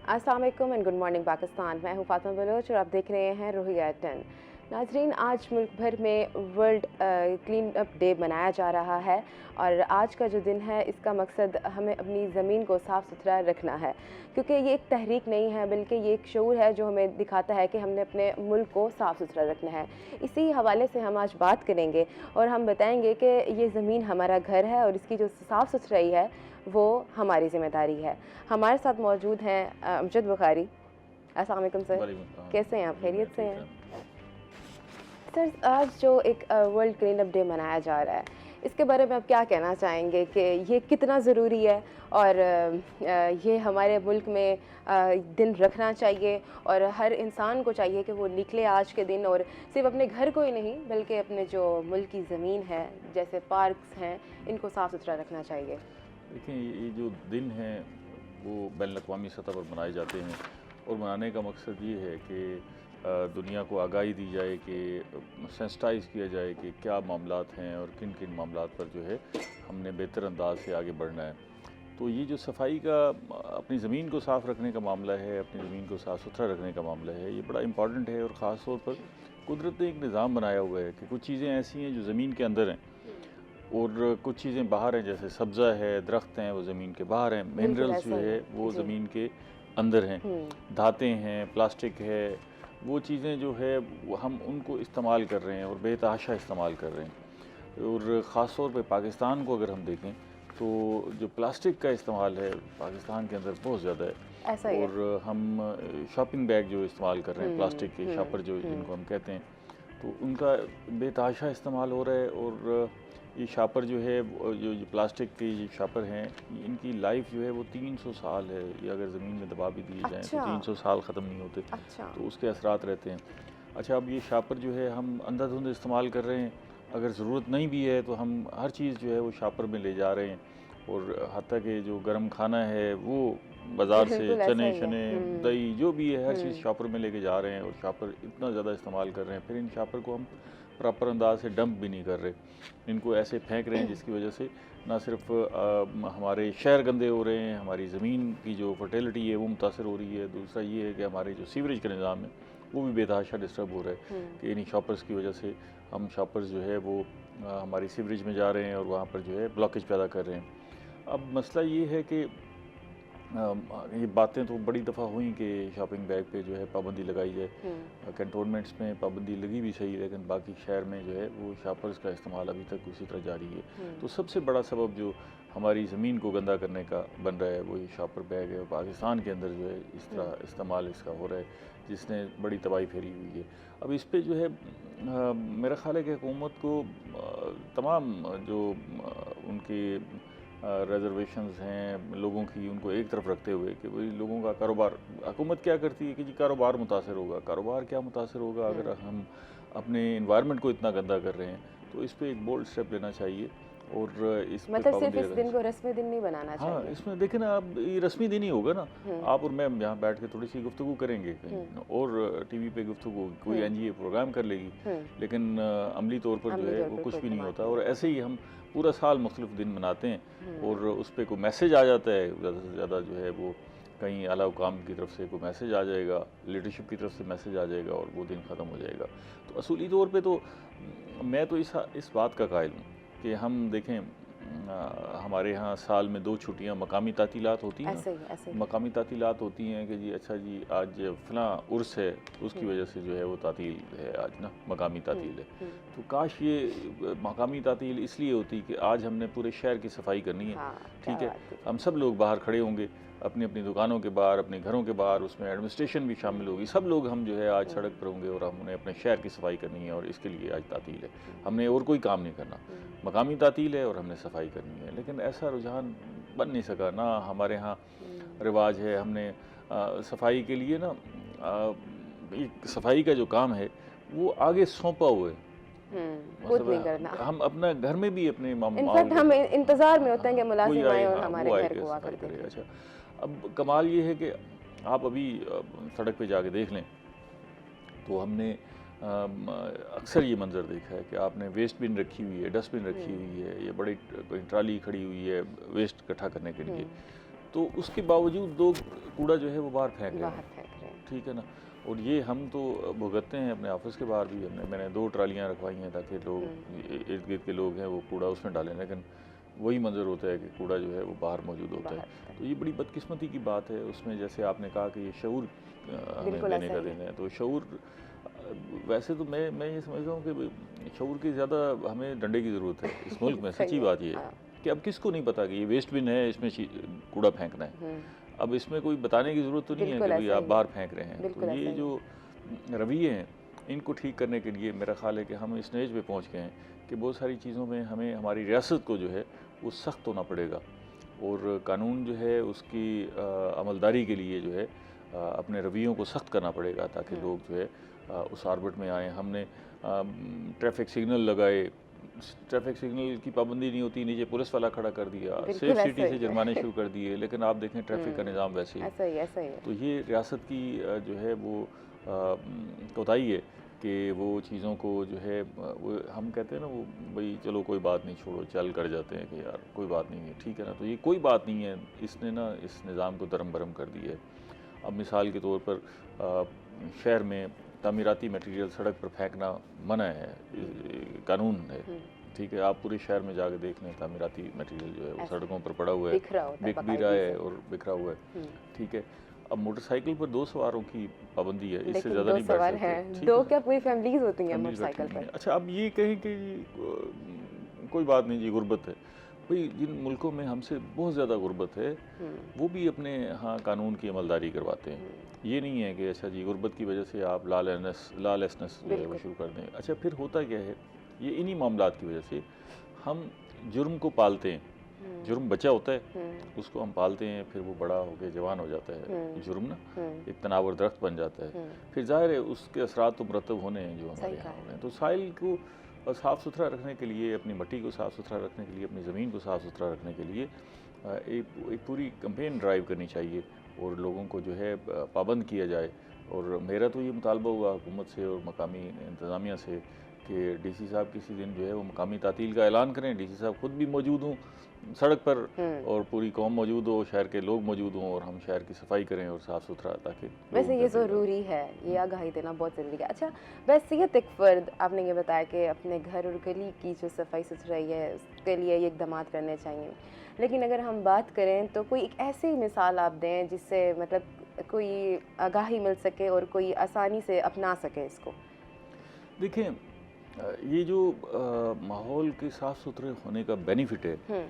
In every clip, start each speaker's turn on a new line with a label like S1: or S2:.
S1: अस्सलाम वालेकुम and good morning Pakistan. मैं हूँ फातिमा बलोच और आप देख रहे हैं रोहिया 10। नाजरीन, आज मुल्क भर में वर्ल्ड क्लीन अप डे मनाया जा रहा है और आज का जो दिन है इसका मकसद हमें अपनी ज़मीन को साफ़ सुथरा रखना है, क्योंकि ये एक तहरीक नहीं है बल्कि ये एक शऊर है जो हमें दिखाता है कि हमने अपने मुल्क को साफ़ सुथरा रखना है। इसी हवाले से हम आज बात करेंगे और हम बताएंगे कि ये ज़मीन हमारा घर है और इसकी जो साफ़ सुथराई है वो हमारी ज़िम्मेदारी है। हमारे साथ मौजूद हैं अमजद बुखारी। अस्सलाम वालेकुम सर, कैसे हैं आप? खैरियत से हैं सर? आज जो एक वर्ल्ड क्लीन अप डे मनाया जा रहा है, इसके बारे में आप क्या कहना चाहेंगे कि ये कितना ज़रूरी है और ये हमारे मुल्क में दिन रखना चाहिए और हर इंसान को चाहिए कि वो निकले आज के दिन और सिर्फ अपने घर को ही नहीं बल्कि अपने जो मुल्क की ज़मीन है जैसे पार्क्स हैं इनको साफ़ सुथरा रखना चाहिए।
S2: देखें, ये जो दिन हैं वो बैनुल-अक़वामी सतह पर मनाए जाते हैं और मनाने का मकसद ये है कि दुनिया को आगाही दी जाए, कि सेंसिटाइज़ किया जाए कि क्या मामलात हैं और किन किन मामलात पर जो है हमने बेहतर अंदाज से आगे बढ़ना है। तो ये जो सफाई का, अपनी ज़मीन को साफ़ रखने का मामला है, अपनी ज़मीन को साफ़ सुथरा रखने का मामला है, ये बड़ा इम्पॉर्टेंट है। और ख़ास तौर पर कुदरत ने एक निज़ाम बनाया हुआ है कि कुछ चीज़ें ऐसी हैं जो ज़मीन के अंदर हैं और कुछ चीज़ें बाहर हैं, जैसे सब्ज़ा है, दरख्त हैं, वो ज़मीन के बाहर हैं। मिनरल्स जो है वो ज़मीन के अंदर हैं। धातें हैं, प्लास्टिक है, वो चीज़ें जो है वो हम उनको इस्तेमाल कर रहे हैं और बेतहाशा इस्तेमाल कर रहे हैं। और ख़ास तौर पे पाकिस्तान को अगर हम देखें तो जो प्लास्टिक का इस्तेमाल है पाकिस्तान के अंदर बहुत ज़्यादा है।
S1: ऐसा ही
S2: और हम शॉपिंग बैग जो इस्तेमाल कर रहे हैं, प्लास्टिक के शॉपर जो जिनको हम कहते हैं, तो उनका बेतहाशा इस्तेमाल हो रहा है। और ये शापर जो है, जो प्लास्टिक के ये शापर हैं, इनकी लाइफ जो है वो 300 साल है। ये अगर ज़मीन में दबा भी दिए जाएँ तो 300 साल ख़त्म नहीं होते। तो उसके असरात रहते हैं। अच्छा, अब ये शापर जो है हम अंधाधुंध इस्तेमाल कर रहे हैं, अगर ज़रूरत नहीं भी है तो हम हर चीज़ जो है वो शापर में ले जा रहे हैं। और हत्ता कि जो गर्म खाना है वो बाज़ार से चने शने दही जो भी है हर चीज़ शॉपर में लेके जा रहे हैं और शॉपर इतना ज़्यादा इस्तेमाल कर रहे हैं। फिर इन शॉपर को हम प्रॉपर अंदाज से डंप भी नहीं कर रहे, इनको ऐसे फेंक रहे हैं जिसकी वजह से ना सिर्फ हमारे शहर गंदे हो रहे हैं, हमारी ज़मीन की जो फर्टिलिटी है वो मुतासर हो रही है। दूसरा ये है कि हमारे जो सीवरेज का निज़ाम है वो भी बेतहाशा डिस्टर्ब हो रहा है कि इन्हीं शॉपर्स की वजह से हम शॉपर्स जो है वो हमारी सीवरेज में जा रहे हैं और वहाँ पर जो है ब्लॉकेज पैदा कर रहे हैं। अब मसला ये है कि ये बातें तो बड़ी दफ़ा हुई कि शॉपिंग बैग पे जो है पाबंदी लगाई जाए। कैंटोनमेंट्स में पाबंदी लगी भी सही, लेकिन बाकी शहर में जो है वो शॉपर्स का इस्तेमाल अभी तक उसी तरह जारी है। तो सबसे बड़ा सबब जो हमारी ज़मीन को गंदा करने का बन रहा है वो ये शॉपर बैग है। और पाकिस्तान के अंदर जो है इस तरह इस्तेमाल इसका हो रहा है जिसने बड़ी तबाही फेरी हुई है। अब इस पर जो है मेरा ख़्याल है कि हुकूमत को तमाम जो उनकी रिजर्वेशंस हैं लोगों की, उनको एक तरफ रखते हुए कि भाई लोगों का कारोबार, हुकूमत क्या करती है कि जी कारोबार मुतासर होगा। कारोबार क्या मुतासर होगा अगर हम अपने इन्वायरमेंट को इतना गंदा कर रहे हैं? तो इस पर एक बोल्ड स्टेप लेना चाहिए और इस
S1: मतलब सिर्फ इस दिन को रस्मी दिन नहीं बनाना चाहिए।
S2: हाँ, इसमें देखें ना, अब ये रस्मी दिन ही होगा ना। आप और मैं यहाँ बैठ के थोड़ी सी गुफ्तगू करेंगे कहीं और टीवी पे गुफ्तगू कोई एनजीओ प्रोग्राम कर लेगी, लेकिन अमली तौर पर जो है वो कुछ भी नहीं होता। और ऐसे ही हम पूरा साल मुख्तलिफ दिन मनाते हैं और उस पर कोई मैसेज आ जाता है, ज़्यादा से ज़्यादा जो है वो कहीं आला हुकाम की तरफ से कोई मैसेज आ जाएगा, लीडरशिप की तरफ से मैसेज आ जाएगा और वो दिन ख़त्म हो जाएगा। तो असूली तौर पे तो मैं तो इस बात का कायल हूँ कि हम देखें, हमारे यहाँ साल में 2 छुट्टियाँ मकामी तातीलात होती हैं।
S1: ऐसे ही।
S2: मकामी तातीलात होती हैं कि जी अच्छा जी आज फ़लाँ उर्स है, उसकी वजह से जो है वो तातील है आज ना, मकामी तातील है। तो काश ये मकामी तातील इसलिए होती कि आज हमने पूरे शहर की सफाई करनी है। ठीक है, हम सब लोग बाहर खड़े होंगे अपनी अपनी दुकानों के बाहर, अपने घरों के बाहर, उसमें एडमिनिस्ट्रेशन भी शामिल होगी, सब लोग हम जो है आज सड़क पर होंगे और हमने अपने शहर की सफाई करनी है और इसके लिए आज तातील है। हमने और कोई काम नहीं करना, मकामी तातील है और हमने सफाई करनी है। लेकिन ऐसा रुझान बन नहीं सका ना। हमारे यहाँ रिवाज है, हमने सफाई के लिए ना सफाई का जो काम है वो आगे सौंपा हुआ है।
S1: खुद नहीं करना।
S2: हम अपना घर में भी अपने
S1: इनफैक्ट हम इंतजार में होते हैं कि मुलाजिम आए और हमारे घर को आकर देखें।
S2: अच्छा, अब कमाल ये है कि आप अभी सड़क पे जाके देख लें तो हमने अक्सर ये मंज़र देखा है कि आपने वेस्ट बिन रखी हुई है, डस्टबिन रखी हुई है, ये बड़ी ट्राली खड़ी हुई है वेस्ट इकट्ठा करने के लिए। तो उसके बावजूद लोग कूड़ा जो है वो बाहर फेंक रहे
S1: बाहर
S2: हैं,
S1: फेंक रहे हैं।
S2: ठीक है ना। और ये हम तो भुगतते हैं अपने ऑफिस के बाहर भी। मैंने 2 ट्रालियाँ रखवाई हैं ताकि लोग इर्द गिर्द के लोग हैं वो कूड़ा उसमें डालें, लेकिन वही मंजर होता है कि कूड़ा जो है वो बाहर मौजूद होता है। तो ये बड़ी बदकिस्मती की बात है। उसमें जैसे आपने कहा कि ये शऊर हमें देने का दिन है, तो शऊर वैसे तो मैं ये समझ रहा हूँ कि शऊर की ज़्यादा हमें डंडे की ज़रूरत है इस मुल्क में। सच्ची बात ये है कि अब किसको नहीं पता कि ये वेस्ट बिन है, इसमें कूड़ा फेंकना है। अब इसमें कोई बताने की ज़रूरत तो नहीं है कि भाई आप बाहर फेंक रहे हैं। तो ये जो रवैये हैं इनको ठीक करने के लिए मेरा ख़्याल है कि हम इस स्टेज पे पहुंच गए हैं कि बहुत सारी चीज़ों में हमें हमारी रियासत को जो है वो सख्त होना पड़ेगा, और कानून जो है उसकी अमलदारी के लिए जो है अपने रवैयों को सख्त करना पड़ेगा ताकि लोग जो है उस आर्बिट में आएँ। हमने ट्रैफिक सिग्नल लगाए, ट्रैफिक सिग्नल की पाबंदी नहीं होती, नीचे पुलिस वाला खड़ा कर दिया, सेफ सिटी से जुर्माने शुरू कर दिए, लेकिन आप देखें ट्रैफिक का निज़ाम वैसे ही।
S1: ऐसा ही है।
S2: तो ये रियासत की जो है वो कोताही है कि वो चीज़ों को जो है वो हम कहते हैं ना वो भाई चलो कोई बात नहीं, छोड़ो, चल कर जाते हैं कि यार कोई बात नहीं है, ठीक है ना। तो ये कोई बात नहीं है, इसने ना इस निज़ाम को दरम बरम कर दिया है। अब मिसाल के तौर पर शहर में तामीराती मटेरियल सड़क पर फेंकना मना है, कानून है, ठीक है। आप पूरे शहर में जाके देख लें, तामीराती मटेरियल जो है वो सड़कों पर पड़ा हुआ है, बिक भी रहा है और बिखरा हुआ है, ठीक है। अब मोटरसाइकिल पर 2 सवारों की पाबंदी है, इससे ज़्यादा नहीं बैठ सकते।
S1: 2 क्या पूरी फैमिलीज होती हैं मोटरसाइकिल पर।
S2: अच्छा, अब ये कहें कि कोई बात नहीं जी, गुर्बत है भाई, जिन मुल्कों में हमसे बहुत ज़्यादा गुर्बत है वो भी अपने यहाँ कानून की अमलदारी करवाते हैं। ये नहीं है कि अच्छा जी गुर्बत की वजह से आप लॉलेसनेस जो है वो शुरू कर दें। अच्छा, फिर होता क्या है, ये इन्हीं मामलात की वजह से हम जुर्म को पालते हैं। जुर्म बच्चा होता है, उसको हम पालते हैं, फिर वो बड़ा होकर जवान हो जाता है, जुर्म ना एक तनावर दरख्त बन जाता है। फिर जाहिर है उसके असरात तो मुरतब होने हैं जो हमारे यहाँ हो रहे हैं। तो साइल को साफ़ सुथरा रखने के लिए, अपनी मिट्टी को साफ़ सुथरा रखने के लिए, अपनी ज़मीन को साफ़ सुथरा रखने के लिए एक पूरी कैंपेन ड्राइव करनी चाहिए और लोगों को जो है पाबंद किया जाए। और मेरा तो ये मुतालबा हुआ हुकूमत से और मकामी इंतज़ामिया से कि डीसी साहब किसी दिन जो है वो मकामी तातील का ऐलान करें, डीसी साहब खुद भी मौजूद हों सड़क पर और पूरी कौम मौजूद हो, शहर के लोग मौजूद हों और हम शहर की सफाई करें और साफ़ सुथरा, ताकि
S1: वैसे ये ज़रूरी है, ये आगाही देना बहुत ज़रूरी है। अच्छा, वैसियत एक फ़र्द, आपने ये बताया कि अपने घर और गली की जो सफाई सुथराई है उसके लिए ये इक़दाम करने चाहिए, लेकिन अगर हम बात करें तो कोई एक ऐसी मिसाल आप दें जिससे मतलब कोई आगाही मिल सके और कोई आसानी से अपना सके इसको।
S2: देखिए, ये जो माहौल के साफ़ सुथरे होने का बेनिफिट है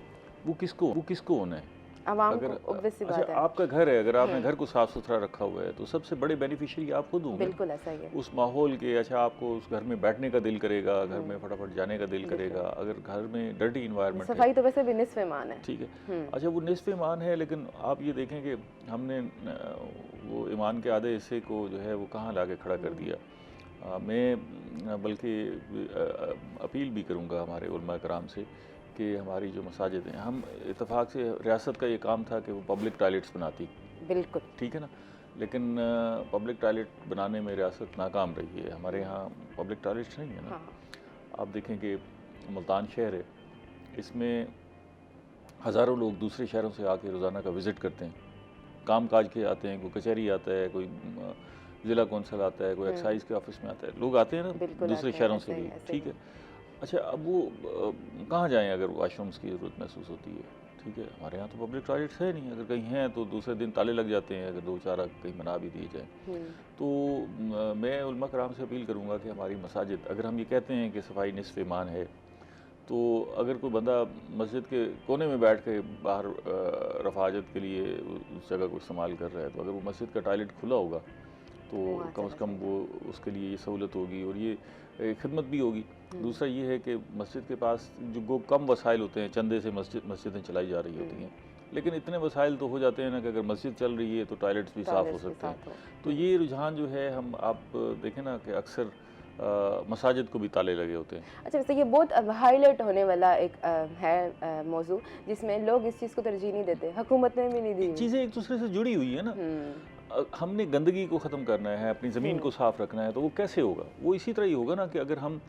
S2: वो किसको होना है? अगर अच्छा आपका घर है, अगर आपने घर को साफ़ सुथरा रखा हुआ है तो सबसे बड़े बेनिफिशियरी आप खुद होंगे।
S1: बिल्कुल ऐसा ही है। उस
S2: माहौल के, अच्छा आपको उस घर में बैठने का दिल करेगा, घर में फटाफट जाने का दिल करेगा। अगर घर में डर्टी इन्वायरमेंट,
S1: सफाई तो वैसे भी निस्फ़ ईमान है,
S2: ठीक है। अच्छा, वो निस्फ़ ईमान है, लेकिन आप ये देखें कि हमने वो ईमान के आधे हिस्से को जो है वो कहाँ ला के खड़ा कर दिया। मैं बल्कि अपील भी करूँगा हमारे उलमा कराम से कि हमारी जो मसाजिद हैं, हम इत्तेफाक से रियासत का ये काम था कि वो पब्लिक टॉयलेट्स बनाती,
S1: बिल्कुल
S2: ठीक है ना, लेकिन पब्लिक टॉयलेट बनाने में रियासत नाकाम रही है। हमारे यहाँ पब्लिक टॉयलेट्स नहीं है ना। आप देखें कि मुल्तान शहर है, इसमें हज़ारों लोग दूसरे शहरों से आके रोज़ाना का विज़िट करते हैं, काम काज के आते हैं, कोई कचहरी आता है, कोई ज़िला कौंसल आता है, कोई एक्साइज़ के ऑफिस में आता है, लोग आते हैं ना दूसरे शहरों से भी, ठीक है। अच्छा, अब वो कहाँ जाएं अगर वाशरूम्स की ज़रूरत महसूस होती है, ठीक है। हमारे यहाँ तो पब्लिक टॉयलेट्स है नहीं, अगर कहीं हैं तो दूसरे दिन ताले लग जाते हैं, अगर 2-4 कहीं बना भी दिए जाए। तो मैं उलमा कराम से अपील करूँगा कि हमारी मसाजिद, अगर हम ये कहते हैं कि सफाई निस्फ़ ईमान है, तो अगर कोई बंदा मस्जिद के कोने में बैठ के बाहर रफ़ाजत के लिए उस जगह को इस्तेमाल कर रहा है, तो अगर वो मस्जिद का टॉयलेट खुला होगा तो कम से कम वो उसके लिए ये सहूलत होगी और ये खिदमत भी होगी। दूसरा ये है कि मस्जिद के पास जो कम वसाइल होते हैं, चंदे से मस्जिदें चलाई जा रही होती हैं, लेकिन इतने वसाइल तो हो जाते हैं ना कि अगर मस्जिद चल रही है तो टॉयलेट्स भी साफ़ हो सकते हैं। तो ये रुझान जो है, हम आप देखें ना कि अक्सर मसाजिद को भी ताले लगे होते हैं।
S1: अच्छा, वैसे ये बहुत हाईलाइट होने वाला एक है मौजू जिसमें लोग इस चीज़ को तरजीह नहीं देते, हुकूमत ने भी नहीं दी।
S2: चीज़ें एक दूसरे से जुड़ी हुई है ना। हमने गंदगी को ख़त्म करना है, अपनी ज़मीन को साफ़ रखना है, तो वो कैसे होगा? वो इसी तरह ही होगा ना कि अगर हम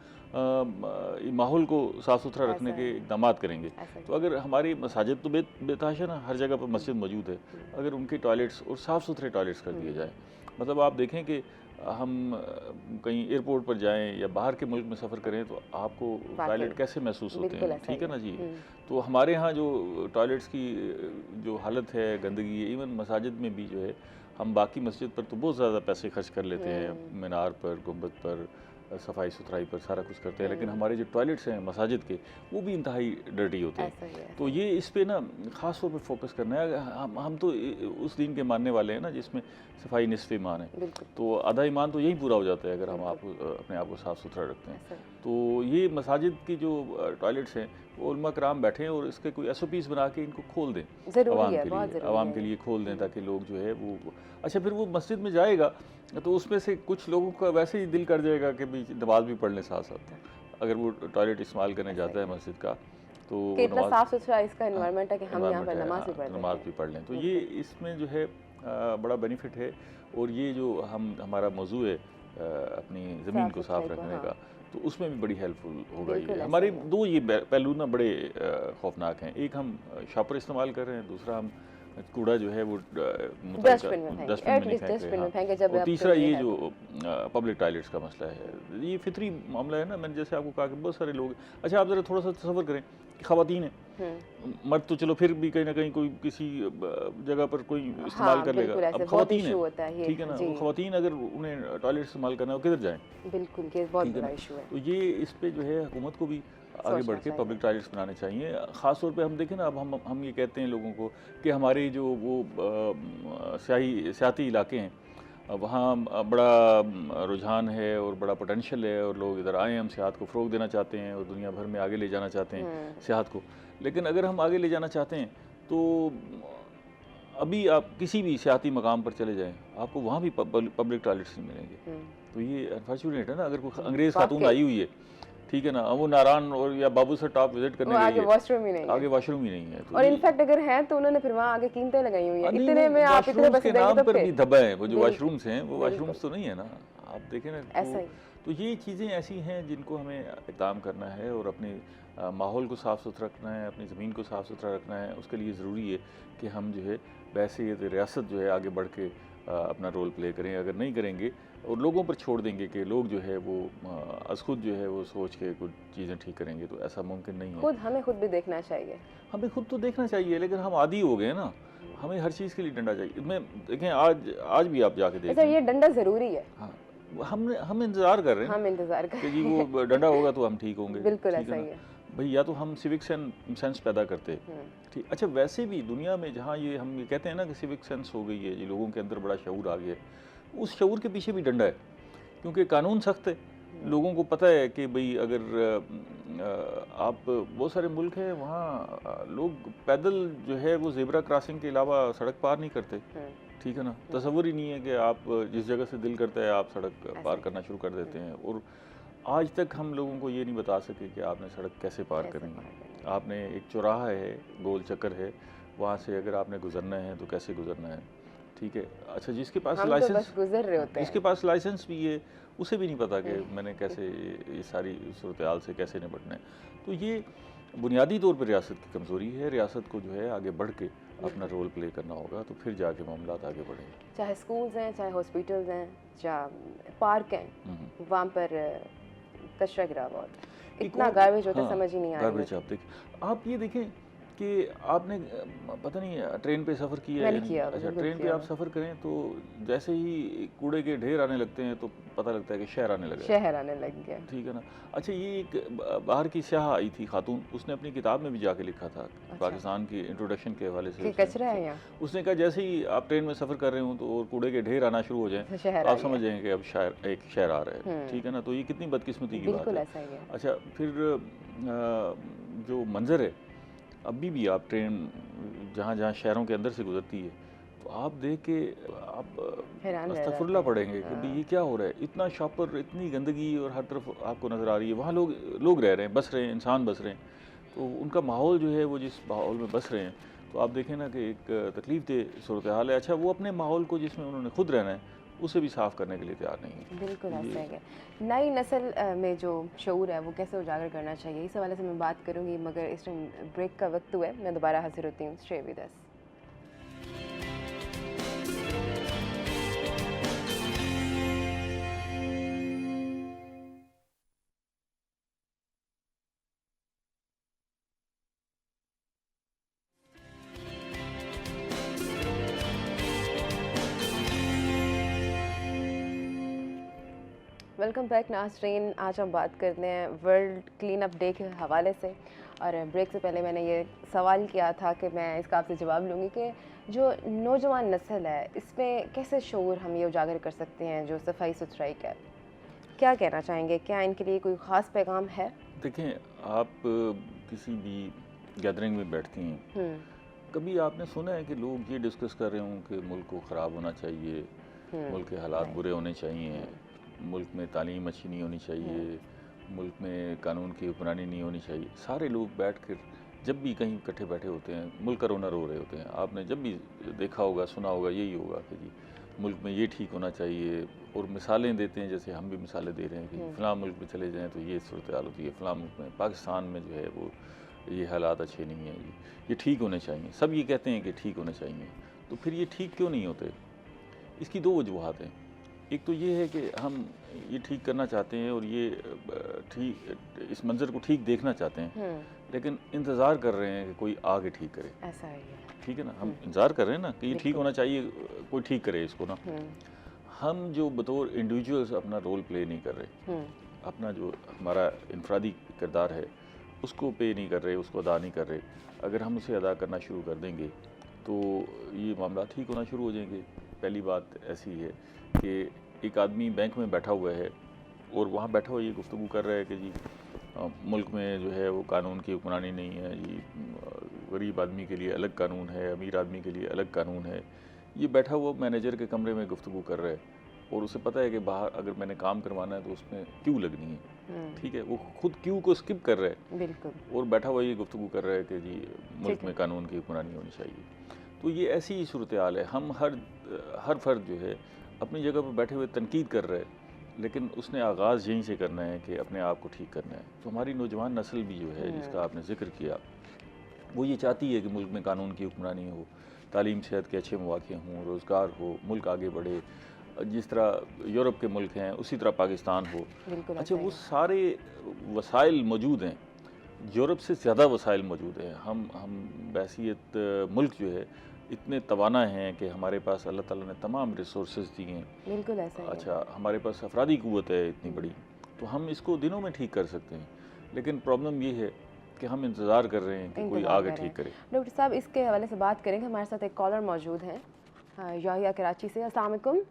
S2: माहौल को साफ़ सुथरा रखने के इक़दाम करेंगे। तो अगर हमारी मसाजिद तो बेतहाशा ना, हर जगह पर मस्जिद मौजूद है, अगर उनके टॉयलेट्स और साफ़ सुथरे टॉयलेट्स कर दिए जाए, मतलब आप देखें कि हम कहीं एयरपोर्ट पर जाएं या बाहर के मुल्क में सफ़र करें तो आपको टॉयलेट कैसे महसूस होते हैं, ठीक है ना जी। तो हमारे यहाँ जो टॉयलेट्स की जो हालत है, गंदगी है, इवन मसाजिद में भी जो है, हम बाकी मस्जिद पर तो बहुत ज़्यादा पैसे खर्च कर लेते हैं, मीनार पर, गुंबद पर, सफाई सुथराई पर सारा कुछ करते हैं, लेकिन हमारे जो टॉयलेट्स हैं मसाजिद के, वो भी इंतहाई डर्टी होते हैं। तो ये इस पे ना ख़ास तौर पे फोकस करना है। हम तो उस दीन के मानने वाले हैं ना जिसमें सफाई निस्फ़ ईमान है, तो आधा ईमान तो यही पूरा हो जाता है अगर हम अपने आप को साफ़ सुथरा रखते हैं। तो ये मसाजिद की जो टॉयलेट्स हैं, वो उलमा कराम बैठे हैं और इसके कोई SOPs बना के इनको खोल दें आवाम के लिए खोल दें, ताकि लोग जो है वो अच्छा फिर वो मस्जिद में जाएगा तो उसमें से कुछ लोगों का वैसे ही दिल कर जाएगा कि भाई नमाज भी पढ़ लें साथ साथ, अगर वो टॉयलेट इस्तेमाल करने जाता है मस्जिद का, तो
S1: इतना साफ सुथरा इसका एनवायरनमेंट है कि हम यहाँ पर नमाज
S2: भी पढ़ लें। तो ये इसमें जो है बड़ा बेनिफिट है। और ये जो हमारा मौजू है अपनी ज़मीन को साफ़ रखने का, तो उसमें भी बड़ी हेल्पफुल होगा। ये हमारे दो ये पहलू ना बड़े खौफनाक हैं। एक हम शॉपर इस्तेमाल कर रहे हैं, दूसरा हम कूड़ा जो है वो डस्टबिन में फेंके। और तीसरा ये जो पब्लिक टॉयलेट्स का मसला है, ये फितरी मामला है ना। मैंने जैसे आपको कहा कि बहुत सारे लोग, अच्छा आप ज़रा थोड़ा सा तसव्वुर करें कि ख़वातीन है, मर्द तो चलो फिर भी कहीं ना कहीं कोई किसी जगह पर कोई इस्तेमाल कर लेगा, अब ख़वातीन है, ठीक है ना, वो ख़वातीन अगर उन्हें टॉयलेट इस्तेमाल करना है वो किधर जाएँ?
S1: बिल्कुल, ये बहुत बड़ा इशू है।
S2: तो ये इस पे जो है हुकूमत को भी आगे बढ़ के पब्लिक टॉयलेट्स बनाने चाहिए। ख़ास तौर पे हम देखें ना, अब हम ये कहते हैं लोगों को कि हमारे जो वो सियाती इलाके हैं, वहाँ बड़ा रुझान है और बड़ा पोटेंशियल है और लोग इधर आए, हम सियाहत को फ़रोग़ देना चाहते हैं और दुनिया भर में आगे ले जाना चाहते हैं सियाहत को। लेकिन अगर हम आगे ले जाना चाहते हैं तो अभी आप किसी भी सियाती मकाम पर चले जाएँ, आपको वहाँ भी पब्लिक टॉयलेट्स नहीं मिलेंगे। तो ये अनफॉर्चुनेट है ना। अगर कोई अंग्रेज़ खातून आई हुई है, ठीक है ना, वो नारायण और या बाबूसर टॉप विजिट करने गई है, आगे वॉशरूम ही नहीं है।
S1: और इनफैक्ट अगर है तो उन्होंने फिर वहाँ आगे कीमतें लगाई हुई हैं, इतने में आप इतने
S2: पैसे देंगे तो पर भी दबा है। वो जो वॉशरूम्स हैं वो वॉशरूम्स तो नहीं है ना, आप देखें ना। तो ये चीज़ें ऐसी हैं जिनको हमें इक़दाम करना है और अपने माहौल को साफ़ सुथरा रखना है, अपनी ज़मीन को साफ़ सुथरा रखना है। उसके लिए ज़रूरी है कि हम जो है वैसे रियासत जो है आगे बढ़ के अपना रोल प्ले करें। अगर नहीं करेंगे और लोगों पर छोड़ देंगे कि लोग जो है वो खुद जो है वो सोच के कुछ चीज़ें ठीक करेंगे, तो ऐसा मुमकिन नहीं है।
S1: हमें खुद भी देखना चाहिए,
S2: हमें खुद तो देखना चाहिए, लेकिन हम आदी हो गए ना, हमें हर चीज़ के लिए डंडा चाहिए। मैं देखें आज भी आप जाके देखें,
S1: ये डंडा ज़रूरी है।
S2: हाँ, हम इंतज़ार कर रहे हैं कि जी वो डंडा होगा तो हम ठीक होंगे।
S1: बिल्कुल ऐसा ही है
S2: भाई, या तो हम सिविक सेंस पैदा करते, ठीक। अच्छा, वैसे भी दुनिया में जहाँ ये हम ये कहते हैं ना कि सिविक सेंस हो गई है, ये लोगों के अंदर बड़ा शऊर आ गया है, उस शऊर के पीछे भी डंडा है, क्योंकि कानून सख्त है। लोगों को पता है कि भाई अगर आप बहुत सारे मुल्क हैं वहाँ लोग पैदल जो है वो ज़ेब्रा क्रॉसिंग के अलावा सड़क पार नहीं करते, ठीक है ना। तसव्वुर ही नहीं है कि आप जिस जगह से दिल करता है आप सड़क पार करना शुरू कर देते हैं। और आज तक हम लोगों को ये नहीं बता सके कि आपने सड़क कैसे पार करनी है। आपने एक चौराहा है, गोल चक्कर है, वहाँ से अगर आपने गुजरना है तो कैसे गुजरना है, ठीक है। अच्छा, जिसके पास लाइसेंस
S1: गुजर रहे होते हैं,
S2: जिसके पास लाइसेंस भी है, उसे भी नहीं पता कि मैंने कैसे ये सारी सूरत हाल से कैसे निपटना है। तो ये बुनियादी तौर पर रियासत की कमज़ोरी है। रियासत को जो है आगे बढ़ के अपना रोल प्ले करना होगा, तो फिर जाके मामलात आगे बढ़ेंगे।
S1: चाहे स्कूल्स हैं, चाहे हॉस्पिटल्स हैं, चाहे पार्क हैं, वहाँ पर कचरा गिरा हुआ होता है, इतना गार्बेज होता है, समझ ही नहीं आ रहा।
S2: आप ये देखें कि आपने पता नहीं ट्रेन पे सफ़र किया है। अच्छा, ट्रेन पे आप सफ़र करें तो जैसे ही कूड़े के ढेर आने लगते हैं तो पता लगता है कि शहर आने लग गया, ठीक है ना। अच्छा, ये एक बाहर की स्याह आई थी खातून, उसने अपनी किताब में भी जाके लिखा था, पाकिस्तान की इंट्रोडक्शन के हवाले से
S1: कचरा है यहाँ।
S2: उसने कहा जैसे ही आप ट्रेन में सफ़र कर रहे हो तो और कूड़े के ढेर आना शुरू हो जाए तो आप समझ जाएंगे कि अब एक शहर आ रहा है, ठीक है ना। तो ये कितनी बदकिस्मती की बात है। अच्छा, फिर जो मंजर है, अभी भी आप ट्रेन जहाँ शहरों के अंदर से गुजरती है तो आप देख के आप अस्तगफुरुल्लाह पढ़ेंगे कि भाई ये क्या हो रहा है। इतना शॉपर, इतनी गंदगी और हर तरफ आपको नज़र आ रही है। वहाँ लोग रह रहे हैं, बस रहे हैं, इंसान बस रहे हैं, तो उनका माहौल जो है वो जिस माहौल में बस रहे हैं तो आप देखें ना कि एक तकलीफ दह सूरत हाल है। अच्छा, वो अपने माहौल को जिसमें उन्होंने खुद रहना है उसे भी साफ़ करने के लिए तैयार नहीं है।
S1: बिल्कुल ऐसा है। नई नस्ल में जो शऊर है वो कैसे उजागर करना चाहिए, इस हवाले से मैं बात करूँगी, मगर इस टाइम ब्रेक का वक्त हुआ है। मैं दोबारा हाजिर होती हूँ। Stay with us. Welcome back नाज़रीन। आज हम बात करते हैं वर्ल्ड क्लीन अप डे के हवाले से, और ब्रेक से पहले मैंने ये सवाल किया था कि मैं इसका आपसे जवाब लूँगी कि जो नौजवान नस्ल है इसमें कैसे शऊर हम ये उजागर कर सकते हैं जो सफाई सुथराई का। क्या कहना चाहेंगे, क्या इनके लिए कोई ख़ास पैगाम है?
S2: देखें, आप किसी भी गैदरिंग में बैठती हैं, कभी आपने सुना है कि लोग ये डिस्कस कर रहे हों कि मुल्क को ख़राब होना चाहिए, मुल्क के हालात बुरे होने चाहिए, मुल्क में तालीम अच्छी नहीं होनी चाहिए, मुल्क में कानून की हुक्मरानी नहीं होनी चाहिए? सारे लोग बैठ कर जब भी कहीं इकट्ठे बैठे होते हैं, मुल्क का रोना रो रहे होते हैं। आपने जब भी देखा होगा, सुना होगा, यही होगा कि जी मुल्क में ये ठीक होना चाहिए, और मिसालें देते हैं, जैसे हम भी मिसालें दे रहे हैं कि फ़लाँ मुल्क में चले जाएँ तो ये सूरत हाल होती है, फ़लाँ मुल्क में, पाकिस्तान में जो है वो ये हालात अच्छे नहीं हैं, ये ठीक होने चाहिए। सब ये कहते हैं कि ठीक होने चाहिए, तो फिर ये ठीक क्यों नहीं होते? इसकी दो वजूहात हैं। एक तो ये है कि हम ये ठीक करना चाहते हैं और ये ठीक इस मंज़र को ठीक देखना चाहते हैं, लेकिन इंतज़ार कर रहे हैं कि कोई आके ठीक करे।
S1: ऐसा है,
S2: ठीक है ना, हम इंतज़ार कर रहे हैं ना कि ये ठीक होना चाहिए, कोई ठीक करे इसको ना। हम जो बतौर इंडिविजुअल्स अपना रोल प्ले नहीं कर रहे, अपना जो हमारा इनफरादी किरदार है उसको पे नहीं कर रहे, उसको अदा नहीं कर रहे। अगर हम उसे अदा करना शुरू कर देंगे तो ये मामला ठीक होना शुरू हो जाएंगे। पहली बात ऐसी है कि एक आदमी बैंक में बैठा हुआ है और वहाँ बैठा हुआ ये गुफ्तगू कर रहा है कि जी मुल्क में जो है वो कानून की हुक्मरानी नहीं है जी, गरीब आदमी के लिए अलग कानून है, अमीर आदमी के लिए अलग कानून है। ये बैठा हुआ मैनेजर के कमरे में गुफ्तगू कर रहा है और उसे पता है कि बाहर अगर मैंने काम करवाना है तो उसमें क्यों लगनी है। ठीक है, वो खुद क्यों को स्किप कर रहा है
S1: बिल्कुल,
S2: और बैठा हुआ ये गुफ्तगू कर रहा है कि जी मुल्क में कानून की हुक्मरानी होनी चाहिए। तो ये ऐसी ही सूरत हाल है। हम हर फर्द जो है अपनी जगह पर बैठे हुए तनकीद कर रहे हैं, लेकिन उसने आगाज़ यहीं से करना है कि अपने आप को ठीक करना है। तो हमारी नौजवान नस्ल भी जो है जिसका आपने जिक्र किया, वो ये चाहती है कि मुल्क में कानून की हुक्मरानी हो, तालीम सेहत के अच्छे मौके हों, रोज़गार हो, मुल्क आगे बढ़े, जिस तरह यूरोप के मुल्क हैं उसी तरह पाकिस्तान हो। अच्छा, वो सारे वसाइल मौजूद हैं, यूरोप से ज़्यादा वसाइल मौजूद हैं। हम बहैसियत मुल्क जो है इतने तवाना हैं कि हमारे पास अल्लाह ताला ने तमाम रिसोर्सेज दिए हैं।
S1: बिल्कुल ऐसा है।
S2: अच्छा, हमारे पास अफरादी क़ुव्वत है इतनी बड़ी, तो हम इसको दिनों में ठीक कर सकते हैं, लेकिन प्रॉब्लम ये है कि हम इंतज़ार कर रहे हैं कि कोई आगे ठीक करे।
S1: डॉक्टर साहब, इसके हवाले से बात करेंगे। हमारे साथ एक कॉलर मौजूद हैं याहिया कराची से। अस्सलाम वालेकुम।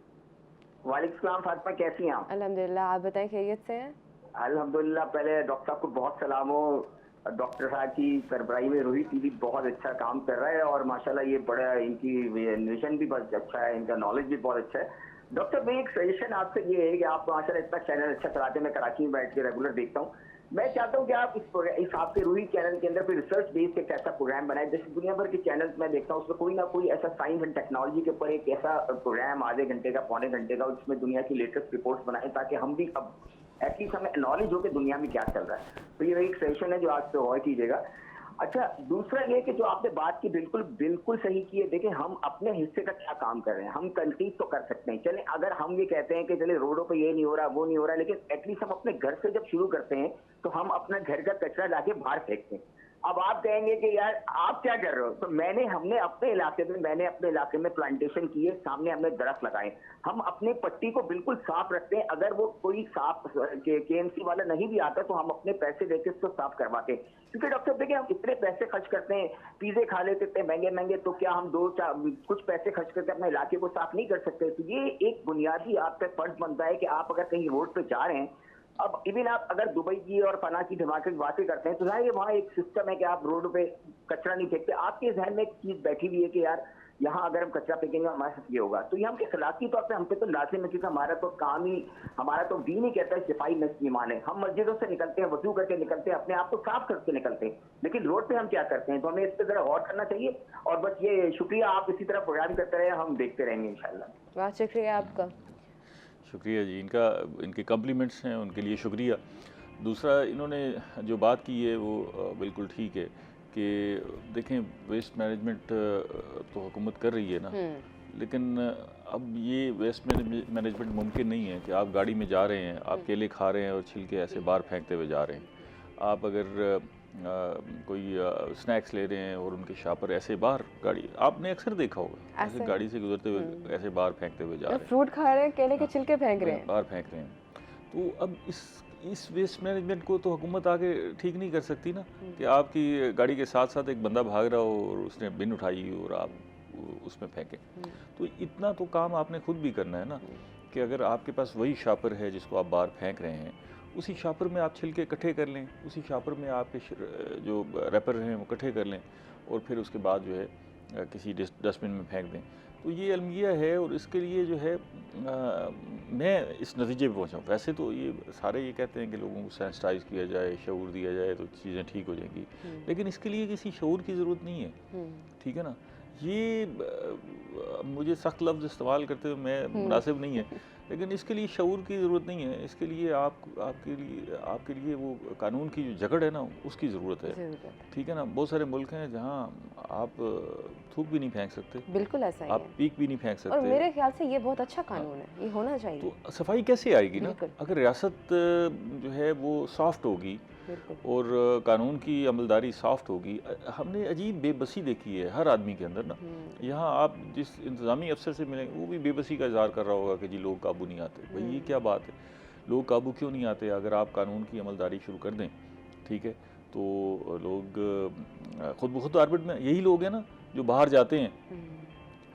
S3: वालेकुम सलाम फातिमा, कैसी हैं आप?
S1: अल्हम्दुलिल्लाह, आप बताएं खैरियत से हैं?
S3: अल्हम्दुलिल्लाह। पहले डॉक्टर साहब को बहुत सलाम हो। डॉक्टर साहब की सरबराही में रूही टीवी बहुत अच्छा काम कर रहा है और माशाल्लाह ये बड़ा इनकी विजन भी बहुत अच्छा है, इनका नॉलेज भी बहुत अच्छा है। डॉक्टर भाई, एक सजेशन आपसे ये है कि आप माशाल्लाह इतना चैनल अच्छा चलाते हैं, मैं कराची में बैठ के रेगुलर देखता हूँ। मैं चाहता हूँ कि आप इस आपके रूही चैनल के अंदर कोई रिसर्च बेस्ड एक ऐसा प्रोग्राम बनाए, जैसे दुनिया भर के चैनल्स मैं देखता हूँ उसमें कोई ना कोई ऐसा साइंस एंड टेक्नोलॉजी के ऊपर एक ऐसा प्रोग्राम आधे घंटे का, पौने घंटे का, जिसमें दुनिया की लेटेस्ट रिपोर्ट्स बनाए, ताकि हम भी अब एटलीस्ट हमें नॉलेज हो कि दुनिया में क्या चल रहा है। तो ये एक सेशन है जो आज से गौर कीजिएगा। अच्छा, दूसरा ये कि जो आपने बात की बिल्कुल सही की है। देखिए, हम अपने हिस्से का क्या काम कर रहे हैं, हम कंट्रीज तो कर सकते हैं। चले, अगर हम ये कहते हैं कि चले रोडों पे ये नहीं हो रहा, वो नहीं हो रहा, लेकिन एटलीस्ट हम अपने घर से जब शुरू करते हैं तो हम अपना घर का कचरा लाके बाहर फेंकते हैं। अब आप कहेंगे कि यार आप क्या कर रहे हो, तो हमने अपने इलाके में प्लांटेशन किए, सामने हमने दरख्त लगाए, हम अपने पट्टी को बिल्कुल साफ रखते हैं। अगर वो कोई साफ केएमसी वाला नहीं भी आता तो हम अपने पैसे देके उसको साफ करवाते हैं। क्योंकि डॉक्टर देखिए, हम इतने पैसे खर्च करते हैं, पिज़्ज़े खा लेते इतने महंगे महंगे, तो क्या हम कुछ पैसे खर्च करके अपने इलाके को साफ नहीं कर सकते? तो ये एक बुनियादी आप पे फर्ज बनता है कि आप अगर कहीं रोड पे जा रहे हैं, अब इवन आप अगर दुबई की और फना की धमाके की बातें करते हैं, तो ये वहाँ एक सिस्टम है कि आप रोड पे कचरा नहीं फेंकते। आपके जहन में एक चीज बैठी हुई है कि यार यहाँ अगर हम कचरा फेंकेंगे हमारे साथ ये होगा। तो ये हम अखलाकी तौर पे हम पे तो लाजिम है, क्योंकि हमारा तो काम ही, हमारा तो दीन ही कहता है सफाई नस्ल ईमान है। हम मस्जिदों से निकलते हैं, वजू करके निकलते हैं, अपने आप को साफ करके निकलते हैं, लेकिन रोड पे हम क्या करते हैं? तो हमें इस पर जरा गौर करना चाहिए। और बस ये शुक्रिया, आप इसी तरह प्रोग्राम करते रहे, हम देखते रहेंगे इंशाल्लाह।
S1: बहुत शुक्रिया आपका।
S2: शुक्रिया जी, इनके कम्प्लीमेंट्स हैं, उनके लिए शुक्रिया। दूसरा, इन्होंने जो बात की है वो बिल्कुल ठीक है कि देखें, वेस्ट मैनेजमेंट तो हुकूमत कर रही है ना, लेकिन अब ये वेस्ट मैनेजमेंट मुमकिन नहीं है कि आप गाड़ी में जा रहे हैं, आप केले खा रहे हैं और छिलके ऐसे बाहर फेंकते हुए जा रहे हैं। आप अगर कोई स्नैक्स ले रहे हैं और उनके शापर ऐसे बाहर, गाड़ी आपने अक्सर देखा होगा, ऐसे गाड़ी से गुजरते हुए ऐसे बाहर फेंकते हुए जा रहे हैं,
S1: फ्रूट खा रहे हैं, केले के छिलके फेंक रहे हैं,
S2: बाहर फेंक रहे हैं। तो अब इस वेस्ट मैनेजमेंट को तो हुकूमत आगे ठीक नहीं कर सकती ना, कि आपकी गाड़ी के साथ साथ एक बंदा भाग रहा हो और उसने बिन उठाई और आप उसमें फेंकें। तो इतना तो काम आपने खुद भी करना है ना, कि अगर आपके पास वही शापर है जिसको आप बाहर फेंक रहे हैं, उसी शापर में आप छिलके इकट्ठे कर लें, उसी शापर में आपके जो रैपर हैं वो इकट्ठे कर लें और फिर उसके बाद जो है किसी डस्टबिन में फेंक दें। तो ये अलमिया है और इसके लिए जो है मैं इस नतीजे पे पहुंचा हूँ। वैसे तो ये सारे ये कहते हैं कि लोगों को सेंसिटाइज किया जाए, शऊर दिया जाए तो चीज़ें ठीक हो जाएंगी, लेकिन इसके लिए किसी शऊर की ज़रूरत नहीं है, ठीक है ना। ये मुझे सख्त लफ्ज़ इस्तेमाल करते हुए मैं मुनासिब नहीं है, लेकिन इसके लिए शऊर की ज़रूरत नहीं है। इसके लिए आपके लिए वो कानून की जो जकड़ है ना, उसकी ज़रूरत है, ठीक है ना। बहुत सारे मुल्क हैं जहाँ आप थूक भी नहीं फेंक सकते,
S1: बिल्कुल ऐसा ही
S2: आप
S1: है।
S2: पीक भी नहीं फेंक सकते।
S1: और मेरे ख्याल से ये बहुत अच्छा कानून है, ये होना चाहिए।
S2: तो सफाई कैसे आएगी ना, अगर रियासत जो है वो सॉफ्ट होगी और कानून की अमलदारी सॉफ्ट होगी। हमने अजीब बेबसी देखी है हर आदमी के अंदर ना। यहाँ आप जिस इंतज़ामी अफसर से मिलेंगे वो भी बेबसी का इजहार कर रहा होगा कि जी लोग काबू नहीं आते। भाई ये क्या बात है, लोग काबू क्यों नहीं आते? अगर आप कानून की अमलदारी शुरू कर दें, ठीक है, तो लोग खुद ब खुद आर्बिट में यही लोग हैं ना जो बाहर जाते हैं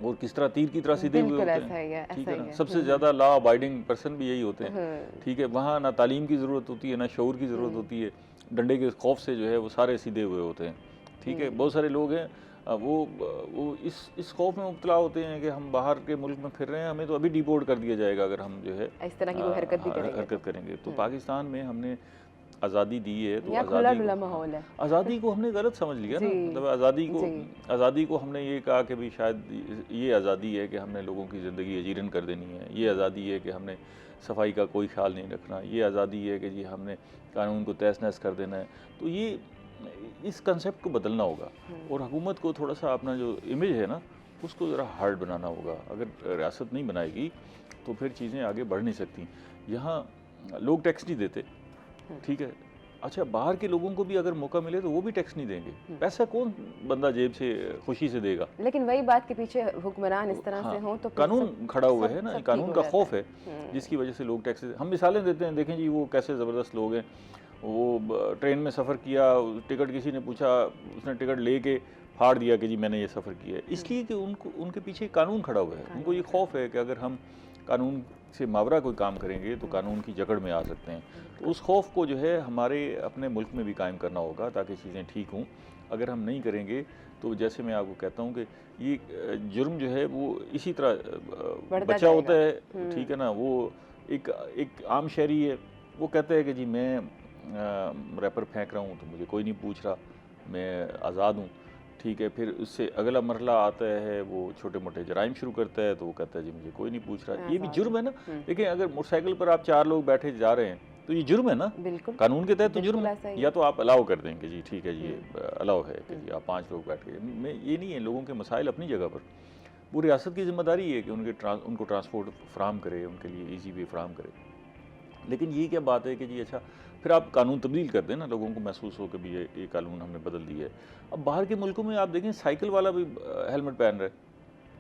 S2: और किस तरह तीर की तरह सीधे हुए होते हैं, ठीक है ना। सबसे ज़्यादा लॉ अबाइडिंग पर्सन भी यही होते हैं, ठीक है। वहाँ ना तालीम की ज़रूरत होती है, ना शऊर की ज़रूरत होती है, डंडे के खौफ से जो है वो सारे सीधे हुए होते हैं, ठीक है। बहुत सारे लोग हैं वो इस खौफ में मुब्तला होते हैं कि हम बाहर के मुल्क में फिर रहे हैं, हमें तो अभी डिपोर्ट कर दिया जाएगा अगर हम जो है
S1: इस तरह की हरकत
S2: करेंगे। तो पाकिस्तान में हमने आज़ादी दी है, तो
S1: आज़ादी
S2: को हमने गलत समझ लिया ना। मतलब आज़ादी को हमने ये कहा कि भाई शायद ये आज़ादी है कि हमने लोगों की ज़िंदगी अजीरन कर देनी है, ये आज़ादी है कि हमने सफाई का कोई ख्याल नहीं रखना, ये आज़ादी है कि जी हमने कानून को तहस नहस कर देना है। तो ये इस कंसेप्ट को बदलना होगा और हुकूमत को थोड़ा सा अपना जो इमेज है ना उसको ज़रा हार्ड बनाना होगा। अगर रियासत नहीं बनाएगी तो फिर चीज़ें आगे बढ़ नहीं सकती। यहाँ लोग टैक्स नहीं देते, ठीक है, अच्छा बाहर के लोगों को भी अगर मौका मिले तो वो भी टैक्स नहीं देंगे। पैसा कौन बंदा जेब से खुशी से देगा?
S1: लेकिन वही बात के पीछे हुक्मरान इस तरह से हो तो
S2: कानून खड़ा हुआ है ना, कानून का खौफ है जिसकी वजह से लोग टैक्स। हम मिसालें देते हैं, देखें जी वो कैसे ज़बरदस्त लोग हैं। वो ट्रेन में सफ़र किया, टिकट किसी ने पूछा, उसने टिकट लेके फाड़ दिया कि जी मैंने ये सफ़र किया है, इसलिए कि उनके पीछे कानून खड़ा हुआ है। उनको ये खौफ है कि अगर हम कानून से मावरा कोई काम करेंगे तो कानून की जकड़ में आ सकते हैं। तो उस खौफ को जो है हमारे अपने मुल्क में भी कायम करना होगा ताकि चीज़ें ठीक हों। अगर हम नहीं करेंगे तो जैसे मैं आपको कहता हूँ कि ये जुर्म जो है वो इसी तरह बचा होता है, ठीक है ना। वो एक आम शहरी है, वो कहता है कि जी मैं रैपर फेंक रहा हूँ तो मुझे कोई नहीं पूछ रहा, मैं आज़ाद हूँ, ठीक है। फिर उससे अगला मरला आता है, वो छोटे मोटे जराइम शुरू करता है तो वो कहता है जी मुझे कोई नहीं पूछ रहा। ये भी जुर्म है ना। देखिए अगर मोटरसाइकिल पर आप 4 लोग बैठे जा रहे हैं तो ये जुर्म है ना, कानून के तहत तो जुर्म है। या तो आप अलाउ कर देंगे जी ठीक है जी अलाउ है कि जी आप 5 लोग बैठ गए, मैं ये नहीं है। लोगों के मसाइल अपनी जगह पर, वो रियासत की जिम्मेदारी है कि उनको ट्रांसपोर्ट फ्राहम करे, उनके लिए ईजी वे फ्राहम करे। लेकिन ये क्या बात है कि जी अच्छा फिर आप कानून तब्दील कर दें ना, लोगों को महसूस हो कि भी ये कानून हमने बदल दिया है। अब बाहर के मुल्कों में आप देखें साइकिल वाला भी हेलमेट पहन रहा है,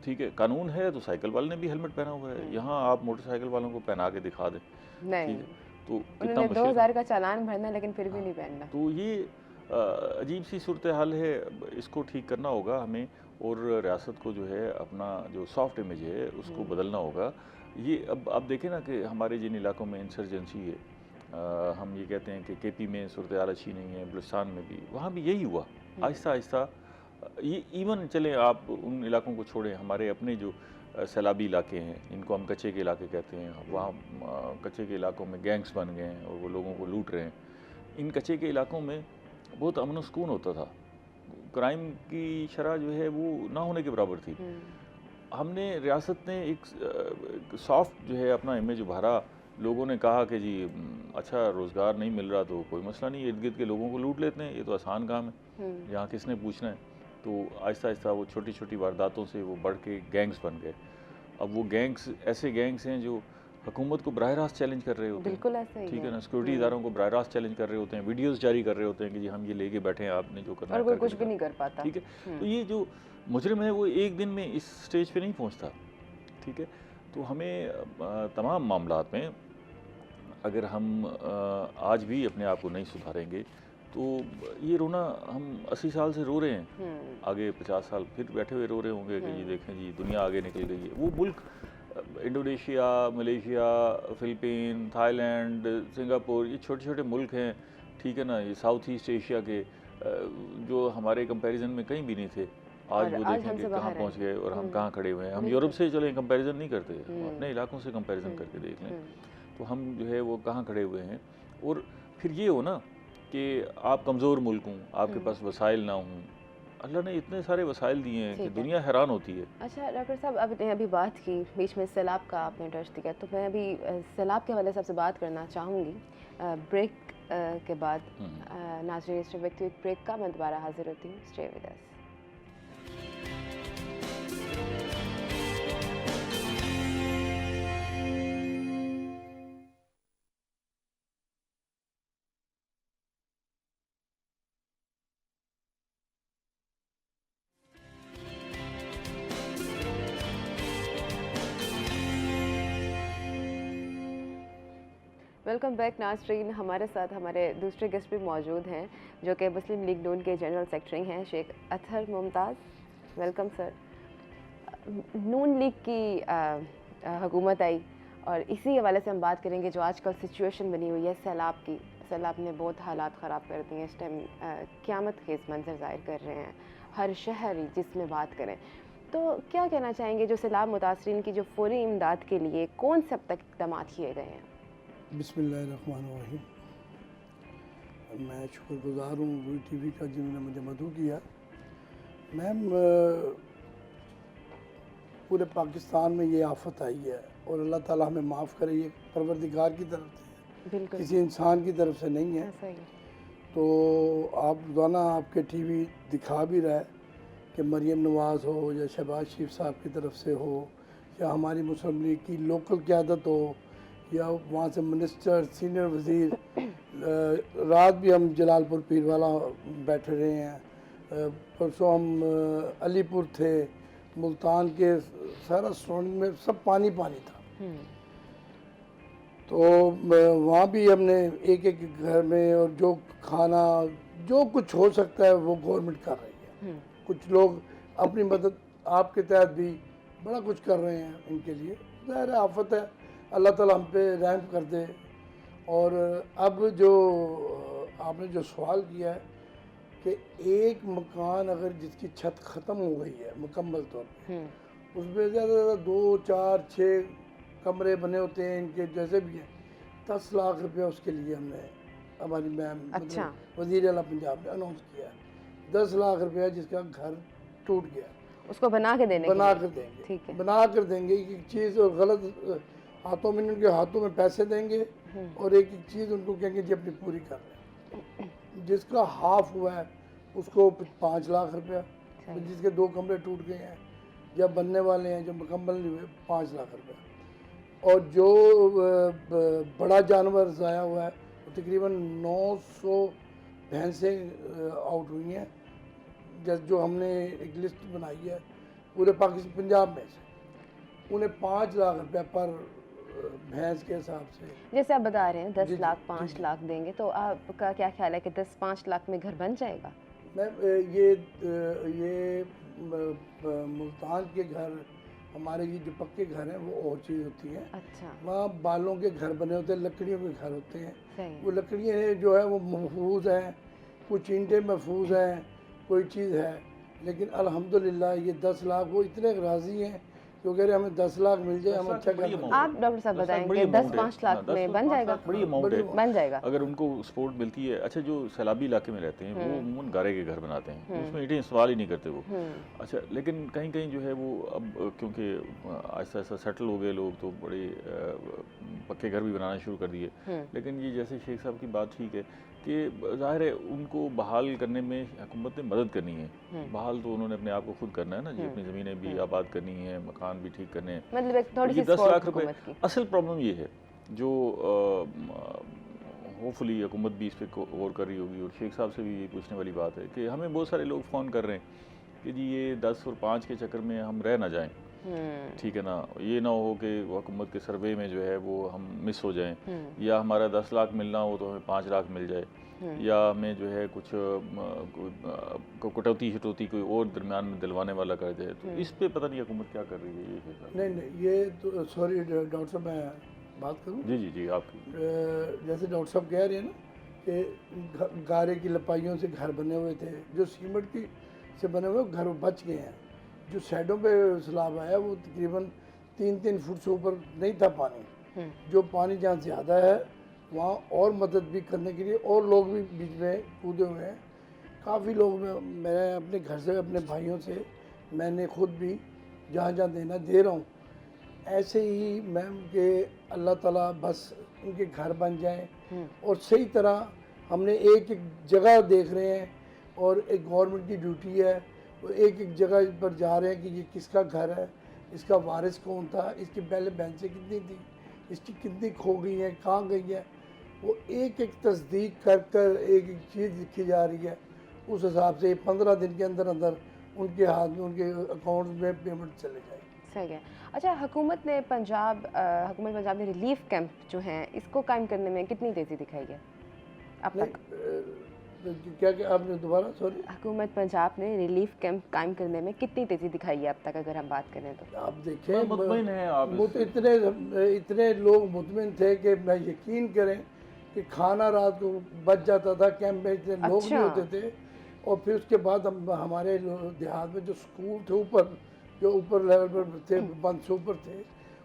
S2: ठीक है, कानून है तो साइकिल वाले ने भी हेलमेट पहना हुआ है। यहाँ आप मोटरसाइकिल वालों को पहना के दिखा दें,
S1: नहीं
S2: तो
S1: कितना 2000 का चालान भरना लेकिन फिर भी नहीं पहनना।
S2: तो ये अजीब सी सूरत हाल है, इसको ठीक करना होगा हमें। और रियासत को जो है अपना जो सॉफ्ट इमेज है उसको बदलना होगा। ये अब आप देखें ना कि हमारे जिन इलाकों में इंसर्जेंसी है, हम ये कहते हैं कि केपी में सूरत हाल अच्छी नहीं है, बलुचिस्तान में भी, वहाँ भी यही हुआ। आहिस्ता आहिस्ता ये इवन चले आप उन इलाकों को छोड़ें, हमारे अपने जो सैलाबी इलाके हैं, इनको हम कच्चे के इलाके कहते हैं, वहाँ कच्चे के इलाकों में गैंग्स बन गए हैं और वो लोगों को लूट रहे हैं। इन कच्चे के इलाकों में बहुत अमन व सुकून होता था, क्राइम की शरह जो है वो ना होने के बराबर थी। हमने रियासत ने एक सॉफ्ट जो है अपना इमेज उभारा, लोगों ने कहा कि जी अच्छा रोज़गार नहीं मिल रहा तो कोई मसला नहीं, इर्द गिर्द के लोगों को लूट लेते हैं, ये तो आसान काम है, यहाँ किसने पूछना है। तो आहिस्ता आहिस्ता वो छोटी छोटी वारदातों से वो बढ़ के गैंग्स बन गए। अब वो गैंग्स ऐसे गैंग्स हैं जो हुकूमत को बराह रास्त चैलेंज कर रहे होते हैं,
S1: बिल्कुल ऐसा ही
S2: ठीक है ना, सिक्योरिटी इदारों को बराह रास्त चैलेंज कर रहे होते हैं, वीडियोस जारी कर रहे होते हैं कि जी हम ये लेके बैठे हैं, आपने जो करना है
S1: और कोई
S2: करके
S1: कुछ भी नहीं कर पाता।
S2: ठीक है। तो ये जो मुजरिम है वो एक दिन में इस स्टेज पे नहीं पहुंचता, ठीक है। तो हमें तमाम मामलात में अगर हम आज भी अपने आप को नहीं सुधारेंगे तो ये रोना, हम 80 साल से रो रहे हैं, आगे 50 साल फिर बैठे हुए रो रहे होंगे कि जी देखें जी दुनिया आगे निकल गई है। वो मुल्क इंडोनेशिया, मलेशिया, फ़िलिपीन, थाईलैंड, सिंगापुर, ये छोटे छोटे मुल्क हैं, ठीक है ना, ये साउथ ईस्ट एशिया के जो हमारे कंपैरिजन में कहीं भी नहीं थे, आज वो देखें कि कहाँ पहुँच गए और हम कहाँ खड़े हुए हैं। हम यूरोप से चले कंपैरिजन नहीं करते, हम अपने इलाकों से कंपैरिजन करके देख लें तो हम जो है वो कहाँ खड़े हुए हैं। और फिर ये हो ना कि आप कमज़ोर मुल्क हूँ, आपके पास वसाइल ना हूँ, अल्लाह ने इतने सारे वसाइल दिए हैं कि दुनिया हैरान होती है।
S1: अच्छा डॉक्टर साहब, आपने अभी बात की बीच में सैलाब का, आपने टच दिया, तो मैं अभी सैलाब के हवाले से आपसे बात करना चाहूँगी ब्रेक के बाद। नाज़रीन इस वक्त एक ब्रेक का मैं दोबारा हाजिर होती हूँ, stay with us. Welcome back नाज़रीन। हमारे साथ हमारे दूसरे गेस्ट भी मौजूद हैं जो कि मुस्लिम लीग नून के जनरल सेक्रेटरी हैं, Sheikh Athar Mumtaz. Welcome sir. Noon League की हुकूमत आई और इसी हवाले से हम बात करेंगे जो आजकल सिचुएशन बनी हुई है सैलाब की। सैलाब ने बहुत हालात ख़राब कर दिए हैं, इस टाइम क़यामत खेज़ मंजर ज़ाहिर कर रहे हैं हर शहर जिसमें बात करें। तो क्या कहना चाहेंगे जो सैलाब मुतासरीन की जो फौरी इमदाद के लिए कौन से अब तक इक़दाम किए गए हैं?
S4: बिस्मिल्लाहिर्रहमानिर्रहीम। मैं शुक्रगुज़ार हूँ रूई टीवी का जिन्होंने मुझे मदऊ किया। मैम पूरे पाकिस्तान में ये आफत आई है और अल्लाह ताला हमें माफ़ करे, ये परवरदिगार की तरफ से है, किसी इंसान की तरफ से नहीं है। तो आप रोज़ाना आपके टीवी दिखा भी रहा है कि मरियम नवाज़ हो या शहबाज शरीफ साहब की तरफ से हो या हमारी मुस्लिम लीग की लोकल क़यादत हो या वहाँ से मिनिस्टर, सीनियर वज़ीर, रात भी हम जलालपुर पीरवाला बैठे रहे हैं, परसों हम अलीपुर थे, मुल्तान के सारा सराउंडिंग में सब पानी पानी था। तो वहाँ भी हमने एक एक घर में और जो खाना जो कुछ हो सकता है वो गवर्नमेंट कर रही है। कुछ लोग अपनी मदद आपके तहत भी बड़ा कुछ कर रहे हैं इनके लिए। ज़ाहिर है आफत है, अल्लाह ताला हम पे रहम कर दे। और अब जो आपने जो सवाल किया है कि एक मकान अगर जिसकी छत ख़त्म हो गई है मुकम्मल तौर पे, उसमें ज़्यादा से ज़्यादा 2, 4, 6 कमरे बने होते हैं इनके जैसे भी हैं, 10 लाख रुपया उसके लिए हमने हमारी मैम वज़ीर आला पंजाब ने अनाउंस किया है। 10 लाख रुपया जिसका घर टूट गया
S1: उसको बना के देंगे,
S4: ठीक है, बना कर देंगे। एक चीज़ और गलत हाथों में, उनके हाथों में पैसे देंगे और एक एक चीज़ उनको कहेंगे जी अपनी पूरी कर रहे हैं। जिसका हाफ हुआ है उसको 5 लाख रुपया, जिसके 2 कमरे टूट गए हैं जब बनने वाले हैं, जो मुकम्मल नहीं हुए, 5 लाख रुपया। और जो बड़ा जानवर ज़ाया हुआ है वो तकरीबन 900 भैंसें आउट हुई हैं, जैसे जो हमने एक लिस्ट बनाई है पूरे पाकिस्तान पंजाब में से, उन्हें 5 लाख रुपया पर भैंस के हिसाब से।
S1: जैसे आप बता रहे हैं 10 लाख 5 लाख देंगे, तो आपका क्या ख्याल है कि 10-5 लाख में घर बन जाएगा?
S4: मैम ये मुल्तान के घर, हमारे ये जो पक्के घर हैं वो और चीज़ होती है।
S1: अच्छा।
S4: वहाँ बालों के घर बने होते हैं, लकड़ियों के घर होते हैं। वो लकड़ियाँ जो है वो महफूज हैं, कुछ ईंटें महफूज हैं, कोई चीज़ है। लेकिन अल्हम्दुलिल्लाह ये 10 लाख वो इतने राज़ी हैं कि वो कह रहे हमें 10 लाख मिल जाए, हम अच्छा कर लेंगे।
S1: आप डॉक्टर साहब बताएंगे 10-5 लाख में बन जाएगा?
S2: बड़ी अमाउंट है,
S1: बन जाएगा
S2: अगर उनको सपोर्ट मिलती है। अच्छा, जो सैलाबी इलाके में रहते हैं वो अमूमन गारे के घर बनाते हैं, उसमें ईंटें इस्तेमाल ही नहीं करते वो। अच्छा, लेकिन कहीं कहीं जो है वो अब क्योंकि ऐसा ऐसा सेटल हो गए लोग, तो बड़े पक्के घर भी बनाना शुरू कर दिए। लेकिन ये जैसे शेख साहब की बात ठीक है कि ज़ाहिर है उनको बहाल करने में हुकूमत ने मदद करनी है। बहाल तो उन्होंने अपने आप को खुद करना है ना जी, अपनी ज़मीनें भी आबाद करनी है, मकान भी ठीक करने हैं।
S1: मतलब एक थोड़ी सी
S2: 10 लाख रुपए,
S1: हुकूमत की।
S2: असल प्रॉब्लम ये है जो होपफुली हुकूमत भी इस पर गौर कर रही होगी, और शेख साहब से भी ये पूछने वाली बात है कि हमें बहुत सारे लोग फ़ोन कर रहे हैं कि जी ये 10 और 5 के चक्कर में हम रह ना जाएं, ठीक है ना, ये ना हो कि हुकूमत के सर्वे में जो है वो हम मिस हो जाएं, या हमारा 10 लाख मिलना हो तो हमें 5 लाख मिल जाए, या हमें जो है कुछ कटौती शटौती कोई और दरमियान में दिलवाने वाला कर जाए। तो इस पे पता नहीं हुकूमत क्या कर रही है ये।
S4: नहीं ये तो सॉरी डॉक्टर साहब, मैं बात करूं?
S2: जी जी जी, आपकी
S4: जैसे डॉक्टर साहब कह रहे हैं ना कि गारे की लपाइयों से घर बने हुए थे, जो सीमेंट की से बने हुए घर बच गए हैं। जो साइडों पे सैलाब आया वो तकरीबन 3-3 फुट से ऊपर नहीं था पानी। जो पानी जहाँ ज़्यादा है वहाँ और मदद भी करने के लिए और लोग भी बीच में कूदे हुए हैं। काफ़ी लोग मैं अपने घर से, अपने भाइयों से, मैंने खुद भी जहाँ जहाँ देना दे रहा हूँ। ऐसे ही मैम के अल्लाह ताला बस उनके घर बन जाए, और सही तरह हमने एक एक जगह देख रहे हैं, और एक गवर्नमेंट की ड्यूटी है, वो एक एक जगह पर जा रहे हैं कि ये किसका घर है, इसका वारिस कौन था, इसकी पहले भैंसें कितनी थी, इसकी कितनी खो गई है, कहाँ गई है, वो एक एक तस्दीक कर कर एक एक चीज़ लिखी जा रही है। उस हिसाब से 15 दिन के अंदर अंदर उनके हाथ में, उनके अकाउंट में पेमेंट चले जाएगी।
S1: सही है। अच्छा, हुकूमत पंजाब ने रिलीफ कैंप जो हैं इसको कायम करने में कितनी तेज़ी दिखाई है अब तक?
S4: क्या आपने दोबारा, सॉरी?
S1: हुकूमत पंजाब ने रिलीफ कैंप कायम करने में कितनी तेज़ी दिखाई है अब तक, अगर हम बात करें तो?
S4: आप देखें,
S2: मुतमईन हैं आप
S4: वो तो इतने लोग मुतमिन थे कि मैं यकीन करें कि खाना रात को बच जाता था। कैंप में इतने लोग नहीं होते थे। और फिर उसके बाद हमारे देहात में जो स्कूल थे ऊपर, जो ऊपर लेवल पर थे, 5 से ऊपर थे,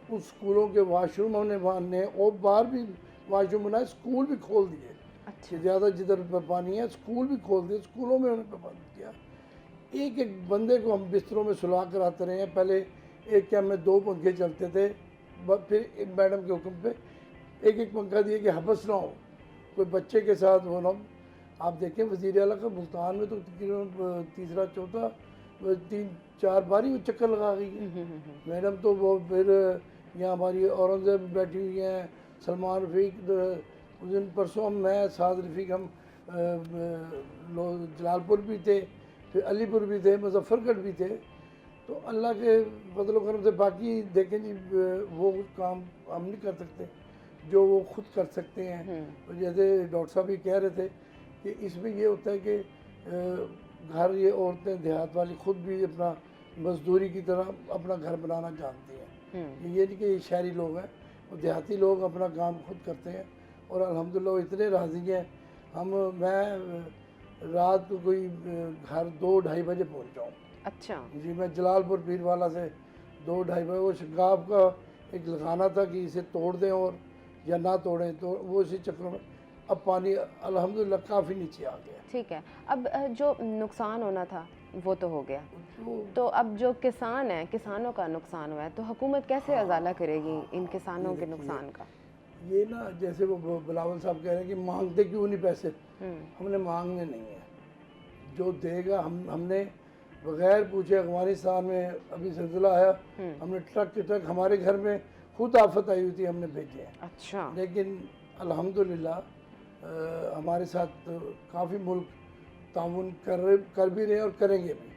S4: उस स्कूलों के वाशरूम हमने ने और बाहर भी वाशरूम बनाए, स्कूल भी खोल दिए।
S1: अच्छा।
S4: ज़्यादा जिधर पानी है स्कूल भी खोल दिए, स्कूलों में उन्होंने बंद किया। एक एक बंदे को हम बिस्तरों में सुला कर आते रहे हैं। पहले एक कैंप में 2 पंखे चलते थे, फिर एक मैडम के हुक्म पे एक एक पंखा दिए कि हबस ना हो, कोई बच्चे के साथ वो ना। आप देखें वज़ीर आला का मुल्तान में तो तकरीबन तीसरा चौथा 3-4 बारी वो चक्कर लगा गई है मैडम। तो वो फिर यहाँ हमारी औरंगज़ेब बैठी हुई हैं, सलमान रफ़ीक, उस दिन परसों मैं साद रफ़ीक, हम जलालपुर भी थे, फिर अलीपुर भी थे, मुजफ्फरगढ़ भी थे। तो अल्लाह के फजल करम से बाकी देखें जी, वो काम हम नहीं कर सकते जो वो खुद कर सकते हैं। तो जैसे डॉक्टर साहब भी कह रहे थे कि इसमें ये होता है कि घर, ये औरतें देहात वाली खुद भी अपना मजदूरी की तरह अपना घर बनाना जानती हैं। ये नहीं कि ये शहरी लोग हैं, वो देहाती लोग अपना काम खुद करते हैं। और अल्हम्दुलिल्लाह इतने राज़ी हैं। मैं रात को कोई घर 2-2:30 बजे पहुँचा हूँ।
S1: अच्छा
S4: जी, मैं जलालपुर पीरवाला से 2-2:30 बजे, वो शगाफ का एक लगाना था कि इसे तोड़ दें और या ना तोड़ें, तो वो इसी चक्कर में अब पानी अल्हम्दुलिल्लाह काफ़ी नीचे आ गया।
S1: ठीक है। अब जो नुकसान होना था वो तो हो गया, तो अब जो किसान हैं, किसानों का नुकसान हुआ है, तो हुकूमत कैसे अजाला करेगी इन किसानों के नुकसान का?
S4: ये ना, जैसे वो बिलावल साहब कह रहे हैं कि मांगते क्यों नहीं पैसे। हमने मांगने नहीं है, जो देगा हमने बगैर पूछे। अफगानिस्तान में अभी सिलसिला आया, हमने ट्रक के ट्रक हमारे घर में खुद आफत आई हुई थी, हमने भेजे हैं।
S1: अच्छा।
S4: लेकिन अल्हम्दुलिल्लाह हमारे साथ काफ़ी मुल्क ताउन कर भी रहे हैं और करेंगे भी।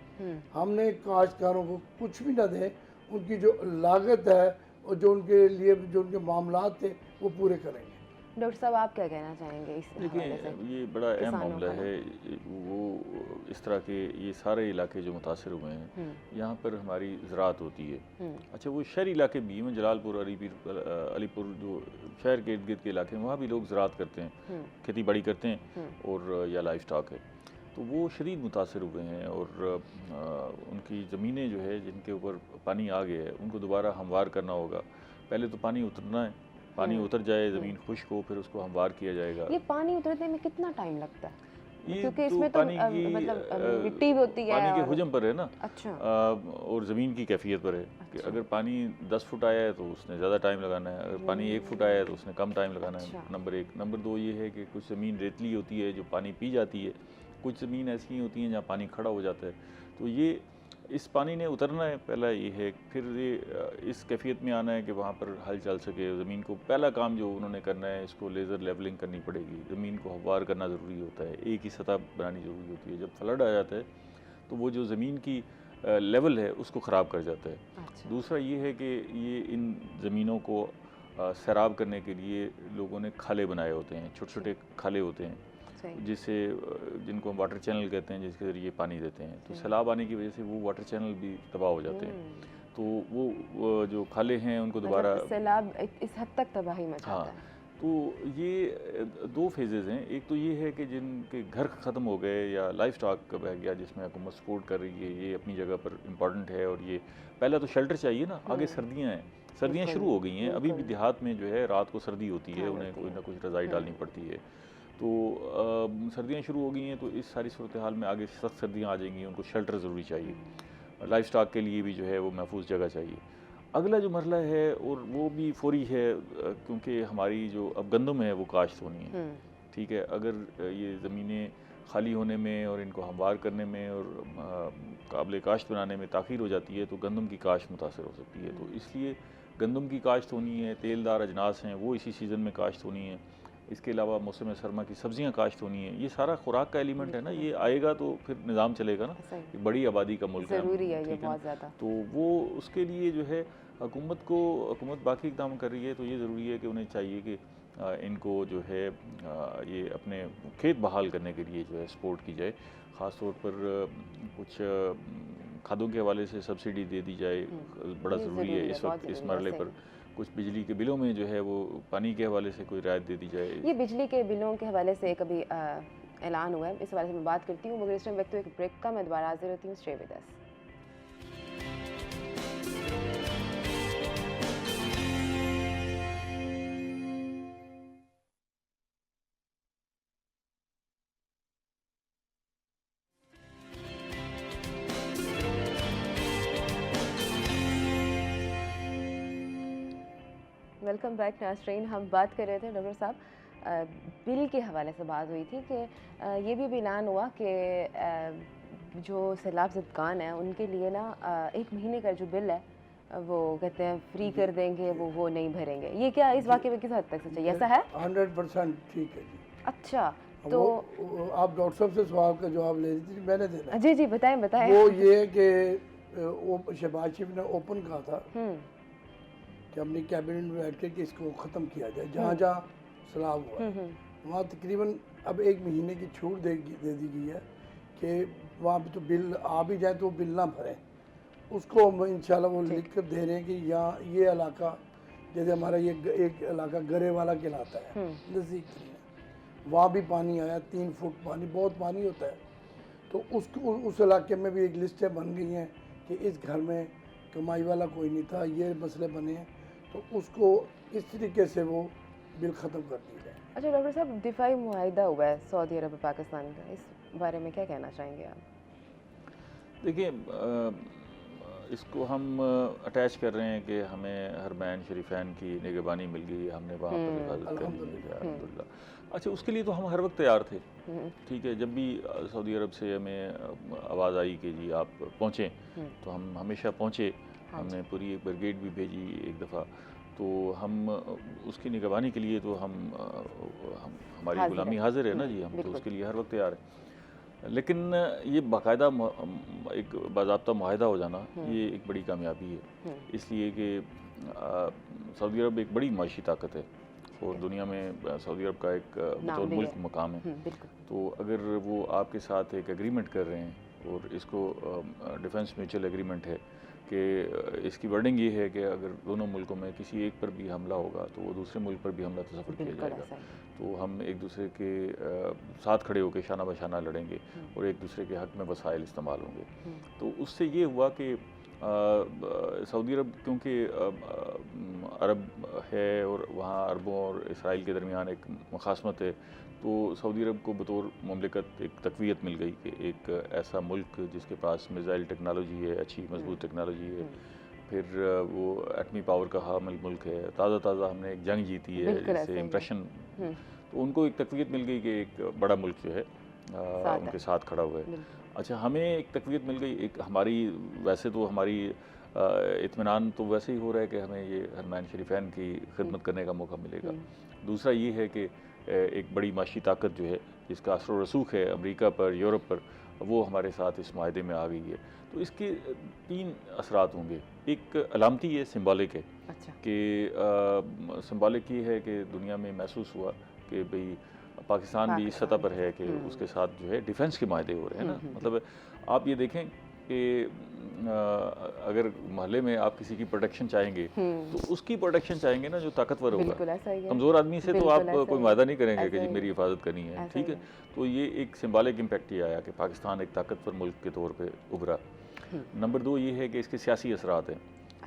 S4: हमने काश्तकारों को कुछ भी ना दें, उनकी जो लागत है और जो उनके लिए जो उनके मामलात थे वो पूरे करेंगे।
S1: डॉक्टर साहब, आप क्या कहना चाहेंगे इस हवाले से?
S2: देखिए, ये बड़ा अहम मामला है। वो इस तरह के ये सारे इलाके जो मुतासर हुए हैं, यहाँ पर हमारी ज़राअत होती है। अच्छा, वो शहरी इलाके भी हैं, जलालपुर, अलीपुर, जो शहर के इर्द गिर्द के इलाके हैं, वहाँ भी लोग ज़राअत करते हैं, खेती बाड़ी करते हैं, और या लाइफ स्टॉक है। तो वो शदीद मुतासर हुए हैं और उनकी ज़मीनें जो है जिनके ऊपर पानी आ गया है उनको दोबारा हमवार करना होगा। पहले तो पानी उतरना है, पानी उतर जाए, ज़मीन खुश्क हो, फिर उसको हमवार किया जाएगा।
S1: ये पानी उतरने में कितना टाइम लगता है?
S2: ये
S1: क्योंकि
S2: तो
S1: इसमें तो
S2: पानी की
S1: मतलब मिट्टी भी होती है
S2: पानी के
S1: और
S2: हुजम पर है ना।
S1: अच्छा।
S2: और ज़मीन की कैफियत पर है कि अगर पानी 10 फुट आया है तो उसने ज़्यादा टाइम लगाना है, अगर पानी 1 फुट आया है तो उसने कम टाइम लगाना है। नंबर 1। नंबर 2 ये है कि कुछ ज़मीन रेतली होती है जो पानी पी जाती है, कुछ ज़मीन ऐसी होती हैं जहाँ पानी खड़ा हो जाता है। तो ये इस पानी ने उतरना है, पहला ये है। फिर ये इस कैफियत में आना है कि वहाँ पर हल चल सके ज़मीन को। पहला काम जो उन्होंने करना है, इसको लेज़र लेवलिंग करनी पड़ेगी, ज़मीन को हमवार करना ज़रूरी होता है, एक ही सतह बनानी ज़रूरी होती है। जब फ्लड आ जाता है तो वो जो ज़मीन की लेवल है उसको ख़राब कर जाता है।
S1: अच्छा।
S2: दूसरा ये है कि ये इन ज़मीनों को सैराब करने के लिए लोगों ने खाले बनाए होते हैं, छोटे छोटे खाले होते हैं जिससे जिनको हम वाटर चैनल कहते हैं, जिसके ज़रिए पानी देते हैं। तो सैलाब आने की वजह से वो वाटर चैनल भी तबाह हो जाते हैं। तो वो जो खाले हैं उनको दोबारा
S1: सैलाब इस हद तक तबाही मचाता है।
S2: तो ये 2 फेजेज़ हैं। एक तो ये है कि जिनके घर ख़त्म हो गए या लाइफ स्टॉक बह गया जिसमें हुकूमत सपोर्ट कर रही है, ये अपनी जगह पर इम्पॉर्टेंट है। और ये पहला तो शेल्टर चाहिए ना, आगे सर्दियाँ हैं, सर्दियाँ शुरू हो गई हैं, अभी भी देहात में जो है रात को सर्दी होती है, उन्हें कोई ना कुछ रज़ाई डालनी पड़ती है। तो सर्दियाँ शुरू हो गई हैं, तो इस सारी सूरत हाल में आगे सख्त सर्दियाँ आ जाएंगी, उनको शेल्टर ज़रूरी चाहिए। लाइफ स्टॉक के लिए भी जो है वो महफूज जगह चाहिए। अगला जो मरला है और वो भी फौरी है, क्योंकि हमारी जो अब गंदम है वो काश्त होनी है। ठीक है, अगर ये ज़मीनें खाली होने में और इनको हमवार करने में और काबिल काश्त बनाने में ताख़ीर हो जाती है तो गंदम की काश्त मुतासर हो सकती है। तो इसलिए गंदम की काश्त होनी है, तेलदार अजनास हैं वो इसी सीज़न में काश्त होनी है। इसके अलावा मौसम सरमा की सब्ज़ियाँ काश्त होनी है। ये सारा खुराक का एलिमेंट है ना, ये आएगा तो फिर निज़ाम चलेगा ना। एक बड़ी आबादी का मुल्क है,
S1: ज़रूरी है ये
S2: ठीक है
S1: बहुत ज़्यादा।
S2: तो वो उसके लिए जो है हुकूमत बाकी इक़दाम कर रही है। तो ये ज़रूरी है कि उन्हें चाहिए कि इनको जो है ये अपने खेत बहाल करने के लिए जो है सपोर्ट की जाए। ख़ास तौर पर कुछ खादों के हवाले से सब्सिडी दे दी जाए, बड़ा ज़रूरी है इस वक्त इस मरले पर। कुछ बिजली के बिलों में जो है वो पानी के हवाले से कोई रियायत दे दी जाए।
S1: ये बिजली के बिलों के हवाले से कभी ऐलान हुआ है, इस हवाले से मैं बात करती हूँ, मगर इस टाइम वक्त एक ब्रेक का मैं दोबारा हाजिर होती हूँ। Stay with us. Welcome back नाज़रीन। हम बात कर रहे थे डॉक्टर साहब, बिल के हवाले से बात हुई थी कि ये भी ऐलान हुआ कि जो सैलाब ज़दगान है उनके लिए ना 1 महीने का जो बिल है वो कहते हैं फ्री कर देंगे, वो नहीं भरेंगे। ये क्या इस वाक़े में किस हद तक सच है? ऐसा है?
S4: 100% ठीक है जी।
S1: अच्छा, तो
S4: आप डॉक्टर साहब से सवाल का जवाब ले रही थी, मैंने देना।
S1: जी जी बताएं।
S4: वो ये कि शहबाज शरीफ ने ओपन कहा था कि अपनी कैबिनेट में बैठ के इसको ख़त्म किया जाए, जहाँ जहाँ सैलाब हुआ वहाँ तकरीबन अब 1 महीने की छूट दे दी गई है कि वहाँ पे तो बिल आ भी जाए तो वो बिल ना भरें। उसको हम इंशाल्लाह वो लिख कर दे रहे हैं कि यहाँ ये इलाका, जैसे हमारा ये एक इलाका गरे वाला कहलाता है, नज़दीक वहाँ भी पानी आया, 3 फुट पानी, बहुत पानी होता है। तो उस इलाके में भी एक लिस्टें बन गई हैं कि इस घर में कमाई वाला कोई नहीं था, ये मसले बने हैं, तो उसको इस तरीके से वो बिल ख़त्म कर दिया जाए।
S1: अच्छा डॉक्टर साहब, दिफाई मुआहिदा हुआ है सऊदी अरब और पाकिस्तान का, इस बारे में क्या कहना चाहेंगे आप?
S2: देखिए, इसको हम अटैच कर रहे हैं कि हमें हरमैन शरीफैन की निगहबानी मिल गई, हमने वहाँ पर हिफाजत कर ली है, अल्हम्दुलिल्लाह। अच्छा, उसके लिए तो हम हर वक्त तैयार थे, ठीक है। जब भी सऊदी अरब से हमें आवाज़ आई कि जी आप पहुँचें, तो हम हमेशा पहुँचे। हमने पूरी एक ब्रिगेड भी भेजी एक दफ़ा, तो हम उसकी निगहबानी के लिए तो हमारी गुलामी हाजिर है ना जी, हम तो उसके लिए हर वक्त तैयार हैं। लेकिन ये बाकायदा एक बाज़ाब्ता मुआहिदा हो जाना ये एक बड़ी कामयाबी है, इसलिए कि सऊदी अरब एक बड़ी माशी ताकत है और दुनिया में सऊदी अरब का एक मुल्क मकाम है। तो अगर वो आपके साथ एक एग्रीमेंट कर रहे हैं और इसको डिफेंस म्यूचुअल एग्रीमेंट है कि इसकी वर्डिंग ये है कि अगर दोनों मुल्कों में किसी एक पर भी हमला होगा तो वो दूसरे मुल्क पर भी हमला तसव्वुर किया
S1: बिल्कुल
S2: जाएगा।
S1: ऐसा ही।
S2: तो हम एक दूसरे के साथ खड़े होकर शाना बशाना लड़ेंगे और एक दूसरे के हक़ में वसाइल इस्तेमाल होंगे। तो उससे ये हुआ कि सऊदी अरब क्योंकि अरब है और वहाँ अरबों और इसराइल के दरमियान एक मुखासमत है, तो सऊदी अरब को बतौर मुमलिकत एक तक़वियत मिल गई कि एक ऐसा मुल्क जिसके पास मिसाइल टेक्नोलॉजी है, अच्छी मजबूत टेक्नोलॉजी है, फिर वो एटमी पावर का हामिल मुल्क है, ताज़ा हमने एक जंग जीती है जिससे इम्प्रेशन, तो उनको एक तक़वियत मिल गई कि एक बड़ा मुल्क जो है उनके साथ खड़ा हुआ है। अच्छा, हमें एक तक़वियत मिल गई, एक हमारी वैसे तो हमारी इत्मीनान तो वैसे ही हो रहा है कि हमें ये हरमैन शरीफैन की खिदमत करने का मौका मिलेगा। दूसरा ये है कि एक बड़ी माशी ताकत जो है जिसका असर व रसूख है अमेरिका पर, यूरोप पर, वो हमारे साथ इस माहदे में आ गई है। तो इसके 3 असरात होंगे। एक अलामती है, सिंबॉलिक है।
S1: अच्छा।
S2: कि सिंबॉलिक ये है कि दुनिया में महसूस हुआ कि भाई पाकिस्तान भी इस सतह पर है कि उसके साथ जो है डिफेंस के माहदे हो रहे हैं ना। मतलब आप ये देखें कि अगर मोहल्ले में आप किसी की प्रोटेक्शन चाहेंगे तो उसकी प्रोटेक्शन चाहेंगे ना जो ताकतवर होगा। कमज़ोर आदमी से तो आप कोई वादा नहीं करेंगे कि जी मेरी हिफाजत करनी है, ठीक है। तो ये एक सिंबॉलिक इम्पैक्ट ये आया कि पाकिस्तान एक ताकतवर मुल्क के तौर पर उभरा। नंबर 2 ये है कि इसके सियासी असरात हैं।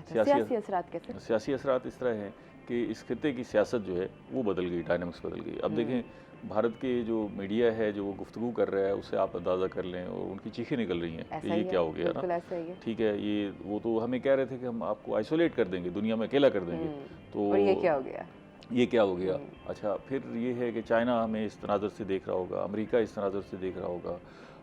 S1: सियासी असरात कैसे?
S2: सियासी असरात इस तरह हैं कि इस खित्ते की सियासत जो है वो बदल गई, डायनामिक्स बदल गई। अब देखें भारत के जो मीडिया है जो वो गुफ्तगू कर रहा है उससे आप अंदाज़ा कर लें और उनकी चीखें निकल रही हैं कि ये क्या हो गया ना, ठीक है। ये वो तो हमें कह रहे थे कि हम आपको आइसोलेट कर देंगे, दुनिया में अकेला कर देंगे, तो
S1: और ये क्या हो गया,
S2: ये क्या हो गया। अच्छा, फिर ये है कि चाइना हमें इस तनाज़र से देख रहा होगा, अमेरिका इस तनाज़र से देख रहा होगा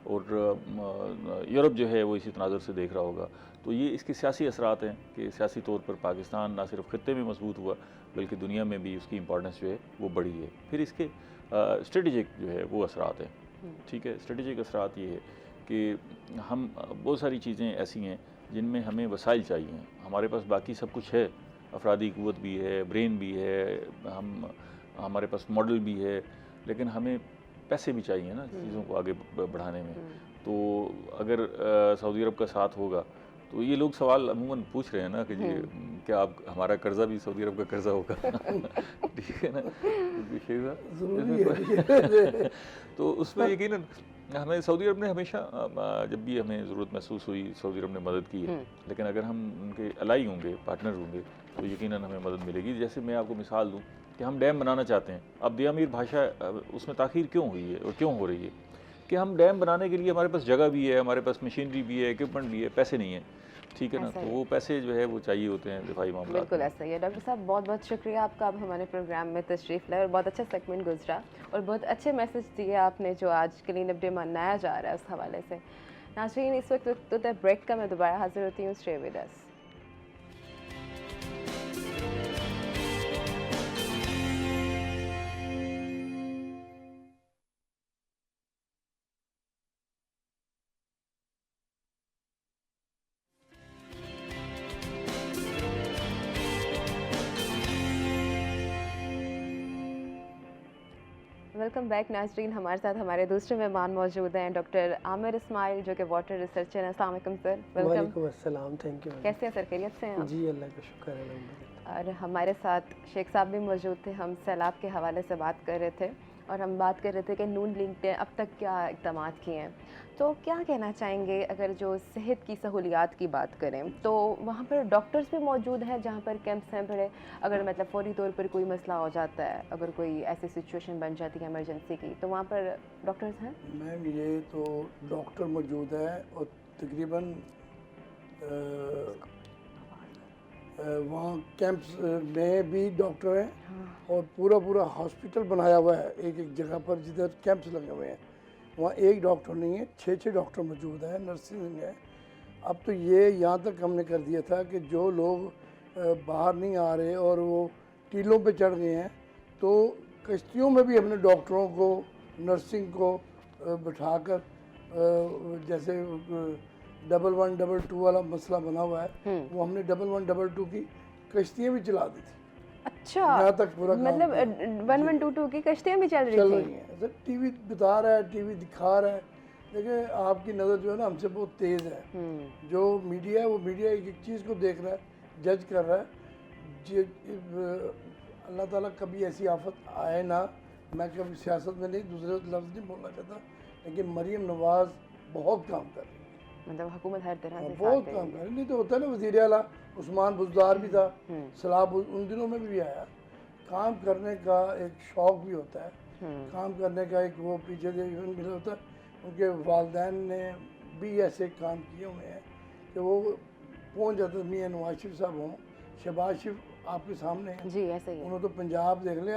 S2: और यूरोप जो है वो इसी तनाज़र से देख रहा होगा। तो ये इसके सियासी असरात हैं कि सियासी तौर पर पाकिस्तान ना सिर्फ खित्ते में मजबूत हुआ बल्कि दुनिया में भी उसकी इंपॉर्टेंस जो है वो बढ़ी है। फिर इसके स्ट्रेटेजिक जो है वो असरात हैं, ठीक है। स्ट्रेटेजिक असरात ये है कि हम बहुत सारी चीज़ें ऐसी हैं जिनमें हमें वसाइल चाहिए। हमारे पास बाकी सब कुछ है, अफरादी क़ुव्वत भी है, ब्रेन भी है, हमारे पास मॉडल भी है, लेकिन हमें पैसे भी चाहिए ना चीज़ों को आगे बढ़ाने में। तो अगर सऊदी अरब का साथ होगा तो ये लोग सवाल अमूमन पूछ रहे हैं ना कि जी क्या आप हमारा कर्जा भी सऊदी अरब का कर्जा होगा, ठीक है ना। तो उसमें यकीनन हमें सऊदी अरब ने हमेशा जब भी हमें ज़रूरत महसूस हुई सऊदी अरब ने मदद की है, लेकिन अगर हम उनके अलाई होंगे, पार्टनर होंगे तो यकीनन हमें मदद मिलेगी। जैसे मैं आपको मिसाल दूँ कि हम डैम बनाना चाहते हैं। अब दियामीर भाषा उसमें ताख़ीर क्यों हुई है और क्यों हो रही है कि हम डैम बनाने के लिए हमारे पास जगह भी है, हमारे पास मशीनरी भी है, इक्विपमेंट भी है, पैसे नहीं है, ठीक है ना। तो वो पैसे जो है वो चाहिए होते हैं दिफाई मामला।
S1: बिल्कुल ऐसा ही है। डॉक्टर साहब बहुत बहुत शुक्रिया आपका, आप हमारे प्रोग्राम में तशरीफ़ लाए और बहुत अच्छा सेगमेंट गुजरा और बहुत अच्छे मैसेज दिए आपने जो आज क्लीन अप डे मनाया जा रहा है उस हवाले से। नाज़रीन, इस वक्त तो ब्रेक का मैं दोबारा हाजिर होती हूँ। Stay with us. Welcome back नाज़रीन। हमारे साथ हमारे दूसरे मेहमान मौजूद हैं डॉक्टर आमिर इस्माइल जो कि वाटर रिसर्चर हैं। अस्सलाम वालेकुम सर।
S5: वालेकुम अस्सलाम, थैंक यू।
S1: कैसे हैं सर, खैरियत से हैं?
S5: जी अल्लाह का शुक्र है, अल्हम्दुलिल्लाह।
S1: और हमारे साथ शेख साहब भी मौजूद थे। हम सैलाब के हवाले से बात कर रहे थे और हम बात कर रहे थे कि नून लीग ने अब तक क्या इक़दाम किए हैं। तो क्या कहना चाहेंगे अगर जो सेहत की सहूलियात की बात करें तो वहाँ पर डॉक्टर्स भी मौजूद हैं जहाँ पर कैंप्स हैं बड़े, अगर मतलब फ़ौरी तौर पर कोई मसला हो जाता है, अगर कोई ऐसी सिचुएशन बन जाती है इमरजेंसी की, तो वहाँ पर डॉक्टर्स हैं?
S4: मैम ये तो डॉक्टर मौजूद है और तकरीबन वहाँ कैंप्स में भी डॉक्टर हैं और पूरा हॉस्पिटल बनाया हुआ है एक जगह पर जिधर कैंप्स लगे हुए हैं। वहाँ एक डॉक्टर नहीं है, 6 डॉक्टर मौजूद हैं, नर्सिंग है। अब तो ये यहाँ तक हमने कर दिया था कि जो लोग बाहर नहीं आ रहे और वो टीलों पे चढ़ गए हैं तो कश्तियों में भी हमने डॉक्टरों को, नर्सिंग को बिठाकर जैसे 1122 वाला मसला बना हुआ है वो हमने 1122 की कश्तियाँ भी चला दी थी।
S1: अच्छा,
S4: यहाँ तक पूरा
S1: मतलब 1122 की कश्तियाँ भी चल रही
S4: हैं। सर टीवी बता रहा है, टीवी दिखा रहा है देखिए आपकी नज़र जो है ना हमसे बहुत तेज़ है। जो मीडिया है वो मीडिया एक एक चीज़ को देख रहा है, जज कर रहा है। अल्लाह ताला कभी ऐसी आफत आए ना, मैं कभी सियासत में नहीं, दूसरे लफ्ज़ नहीं बोलना चाहता, लेकिन मरीम नवाज़ बहुत काम कर रही है।
S1: मतलब हुकूमत हर तरह से
S4: बहुत
S1: साथ दे
S4: काम
S1: रही
S4: कर
S1: है।
S4: रही, नहीं तो होता है ना वज़ीर आला उस्मान बुज़दार भी था, सलाह उन दिनों में भी आया। काम करने का एक शौक़ भी होता है, काम करने का एक वो पीछे से मिला होता है। उनके वालिदैन ने भी ऐसे काम किए हुए हैं कि वो पहुंच जाते। मियाँ नवाज शरीफ साहब हों, शहबाज शरीफ आपके सामने हैं,
S1: जी ऐसे ही है।
S4: उन्होंने तो पंजाब देख लें।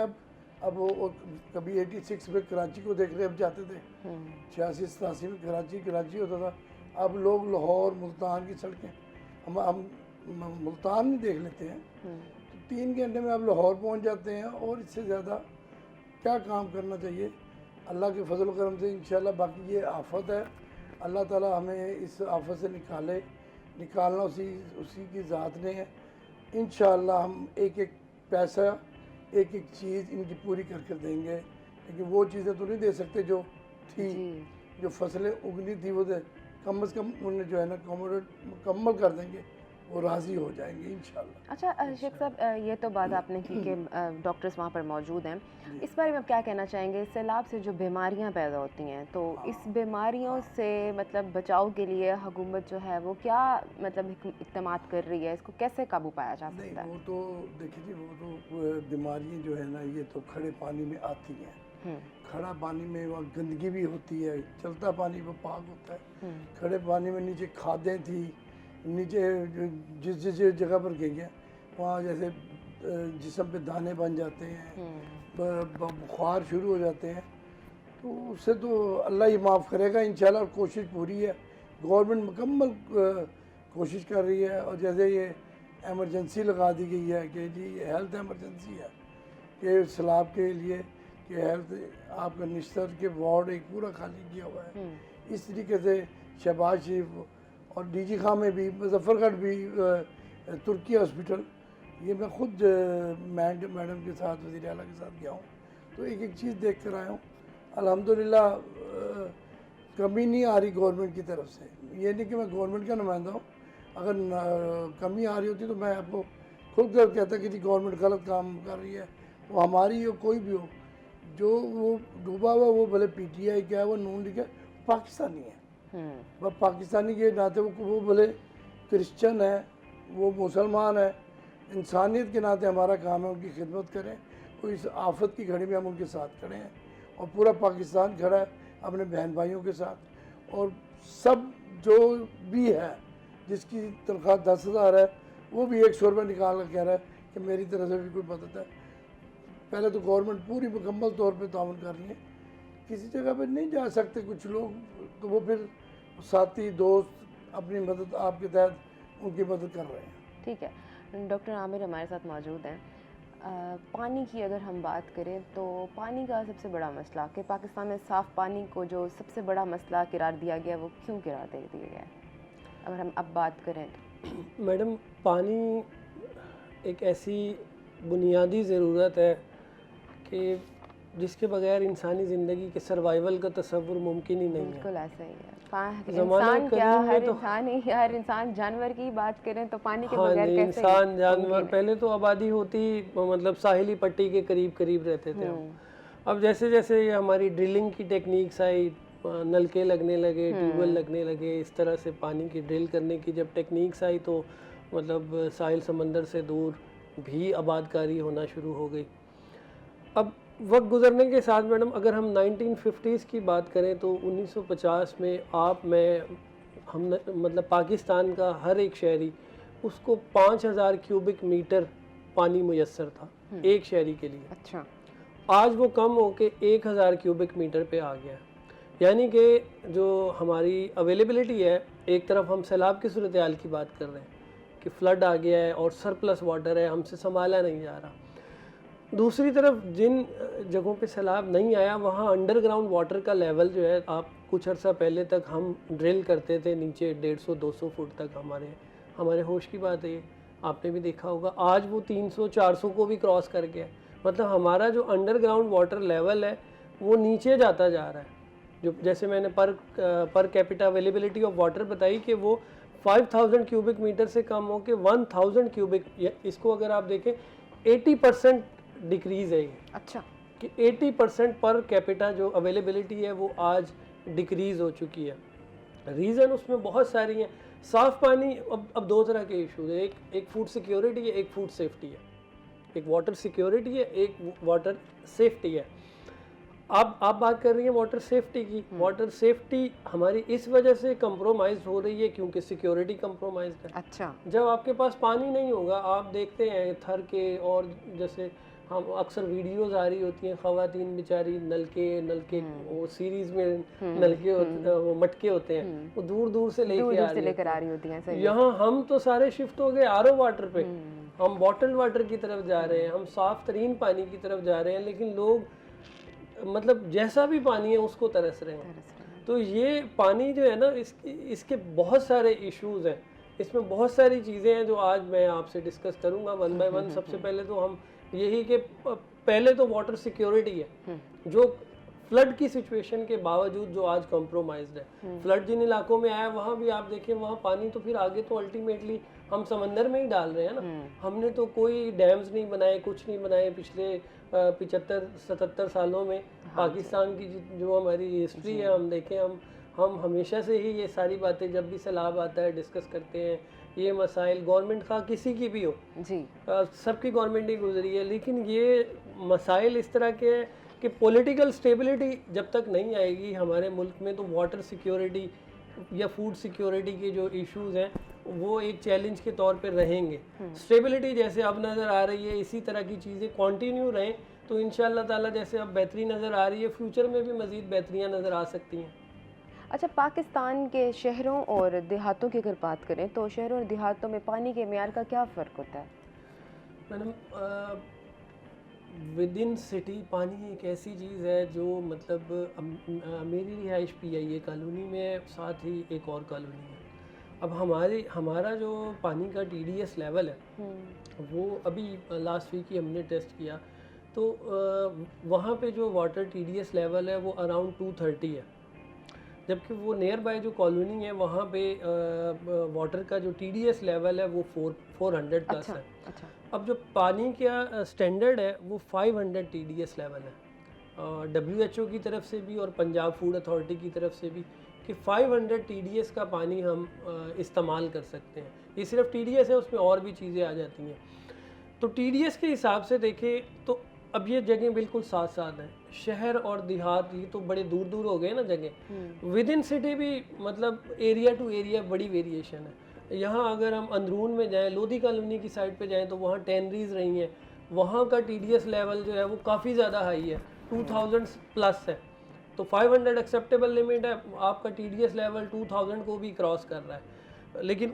S4: अब वो कभी 86 में कराची को देख रहे, अब जाते थे 86-87 में कराची होता था। अब लोग लाहौर मुल्तान की सड़कें, हम मुल्तान में देख लेते हैं तो 3 घंटे में आप लाहौर पहुंच जाते हैं। और इससे ज़्यादा क्या काम करना चाहिए अल्लाह के फजल करम से इंशाल्लाह। बाकी ये आफत है, अल्लाह ताला हमें इस आफत से निकालना उसी की ज़ात ने है। इंशाल्लाह हम एक एक पैसा एक एक चीज़ इनकी पूरी करके देंगे, लेकिन वो चीज़ें तो नहीं दे सकते जो थी, जो फसलें उगनी थी वो कम से कम उन्हें जो है ना मुकम्मल कर देंगे, वो राज़ी हो जाएंगे इंशाल्लाह।
S1: अच्छा शेख साहब, ये तो बात आपने की कि डॉक्टर्स वहाँ पर मौजूद हैं, इस बारे में आप क्या कहना चाहेंगे? सैलाब से जो बीमारियाँ पैदा होती हैं, तो इस बीमारियों से मतलब बचाव के लिए हुकूमत जो है वो क्या मतलब इक़दामात कर रही है, इसको कैसे काबू पाया जा सकता है?
S4: वो तो देखिए जी, वो तो बीमारियाँ जो है ना ये तो खड़े पानी में आती हैं। खड़ा पानी में वहाँ गंदगी भी होती है, चलता पानी वो पाक होता है। खड़े पानी में नीचे खादें थी, नीचे जिस जगह पर गई हैं वहाँ जैसे जिस्म पे दाने बन जाते हैं, बुखार शुरू हो जाते हैं, तो उससे तो अल्लाह ही माफ़ करेगा इंशाल्लाह। कोशिश पूरी है, गवर्नमेंट मुकम्मल कोशिश कर रही है। और जैसे ये एमरजेंसी लगा दी गई है कि जी हेल्थ एमरजेंसी है कि सैलाब के लिए कि हेल्थ आपका निस्तर के वार्ड एक पूरा खाली किया हुआ है। इस तरीके से शहबाज शरीफ और डीजी खां में भी, मुजफ्फरगढ़ भी, तुर्की हॉस्पिटल, ये मैं खुद मैडम के साथ वज़ीर आला के साथ गया हूँ, तो एक एक चीज़ देख कर आया हूँ। अल्हम्दुलिल्लाह कमी नहीं आ रही गवर्नमेंट की तरफ से। ये नहीं कि मैं गवर्नमेंट का नुमाइंदा हूँ, अगर कमी आ रही होती तो मैं आपको खुद कर कहता कि जी गवर्नमेंट गलत काम कर रही है। वो हमारी हो कोई भी हो, जो वो डूबा हुआ वो भले PTI क्या है, वो नून लीग है, पाकिस्तानी है। वह पाकिस्तानी के नाते वो भले क्रिश्चियन है, वो मुसलमान है, इंसानियत के नाते हमारा काम है उनकी खिदमत करें। तो इस आफत की घड़ी में हम उनके साथ खड़े हैं और पूरा पाकिस्तान खड़ा है अपने बहन भाइयों के साथ। और सब जो भी है, जिसकी तनख्वाह 10,000 है, वो भी 100 रुपये निकाल कर कह रहा है कि मेरी तरफ से भी कोई मदद है। पहले तो गवर्नमेंट पूरी मुकम्मल तौर पे ताउन कर रही है। किसी जगह पे नहीं जा सकते कुछ लोग, तो वो फिर साथी दोस्त अपनी मदद आपके तहत उनकी मदद कर रहे हैं।
S1: ठीक है, डॉक्टर आमिर हमारे साथ मौजूद हैं। पानी की अगर हम बात करें तो पानी का सबसे बड़ा मसला कि पाकिस्तान में साफ़ पानी को जो सबसे बड़ा मसला करार दिया गया, वो क्यों करार दे दिया गया है अगर हम अब बात करें तो?
S5: मैडम, पानी एक ऐसी बुनियादी ज़रूरत है कि जिसके बगैर इंसानी ज़िंदगी के सर्वाइवल का तसव्वुर मुमकिन ही नहीं है।
S1: बिल्कुल ऐसा ही है।
S5: ज़माना
S1: इंसान क्या,
S5: करीम
S1: हर इंसान जानवर की बात करें तो पानी के
S5: हाँ
S1: बगैर
S5: जी,
S1: कैसे
S5: इंसान जानवर
S1: मुमकिन है?
S5: पहले तो आबादी होती मतलब साहिली पट्टी के करीब करीब रहते थे हम। अब जैसे जैसे ये हमारी ड्रिलिंग की टेक्निक्स आई, नलके लगने लगे, ट्यूबवेल लगने लगे, इस तरह से पानी की ड्रिल करने की जब टेक्निक्स आई तो मतलब साहिल समंदर से दूर भी आबादकारी होना शुरू हो गई। अब वक्त गुजरने के साथ मैडम, अगर हम 1950s की बात करें तो 1950 में हम मतलब पाकिस्तान का हर एक शहरी, उसको 5,000 क्यूबिक मीटर पानी मुयस्सर था एक शहरी के लिए।
S1: अच्छा,
S5: आज वो कम होके 1,000 क्यूबिक मीटर पे आ गया। यानी कि जो हमारी अवेलेबिलिटी है, एक तरफ हम सैलाब की सूरत हाल की बात कर रहे हैं कि फ्लड आ गया है और सरप्लस वाटर है, हमसे संभाला नहीं जा रहा। दूसरी तरफ जिन जगहों पे सैलाब नहीं आया वहाँ अंडरग्राउंड वाटर का लेवल जो है, आप कुछ अर्सा पहले तक हम ड्रिल करते थे नीचे 150-200 फुट तक, हमारे होश की बात है, आपने भी देखा होगा। आज वो 300-400 को भी क्रॉस कर गया। मतलब हमारा जो अंडरग्राउंड वाटर लेवल है वो नीचे जाता जा रहा है। जो जैसे मैंने per capita availability of water बताई कि वो 5000 क्यूबिक मीटर से कम हो के 1000 क्यूबिक, इसको अगर आप देखें 80% डिक्रीज़ है ये,
S1: अच्छा,
S5: कि 80% पर कैपिटा जो अवेलेबिलिटी है वो आज डिक्रीज़ हो चुकी है। रीज़न उसमें बहुत सारी हैं। साफ़ पानी, अब दो तरह के इशूज़ है, एक फूड सिक्योरिटी है, एक फूड सेफ्टी है, एक वाटर सिक्योरिटी है, एक वाटर सेफ्टी है। आप बात कर रही हैं वाटर सेफ्टी की। वाटर सेफ्टी हमारी इस वजह से कंप्रोमाइज़ हो रही है क्योंकि सिक्योरिटी कंप्रोमाइज़ है।
S1: अच्छा,
S5: जब आपके पास पानी नहीं होगा, आप देखते हैं थर के, और जैसे हम अक्सर वीडियोस आ रही होती हैं, ख़वातीन बेचारी नलके वो सीरीज में नलके वो मटके होते हैं, वो दूर दूर से
S1: लेकर आ रही होती हैं। सही है।
S5: यहाँ हम तो सारे शिफ्ट हो गए आरओ वाटर पे, हम बॉटल्ड वाटर की तरफ जा रहे हैं, हम साफ तरीन पानी की तरफ जा रहे हैं, लेकिन लोग मतलब जैसा भी पानी है उसको तरस रहे हैं। तो ये पानी जो है ना, इसके बहुत सारे इश्यूज हैं, इसमें बहुत सारी चीज़ें हैं जो आज मैं आपसे डिस्कस करूंगा वन बाय वन। सबसे पहले तो हम यही कि पहले तो वाटर सिक्योरिटी है, जो फ्लड की सिचुएशन के बावजूद जो आज कॉम्प्रोमाइज्ड है। फ्लड जिन इलाकों में आया वहाँ भी आप देखें, वहाँ पानी तो फिर आगे तो अल्टीमेटली हम समंदर में ही डाल रहे हैं ना। हमने तो कोई डैम्स नहीं बनाए, कुछ नहीं बनाए पिछले 75-77 सालों में। पाकिस्तान की जो हमारी हिस्ट्री है, हम देखें, हम हमेशा से ही ये सारी बातें जब भी सैलाब आता है डिस्कस करते हैं। ये मसाइल गवर्नमेंट का किसी की भी हो
S1: जी,
S5: सबकी गवर्नमेंट ही गुजरी है, लेकिन ये मसाइल इस तरह के हैं कि पॉलिटिकल स्टेबिलिटी जब तक नहीं आएगी हमारे मुल्क में, तो वाटर सिक्योरिटी या फूड सिक्योरिटी के जो इश्यूज हैं वो एक चैलेंज के तौर पे रहेंगे। स्टेबिलिटी जैसे अब नज़र आ रही है, इसी तरह की चीज़ें कंटिन्यू रहें तो इंशाअल्लाह ताला जैसे अब बेहतरी नज़र आ रही है, फ्यूचर में भी मज़ीद बेहतरियाँ नज़र आ सकती हैं।
S1: अच्छा, पाकिस्तान के शहरों और देहातों की अगर बात करें तो शहरों और देहातों में पानी के मेयार का क्या फ़र्क होता है?
S5: मैडम, विद इन सिटी पानी एक ऐसी चीज़ है जो मतलब मेरी रिहाइश PIA कॉलोनी में, साथ ही एक और कॉलोनी है। अब हमारा जो पानी का TDS लेवल है वो अभी लास्ट वीक ही हमने टेस्ट किया, तो वहाँ पे जो वाटर TDS लेवल है वो अराउंड 230 है, जबकि वो नियर बाय जो कॉलोनी है वहाँ पे वाटर का जो TDS लेवल है वो 400 प्लस है।
S1: अच्छा,
S5: अब जो पानी का स्टैंडर्ड है वो 500 TDS लेवल है, WHO की तरफ से भी और पंजाब फूड अथॉरिटी की तरफ से भी, कि 500 TDS का पानी हम इस्तेमाल कर सकते हैं। ये सिर्फ TDS है, उसमें और भी चीज़ें आ जाती हैं। तो TDS के हिसाब से देखें तो अब ये जगह बिल्कुल साथ साथ हैं, शहर और देहात ये तो बड़े दूर दूर हो गए ना जगह। विद इन सिटी भी मतलब एरिया टू एरिया बड़ी वेरिएशन है। यहाँ अगर हम अंदरून में जाएं, लोधी कॉलोनी की साइड पे जाएं तो वहाँ टेनरीज रही हैं, वहाँ का TDS लेवल जो है वो काफ़ी ज़्यादा हाई है, 2000 प्लस है। तो 500 एक्सेप्टेबल लिमिट है, आपका TDS लेवल 2000 को भी क्रॉस कर रहा है। लेकिन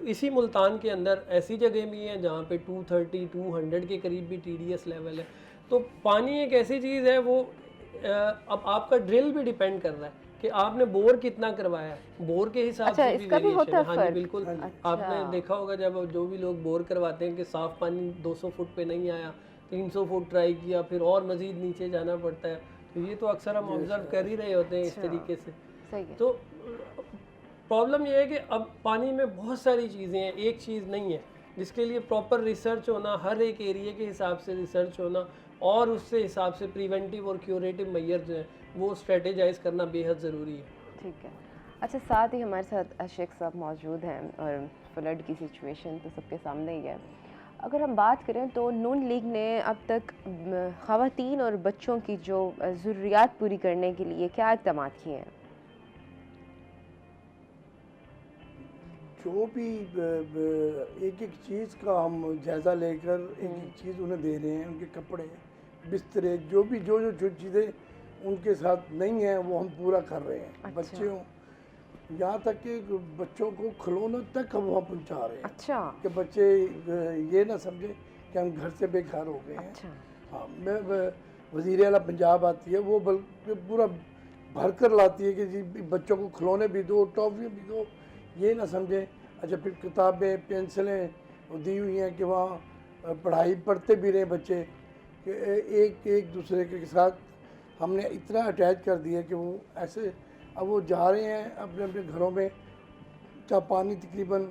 S5: इसी मुल्तान के अंदर ऐसी जगह भी हैं जहाँ पे 230-200 के करीब भी TDS लेवल है। तो पानी एक ऐसी चीज़ है, वो अब आपका ड्रिल भी डिपेंड कर रहा है कि आपने बोर कितना करवाया है, बोर के हिसाब से भी वेरिएशन है। हाँ जी बिल्कुल, आपने देखा होगा जब जो भी लोग बोर करवाते हैं कि साफ़ पानी 200 फुट पे नहीं आया, 300 फुट ट्राई किया, फिर और मज़ीद नीचे जाना पड़ता है। तो ये तो अक्सर हम ऑब्जर्व कर ही रहे होते हैं इस तरीके से।
S1: सही है।
S5: तो प्रॉब्लम ये है कि अब पानी में बहुत सारी चीज़ें हैं, एक चीज़ नहीं है, जिसके लिए प्रॉपर रिसर्च होना, हर एक एरिया के हिसाब से रिसर्च होना और उससे हिसाब से प्रिवेंटिव और क्यूरेटिव मेजर जो है वो स्ट्रेटेजाइज करना बेहद ज़रूरी है।
S1: ठीक है। अच्छा, साथ ही हमारे साथ अशेक साहब मौजूद हैं और फ्लड की सिचुएशन तो सबके सामने ही है। अगर हम बात करें तो नून लीग ने अब तक ख़वातीन और बच्चों की जो ज़रूरियात पूरी करने के लिए क्या इक़दाम किए हैं?
S4: जो भी एक एक चीज़ का हम जायज़ा लेकर एक एक चीज़ उन्हें दे रहे हैं, उनके कपड़े, बिस्तरे, जो चीज़ें उनके साथ नहीं है वो हम पूरा कर रहे हैं।
S1: अच्छा।
S4: बच्चों, यहाँ तक कि बच्चों को खिलौनों तक हम वहाँ पहुँचा रहे हैं।
S1: अच्छा,
S4: कि बच्चे ये ना समझे कि हम घर से बेघर हो गए हैं।
S1: अच्छा,
S4: हाँ, मैं वज़ीर आला पंजाब आती है, वो बल्कि पूरा भर कर लाती है कि जी बच्चों को खिलौने भी दो, टॉफ़ी भी दो, ये ना समझे। अच्छा, फिर किताबें, पेंसिलें दी हुई हैं कि वहाँ पढ़ाई पढ़ते भी रहे बच्चे, कि एक दूसरे के साथ हमने इतना अटैच कर दिया कि वो ऐसे अब वो जा रहे हैं अपने अपने घरों में, जहाँ पानी तकरीबन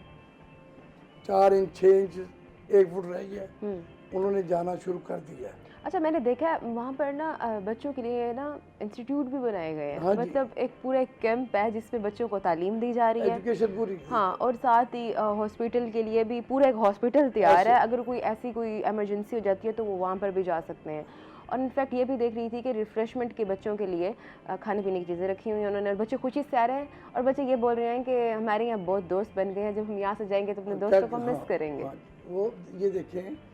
S4: 4 इंच 6 इंच 1 फुट रह गया, उन्होंने जाना शुरू कर दिया है।
S1: अच्छा, मैंने देखा है वहाँ पर ना बच्चों के लिए ना इंस्टीट्यूट भी बनाए गए हैं।
S4: हाँ जी।
S1: मतलब एक पूरा एक कैंप है जिसमें बच्चों को तालीम दी जा रही है।
S4: एजुकेशन पूरी।
S1: हाँ, और साथ ही हॉस्पिटल के लिए भी पूरा एक हॉस्पिटल तैयार है। अगर कोई ऐसी कोई इमरजेंसी हो जाती है तो वो वहाँ पर भी जा सकते हैं। और इनफैक्ट ये भी देख रही थी कि रिफ़्रेशमेंट के बच्चों के लिए खाने पीने की चीज़ें रखी हुई हैं उन्होंने। बच्चे खुशी से आ रहे हैं और बच्चे ये बोल रहे हैं कि हमारे यहाँ बहुत दोस्त बन गए हैं, जब हम यहाँ से जाएंगे तो अपने दोस्तों को मिस करेंगे।
S4: हाँ, वो ये देखें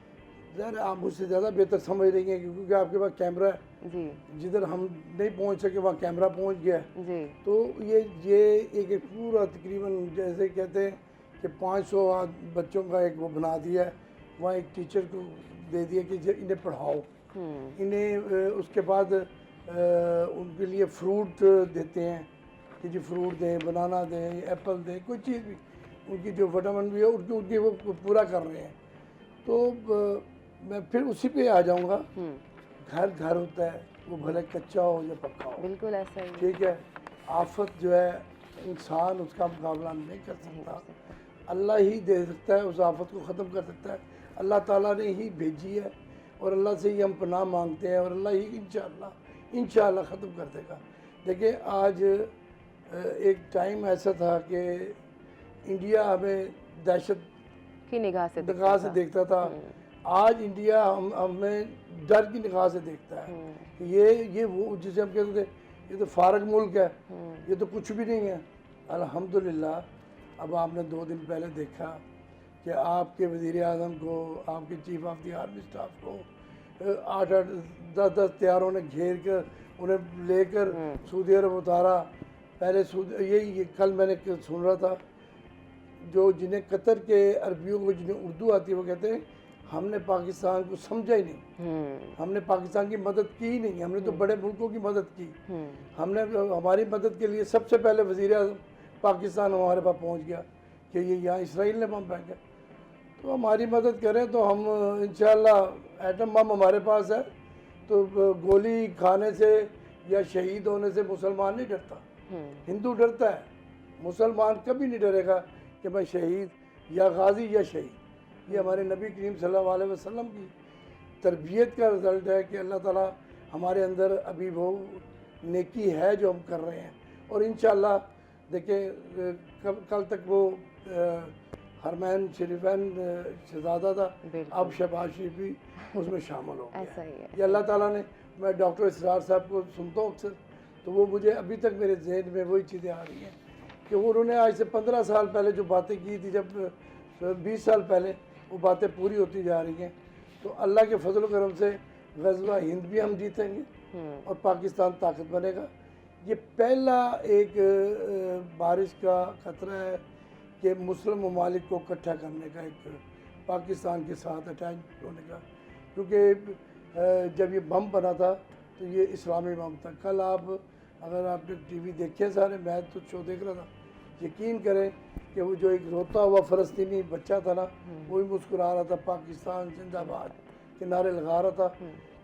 S4: यार, आप मुझसे ज़्यादा बेहतर समझ रही हैं क्योंकि आपके पास कैमरा है
S1: जी
S4: जिधर हम नहीं पहुंच सके वहाँ कैमरा पहुंच गया है।
S1: जी।
S4: तो ये एक पूरा तकरीबन जैसे कहते हैं कि 500 बच्चों का एक वो बना दिया है, वहाँ एक टीचर को दे दिया कि इन्हें पढ़ाओ, इन्हें उसके बाद उनके लिए फ्रूट देते हैं कि जी फ्रूट दें, बनाना दें, एप्पल दें, कोई चीज़ भी उनकी जो विटामिन भी है उनकी वो पूरा कर रहे हैं। तो मैं फिर उसी पे आ जाऊंगा, घर घर होता है, वो भले कच्चा हो या पक्का हो,
S1: बिल्कुल ऐसा ही।
S4: ठीक है। आफत जो है इंसान उसका मुकाबला नहीं कर सकता, अल्लाह ही दे सकता है, उस आफत को ख़त्म कर सकता है। अल्लाह ताला ने ही भेजी है और अल्लाह से ही हम पनाह मांगते हैं और अल्लाह ही इंशाअल्लाह ख़त्म कर देगा। देखिए आज एक टाइम ऐसा था कि इंडिया हमें दहशत
S1: की निगाह से
S4: देखता था, आज इंडिया हमें डर की निगाह से देखता है कि ये वो जिसे हम कहते थे ये तो फारग मुल्क है, ये तो कुछ भी नहीं है। अल्हम्दुलिल्लाह अब आपने 2 दिन पहले देखा कि आपके वज़ीर आज़म को, आपके chief of the army staff को 8-8 10-10 तैयारों ने घेर कर उन्हें लेकर सऊदी अरब उतारा। पहले ये कल मैंने सुन रहा था, जो जिन्हें कतर के अरबियों को जिन्हें उर्दू आती है वो कहते हैं हमने पाकिस्तान को समझा ही नहीं, हमने पाकिस्तान की मदद की ही नहीं, हमने तो बड़े मुल्कों की मदद की। हमने हमारी मदद के लिए सबसे पहले वज़ीर आज़म पाकिस्तान हमारे पास पहुंच गया कि ये यहाँ इसराइल ने बम फेंका, तो हमारी मदद करें तो हम इंशाअल्लाह एटम बम हमारे पास है, तो गोली खाने से या शहीद होने से मुसलमान नहीं डरता, हिंदू डरता है। मुसलमान कभी नहीं डरेगा कि मैं शहीद या गाजी या शहीद। ये हमारे नबी करीम सल्लल्लाहु अलैहि वसल्लम की तरबियत का रिज़ल्ट है कि अल्लाह ताला हमारे अंदर अभी वो नेकी है जो हम कर रहे हैं। और इंशाअल्लाह देखें कल तक वो हरमैन शरीफैन शहजादा था, अब शहबाज शरीफ भी उसमें शामिल हो गया। ये अल्लाह ताला ने, मैं डॉक्टर इसरार साहब को सुनता हूँ अक्सर, तो वो मुझे अभी तक मेरे जहन में वही चीज़ें आ रही हैं कि उन्होंने आज से 15 साल पहले जो बातें की थी, जब 20 साल पहले, वो बातें पूरी होती जा रही हैं। तो अल्लाह के फजल करम से ग़ज़वा हिंद भी हम जीतेंगे और पाकिस्तान ताकत बनेगा। ये पहला एक बारिश का खतरा है कि मुस्लिम ममालिक को इकट्ठा करने का, एक पाकिस्तान के साथ अटैच होने का, क्योंकि जब ये बम बना था तो ये इस्लामी बम था। कल आप अगर आपने टीवी देखे सारे, मैं तो शो देख रहा था, यकीन करें कि वो जो एक रोता हुआ फ़लस्तीनी बच्चा था ना, वो भी मुस्कुरा रहा था, पाकिस्तान जिंदाबाद के नारे लगा रहा था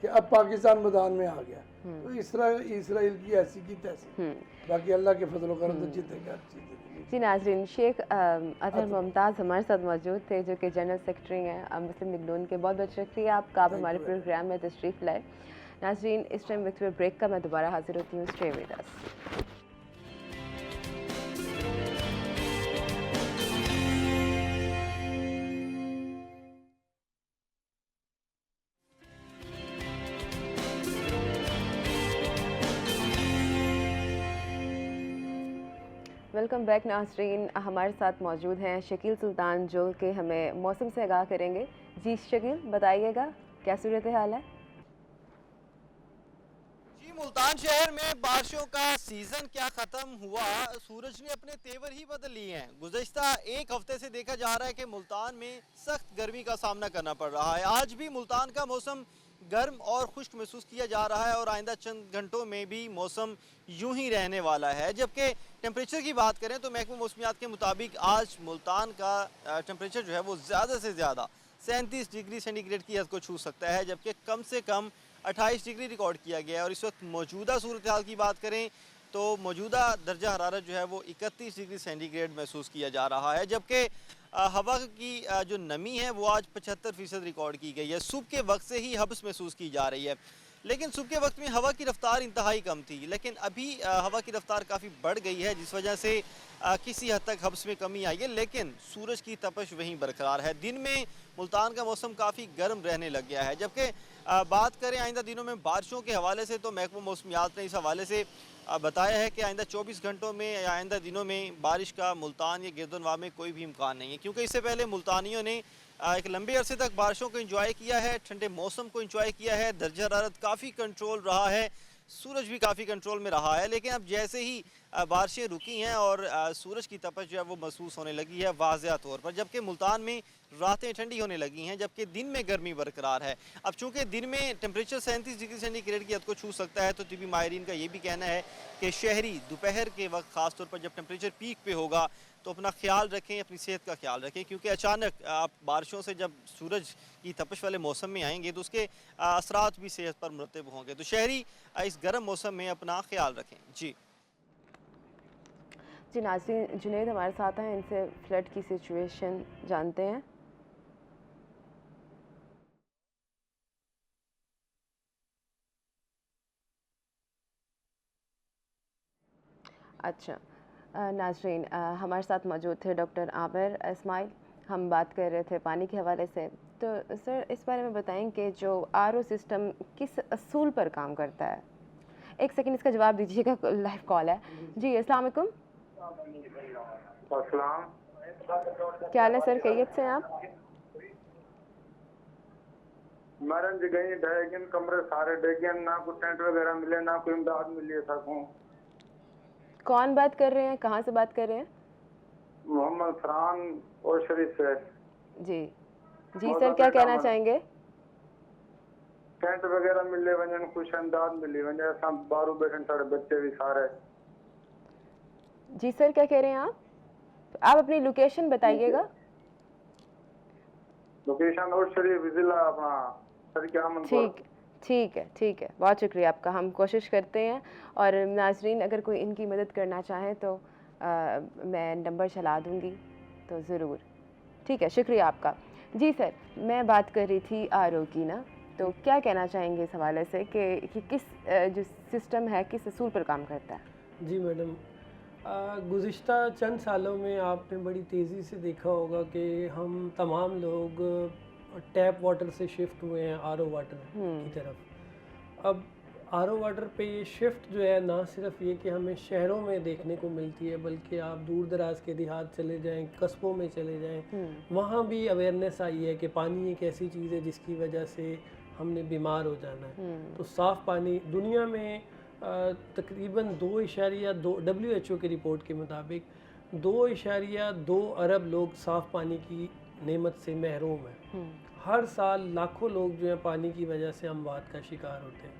S4: कि अब पाकिस्तान मैदान में आ गया। तो इसराइल की ऐसी की तैसी, बाकी अल्लाह के फजल करम से जीतेगा हर चीज़।
S1: जी नाज़रीन, शेख अतहर मुमताज़ हमारे साथ मौजूद थे, जो कि जनरल सेक्रेटरी हैं मुस्लिम लीग नून के। बहुत बहुत शुक्रिया आपका, आप हमारे प्रोग्राम में तशरीफ़ लाए। नाज़रीन, इस टाइम वक्त ब्रेक का मैं दोबारा हाजिर होती हूँ। Stay with us. Welcome back नाज़रीन, हमारे साथ मौजूद हैं शकील सुल्तान, जो कि हमें मौसम से आगाह करेंगे। जी शकील, बताइएगा क्या सूरत हाल है?
S6: जी, मुल्तान शहर में बारिशों का सीज़न क्या ख़त्म हुआ, सूरज ने अपने तेवर ही बदल लिए हैं। गुज़श्ता एक हफ्ते से देखा जा रहा है कि मुल्तान में सख्त गर्मी का सामना करना पड़ रहा है। आज भी मुल्तान का मौसम गर्म और खुश्क महसूस किया जा रहा है और आइंदा चंद घंटों में भी मौसम यूं ही रहने वाला है। जबकि टेम्परेचर की बात करें तो महकमा मौसमियात के मुताबिक आज मुल्तान का टेम्परेचर जो है वो ज़्यादा से ज़्यादा 37 डिग्री सेंटीग्रेड की हद को छू सकता है, जबकि कम से कम 28 डिग्री रिकॉर्ड किया गया है। और इस वक्त मौजूदा सूरत हाल की बात करें तो मौजूदा दर्जा हरारत जो है वो 31 डिग्री सेंटीग्रेड महसूस किया जा रहा है, जबकि हवा की जो नमी है वो आज 75% रिकॉर्ड की गई है। सुबह के वक्त से ही हब्स महसूस की जा रही है, लेकिन सुबह के वक्त में हवा की रफ्तार इंतहाई कम थी, लेकिन अभी हवा की रफ्तार काफ़ी बढ़ गई है, जिस वजह से किसी हद तक हब्स में कमी आई है, लेकिन सूरज की तपश वहीं बरकरार है। दिन में मुल्तान का मौसम काफ़ी गर्म रहने लग गया है, जबकि बात करें आइंदा दिनों में बारिशों के हवाले से तो महकमा मौसमियात ने इस हवाले से बताया है कि आइंदा 24 घंटों में या आइंदा दिनों में बारिश का मुल्तान या गिरदनवा में कोई भी इम्कान नहीं है, क्योंकि इससे पहले मुल्तानियों ने एक लंबे अरसे तक बारिशों को एंजॉय किया है, ठंडे मौसम को एंजॉय किया है, दर्जा हरारत काफ़ी कंट्रोल रहा है, सूरज भी काफ़ी कंट्रोल में रहा है। लेकिन अब जैसे ही बारिशें रुकी हैं और सूरज की तपश जो है वो महसूस होने लगी है वाज़ेह तौर पर, जबकि मुल्तान में रातें ठंडी होने लगी हैं, जबकि दिन में गर्मी बरकरार है। अब चूँकि दिन में टेम्परेचर 37 डिग्री सेंटीग्रेड की हद को छू सकता है, तो तिबी माहिरीन का ये भी कहना है कि शहरी दोपहर के वक्त ख़ास तौर पर जब टेम्परेचर पीक पे होगा तो अपना ख्याल रखें, अपनी सेहत का ख्याल रखें, क्योंकि अचानक आप बारिशों से जब सूरज की तपश वाले मौसम में आएंगे तो उसके असरात भी सेहत पर मुरतब होंगे। तो शहरी इस गर्म मौसम में अपना ख्याल रखें। जी
S1: नाज़रीन, जुनैद हमारे साथ हैं, इनसे फ्लड की सिचुएशन जानते हैं। अच्छा नाज़रीन, हमारे साथ मौजूद थे डॉक्टर आमिर इस्माइल। हम बात कर रहे थे पानी के हवाले से, तो सर इस बारे में बताएं कि जो आरओ सिस्टम किस असूल पर काम करता है। एक सेकंड इसका जवाब दीजिएगा, लाइव कॉल है। जी अस्सलाम वालेकुम। क्या हाल है सर, खैरियत से हैं आप?
S7: मरन गई डेगन कमरे सारे डेगन, ना कोई टेंट वगैरह मिले, ना कोई इमदाद मिली सकूं।
S1: कौन बात कर रहे हैं, कहाँ से बात कर रहे हैं?
S7: मोहम्मद फरहान ओशरी से।
S1: जी जी सर, क्या कहना चाहेंगे?
S7: टेंट वगैरह मिले वजन, कुछ इमदाद मिली वजन, सब बारू बैठे सारे बच्चे भी सारे।
S1: जी सर, क्या कह रहे हैं आप अपनी लोकेशन बताइएगा।
S7: लोकेशन ओशरी जिला अपना
S1: ठीक है, बहुत शुक्रिया आपका। हम कोशिश करते हैं, और नाजरीन अगर कोई इनकी मदद करना चाहे तो मैं नंबर चला दूंगी तो ज़रूर। ठीक है, शुक्रिया आपका। जी सर, मैं बात कर रही थी आरओ की ना, तो क्या कहना चाहेंगे इस हवाले से कि किस जो सिस्टम है किस असूल पर काम करता है?
S5: जी मैडम, गुज़िश्ता चंद सालों में आपने बड़ी तेज़ी से देखा होगा कि हम तमाम लोग टैप वाटर से शिफ्ट हुए हैं आरओ वाटर की तरफ। अब आरओ वाटर पे ये शिफ्ट जो है, ना सिर्फ ये कि हमें शहरों में देखने को मिलती है, बल्कि आप दूर दराज के देहात चले जाएं, कस्बों में चले जाएं, वहाँ भी अवेयरनेस आई है कि पानी एक ऐसी चीज़ है जिसकी वजह से हमने बीमार हो जाना है। तो साफ़ पानी दुनिया में तकरीबन 2.2 WHO की रिपोर्ट के मुताबिक 2.2 अरब लोग साफ़ पानी की नेमत से महरूम हैं। हर साल लाखों लोग जो हैं पानी की वजह से अमवात का शिकार होते हैं।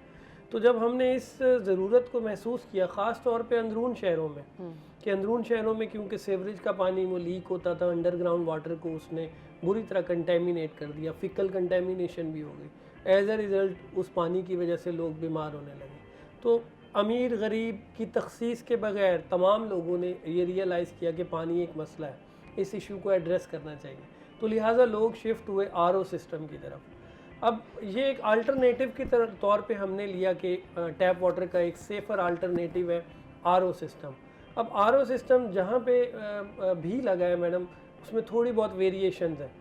S5: तो जब हमने इस ज़रूरत को महसूस किया, ख़ास तौर पे अंदरून शहरों में, कि अंदरून शहरों में क्योंकि सीवरेज का पानी वो लीक होता था, अंडरग्राउंड वाटर को उसने बुरी तरह कंटेमिनेट कर दिया, फिकल कंटेमिनेशन भी हो गई। एज अ रिज़ल्ट उस पानी की वजह से लोग बीमार होने लगे। तो अमीर गरीब की तखसीस के बगैर तमाम लोगों ने ये रियलाइज़ किया कि पानी एक मसला है, इस इशू को एड्रेस करना चाहिए। तो लिहाजा लोग शिफ्ट हुए आरओ सिस्टम की तरफ। अब ये एक अल्टरनेटिव के तौर पे हमने लिया कि टैप वाटर का एक सेफ़र अल्टरनेटिव है आरओ सिस्टम। अब आरओ सिस्टम जहाँ पे भी लगा है मैडम, उसमें थोड़ी बहुत वेरिएशंस हैं।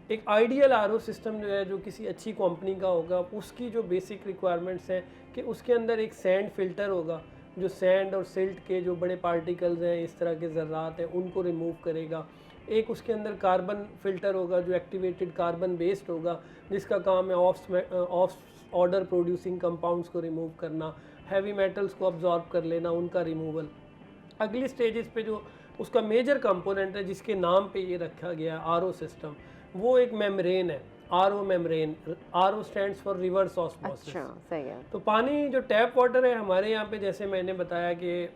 S5: एक आइडियल आरओ सिस्टम जो है, जो किसी अच्छी कंपनी का होगा, उसकी जो बेसिक रिक्वायरमेंट्स हैं कि उसके अंदर एक सैंड फ़िल्टर होगा जो सैंड और सिल्ट के जो बड़े पार्टिकल्स हैं, इस तरह के ज़र्रात हैं, उनको रिमूव करेगा। एक उसके अंदर कार्बन फ़िल्टर होगा जो एक्टिवेटेड कार्बन बेस्ड होगा, जिसका काम है ऑफ ऑर्डर प्रोड्यूसिंग कंपाउंड्स को रिमूव करना, हैवी मेटल्स को अब्जॉर्ब कर लेना, उनका रिमूवल। अगली स्टेजेस पे जो उसका मेजर कंपोनेंट है, जिसके नाम पे ये रखा गया आरओ सिस्टम, वो एक मेम्ब्रेन है, RO membrane. RO stands for reverse osmosis.
S1: अच्छा, सही है।
S5: तो पानी जो टैप वाटर है हमारे यहाँ पे, जैसे मैंने बताया कि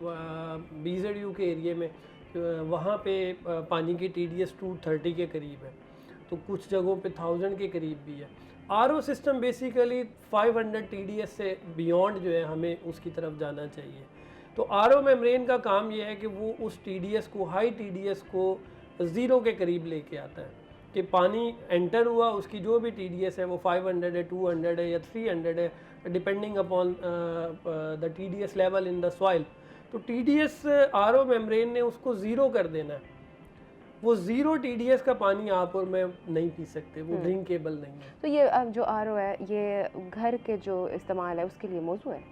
S5: BZU के एरिए में वहाँ पे पानी की TDS 230 के करीब है, तो कुछ जगहों पे 1000 के करीब भी है। आरओ सिस्टम बेसिकली 500 TDS से बियॉन्ड जो है हमें उसकी तरफ जाना चाहिए। तो आरओ मेम्ब्रेन का काम ये है कि वो उस TDS को, हाई TDS को 0 के करीब लेके आता है कि पानी एंटर हुआ, उसकी जो भी TDS है वो 500 है, 200 है या 300 है, depending upon the TDS level in the soil. तो TDS आरओ मेम्ब्रेन ने उसको 0 कर देना है। वो 0 TDS का पानी आप और मैं नहीं पी सकते, वो ड्रिंकेबल नहीं है।
S1: तो ये जो आरओ है ये घर के जो इस्तेमाल है उसके लिए मौजूद है?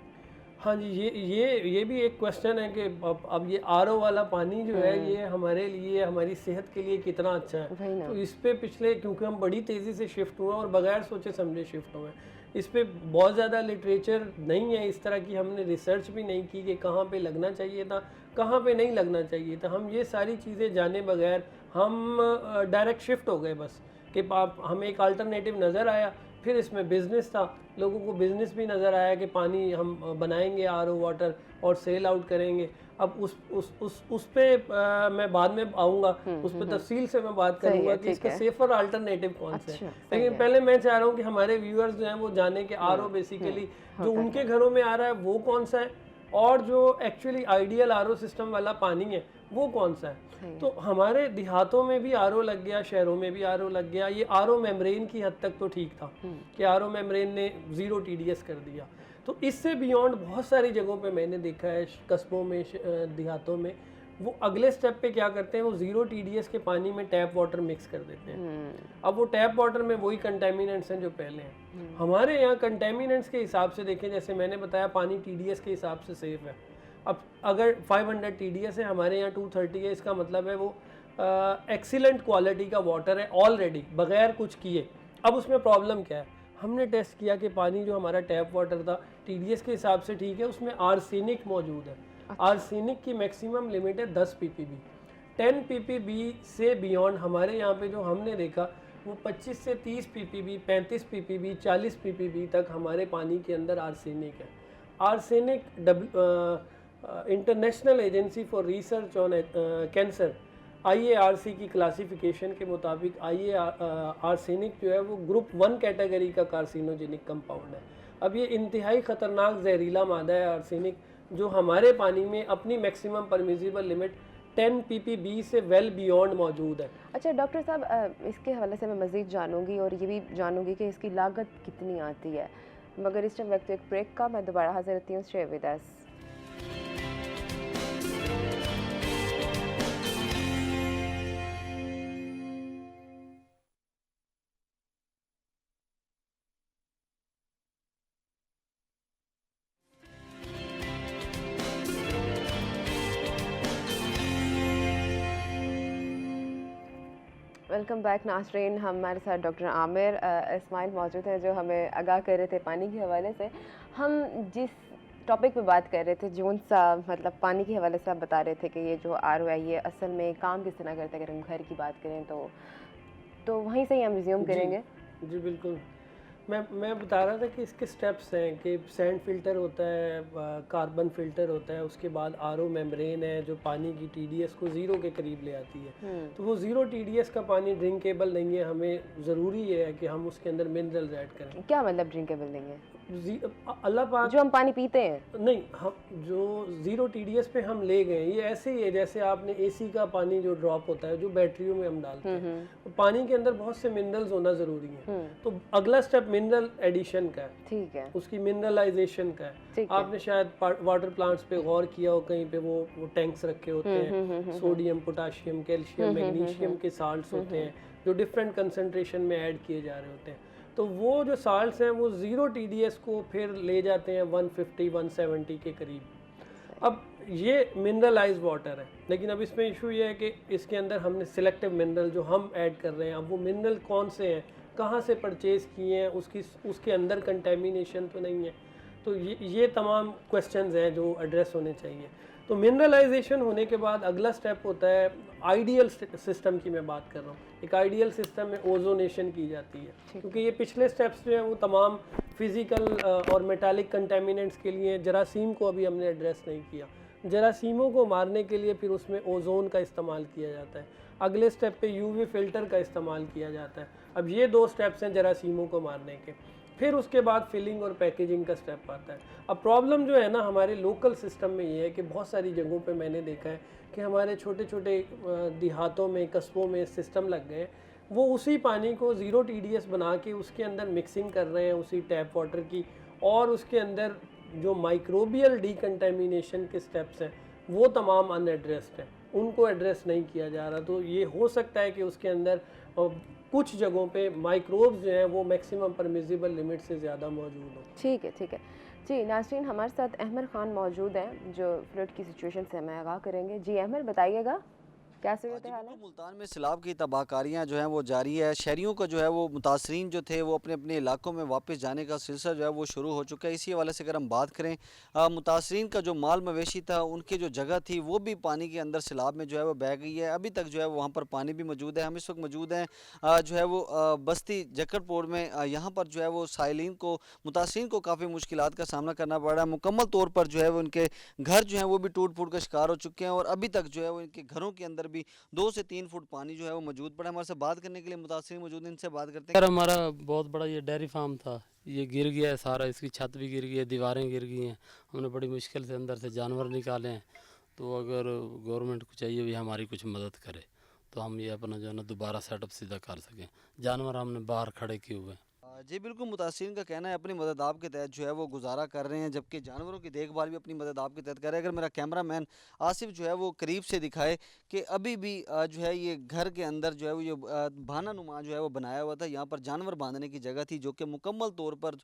S5: हाँ जी, ये भी एक क्वेश्चन है कि अब ये आरओ वाला पानी जो है ये हमारे लिए, हमारी सेहत के लिए कितना अच्छा है। तो इस पे पिछले, क्योंकि हम बड़ी तेज़ी से शिफ्ट हुए और बगैर सोचे समझे शिफ्ट हुए, इस पे बहुत ज़्यादा लिटरेचर नहीं है, इस तरह की हमने रिसर्च भी नहीं की कि कहाँ पे लगना चाहिए था, कहाँ पे नहीं लगना चाहिए था। हम ये सारी चीज़ें जाने बगैर हम डायरेक्ट शिफ्ट हो गए बस कि हमें एक अल्टरनेटिव नज़र आया, फिर इसमें बिज़नेस था, लोगों को बिज़नेस भी नज़र आया कि पानी हम बनाएंगे आरओ वाटर और सेल आउट करेंगे। अब उस पे मैं बाद में आऊँगा, उस पे तफसील से मैं बात करूँगा कि इसका सेफर अल्टरनेटिव कौन सा है। लेकिन पहले मैं चाह रहा हूँ कि हमारे व्यूअर्स जो हैं वो जाने कि आरओ बेसिकली जो उनके घरों में आ रहा है वो कौन सा है और जो एक्चुअली आइडियल आरओ सिस्टम वाला पानी है वो कौन सा है। तो हमारे देहातों में भी आरओ लग गया, शहरों में भी आरओ लग गया। ये आरओ मेम्ब्रेन की हद तक तो ठीक था कि आरओ मेम्ब्रेन ने 0 TDS कर दिया। तो इससे बियॉन्ड बहुत सारी जगहों पे मैंने देखा है, कस्बों में, देहातों में, वो अगले स्टेप पे क्या करते हैं, वो 0 TDS के पानी में टैप वाटर मिक्स कर देते हैं। अब वो टैप वाटर में वही कंटेमिनेंट्स हैं जो पहले हैं। हमारे यहाँ कंटेमिनेंट्स के हिसाब से देखें, जैसे मैंने बताया पानी TDS के हिसाब से सेफ है। अब अगर 500 TDS है, हमारे यहाँ 230 है, इसका मतलब है वो एक्सीलेंट क्वालिटी का वाटर है ऑलरेडी, बगैर कुछ किए। अब उसमें प्रॉब्लम क्या है, हमने टेस्ट किया कि पानी जो हमारा टैप वाटर था TDS के हिसाब से ठीक है, उसमें आर्सेनिक मौजूद है। आर्सेनिक की मैक्सिमम लिमिट है 10 ppb। 10 ppb से बियॉन्ड हमारे यहाँ पे जो हमने देखा वो 25 से 30 ppb, 35 ppb, 40 ppb तक हमारे पानी के अंदर आर्सेनिक है। Arsenic international agency for research on cancer IARC की क्लासिफिकेशन के मुताबिक आर्सेनिक जो है वो ग्रुप 1 कैटेगरी का कार्सिनोजेनिक कंपाउंड है। अब ये इंतहाई ख़तरनाक जहरीला मादा है आर्सेनिक, जो हमारे पानी में अपनी मैक्सिमम परमिसिबल लिमिट 10 ppb से वेल बियॉन्ड मौजूद है।
S1: अच्छा डॉक्टर साहब, इसके हवाले से मैं मज़ीद जानूंगी और ये भी जानूंगी कि इसकी लागत कितनी आती है, मगर इस टाइम वक्त एक ब्रेक का, मैं दोबारा हाजिर रहती हूँ। Stay with us. Welcome back नाज़रीन। हमारे साथ डॉक्टर आमिर इस्माइल मौजूद हैं जो हमें आगाह कर रहे थे पानी के हवाले से। हम जिस टॉपिक पे बात कर रहे थे, जोन सा मतलब पानी के हवाले से आप बता रहे थे कि ये जो आरओ है ये असल में काम किस तरह करता है। अगर हम घर की बात करें तो वहीं से ही हम रिज्यूम करेंगे।
S5: जी बिल्कुल, मैं बता रहा था कि इसके स्टेप्स हैं कि सैंड फ़िल्टर होता है, कार्बन फ़िल्टर होता है, उसके बाद आरओ मेम्ब्रेन है जो पानी की TDS को 0 के करीब ले आती है। तो वो 0 TDS का पानी ड्रिंकेबल नहीं है, हमें ज़रूरी है कि हम उसके अंदर मिनरल्स ऐड करें।
S1: क्या मतलब ड्रिंकेबल नहीं है?
S5: अल्लाह पाक
S1: जो हम पानी पीते हैं
S5: नहीं, हम जो 0 TDS पे हम ले गए, ये ऐसे ही है जैसे आपने AC का पानी जो ड्रॉप होता है जो बैटरियों में हम डालते हैं, तो पानी के अंदर बहुत से मिनरल्स होना ज़रूरी है। तो अगला स्टेप मिनरल एडिशन का है, ठीक है, उसकी मिनरलाइजेशन का है। आपने शायद वाटर प्लांट्स पे गौर किया हो, कहीं पे वो टैंक्स रखे होते हैं, सोडियम, पोटाशियम, कैल्शियम, मैग्नीशियम के साल्ट्स होते हैं जो डिफरेंट कंसंट्रेशन में ऐड किए जा रहे होते हैं। तो वो जो साल्ट्स हैं वो 0 TDS को फिर ले जाते हैं 150-170 के करीब। अब ये मिनरलाइज वाटर है, लेकिन अब इसमें इशू ये है कि इसके अंदर हमने सिलेक्टिव मिनरल जो हम ऐड कर रहे हैं, अब वो मिनरल कौन से हैं, कहाँ से परचेज़ किए हैं, उसके अंदर कंटेमिनेशन तो नहीं है। तो ये तमाम क्वेश्चंस हैं जो एड्रेस होने चाहिए। तो मिनरलाइजेशन होने के बाद अगला स्टेप होता है आइडियल सिस्टम की मैं बात कर रहा हूँ। एक आइडियल सिस्टम में ओजोनेशन की जाती है, क्योंकि ये पिछले स्टेप्स जो हैं वो तमाम फिज़िकल और मेटालिक कंटेमिनेंट्स के लिए। जरासीम को अभी हमने एड्रेस नहीं किया। जरासीमों को मारने के लिए फिर उसमें ओजोन का इस्तेमाल किया जाता है। अगले स्टेप पे यूवी फिल्टर का इस्तेमाल किया जाता है। अब ये 2 स्टेप्स हैं जरासीमों को मारने के। फिर उसके बाद फिलिंग और पैकेजिंग का स्टेप आता है। अब प्रॉब्लम जो है ना हमारे लोकल सिस्टम में ये है कि बहुत सारी जगहों पे मैंने देखा है कि हमारे छोटे छोटे देहातों में, कस्बों में सिस्टम लग गए, वो उसी पानी को 0 TDS बना के उसके अंदर मिक्सिंग कर रहे हैं उसी टैप वाटर की, और उसके अंदर जो माइक्रोबियल डिकंटेमिनेशन के स्टेप्स हैं वो तमाम अनएड्रेस्ड हैं, उनको एड्रेस नहीं किया जा रहा। तो ये हो सकता है कि उसके अंदर कुछ जगहों पे माइक्रोब्स जो हैं वो मैक्सिमम परमिसिबल लिमिट से ज़्यादा मौजूद हो।
S1: ठीक है, ठीक है जी। नाज़रीन, हमारे साथ अहमद ख़ान मौजूद हैं जो फ्लड की सिचुएशन से हमें आगाह करेंगे। जी अहमद, बताइएगा क्या सूरत हाल है?
S6: मुल्तान में सैलाब की तबाहकारियाँ जो हैं वो जारी है। शहरियों का जो है वो मुतासरीन जो थे वो अपने अपने इलाकों में वापस जाने का सिलसिला जो है वो शुरू हो चुका है। इसी हवाले से अगर हम बात करें, मुतासरीन का जो माल मवेशी था उनकी जो जगह थी वो भी पानी के अंदर सैलाब में जो है वो बह गई है। अभी तक जो है वहाँ पर पानी भी मौजूद है। हम इस वक्त मौजूद हैं जो है वो बस्ती जकरपुर में। यहाँ पर जो है वो साइलिन को, मुतासरीन को काफ़ी मुश्किलात का सामना करना पड़ रहा है। मुकम्मल तौर पर जो है वो उनके घर जो है वो भी टूट फूट का शिकार हो चुके हैं, और अभी तक जो है वो इनके घरों के अंदर भी 2 से 3 फुट पानी जो है वो मौजूद पड़ा है। हमारे से बात करने के लिए मुतासिर मौजूद हैं, इनसे बात करते हैं।
S8: सर हमारा बहुत बड़ा ये डेयरी फार्म था, ये गिर गया है सारा, इसकी छत भी गिर गई है, दीवारें गिर गई हैं। हमने बड़ी मुश्किल से अंदर से जानवर निकाले हैं। तो अगर गवर्नमेंट को चाहिए भी हमारी कुछ मदद करे तो हम ये अपना जो है ना दोबारा सेटअप सीधा कर सकें। जानवर हमने बाहर खड़े किए हुए हैं।
S6: जी बिल्कुल, मुतासिरीन का कहना है अपनी मदद आपके तहत जो है वो गुजारा कर रहे हैं, जबकि जानवरों की देखभाल भी अपनी मदद आपके तहत कर रहे हैं। अगर मेरा कैमरामैन आसिफ जो है वो करीब से दिखाए कि अभी भी जो है ये घर के अंदर जो है वो ये भाना नुमा जो है वो बनाया हुआ था, यहाँ पर जानवर बांधने की जगह थी, जो कि मुकम्मल तौर पर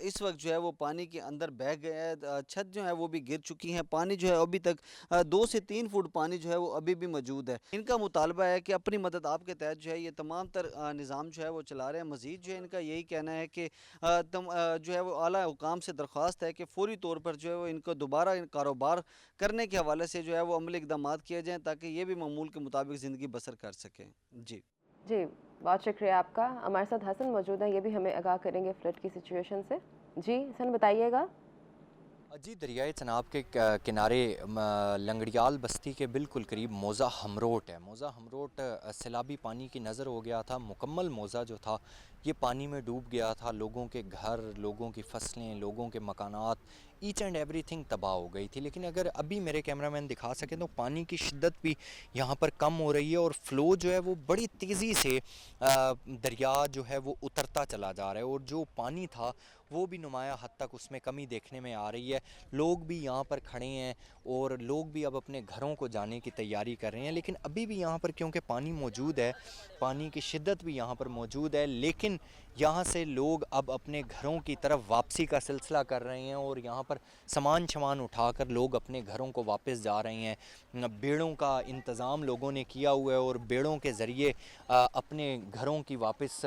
S6: इस वक्त जो है वो पानी के अंदर बह गया है। छत जो है वो भी गिर चुकी है। पानी जो है अभी तक 2 से 3 फुट पानी जो है वो अभी भी मौजूद है। इनका मुतालबा है कि अपनी मदद आपके तहत जो है ये तमाम तर निज़ाम जो है वो चला रहे हैं। मज़ीद जो है इनका यही कहना है कि जो है वो आला हुकाम से दरख्वास्त है कि फौरी तौर पर जो है वो इनको दोबारा कारोबार करने के हवाले से जो है वो अमली इक़दाम किए जाएँ, ताकि ये भी मामूल के मुताबिक ज़िंदगी बसर कर सकें। जी
S1: जी, बहुत शुक्रिया आपका। हमारे साथ हसन मौजूद हैं, ये भी हमें आगाह करेंगे फ्लड की सिचुएशन से। जी हसन, बताइएगा।
S9: जी, दरियाए चनाब के किनारे लंगड़ियाल बस्ती के बिल्कुल करीब मौज़ा हमरोट है। मौज़ा हमरोट सैलाबी पानी की नज़र हो गया था। मुकम्मल मौज़ा जो था ये पानी में डूब गया था। लोगों के घर, लोगों की फसलें, लोगों के मकानात, ईच एंड एवरीथिंग तबाह हो गई थी। लेकिन अगर अभी मेरे कैमरामैन दिखा सकें तो पानी की शिद्दत भी यहाँ पर कम हो रही है, और फ़्लो जो है वो बड़ी तेज़ी से दरिया जो है वो उतरता चला जा रहा है, और जो पानी था वो भी नुमाया हद तक उसमें कमी देखने में आ रही है। लोग भी यहाँ पर खड़े हैं और लोग भी अब अपने घरों को जाने की तैयारी कर रहे हैं। लेकिन अभी भी यहाँ पर क्योंकि पानी मौजूद है, पानी की शिद्दत भी यहाँ पर मौजूद है, लेकिन यहाँ से लोग अब अपने घरों की तरफ वापसी का सिलसिला कर रहे हैं, और यहाँ पर सामान उठाकर लोग अपने घरों को वापस जा रहे हैं। बेड़ों का इंतज़ाम लोगों ने किया हुआ है और बेड़ों के ज़रिए अपने घरों की वापस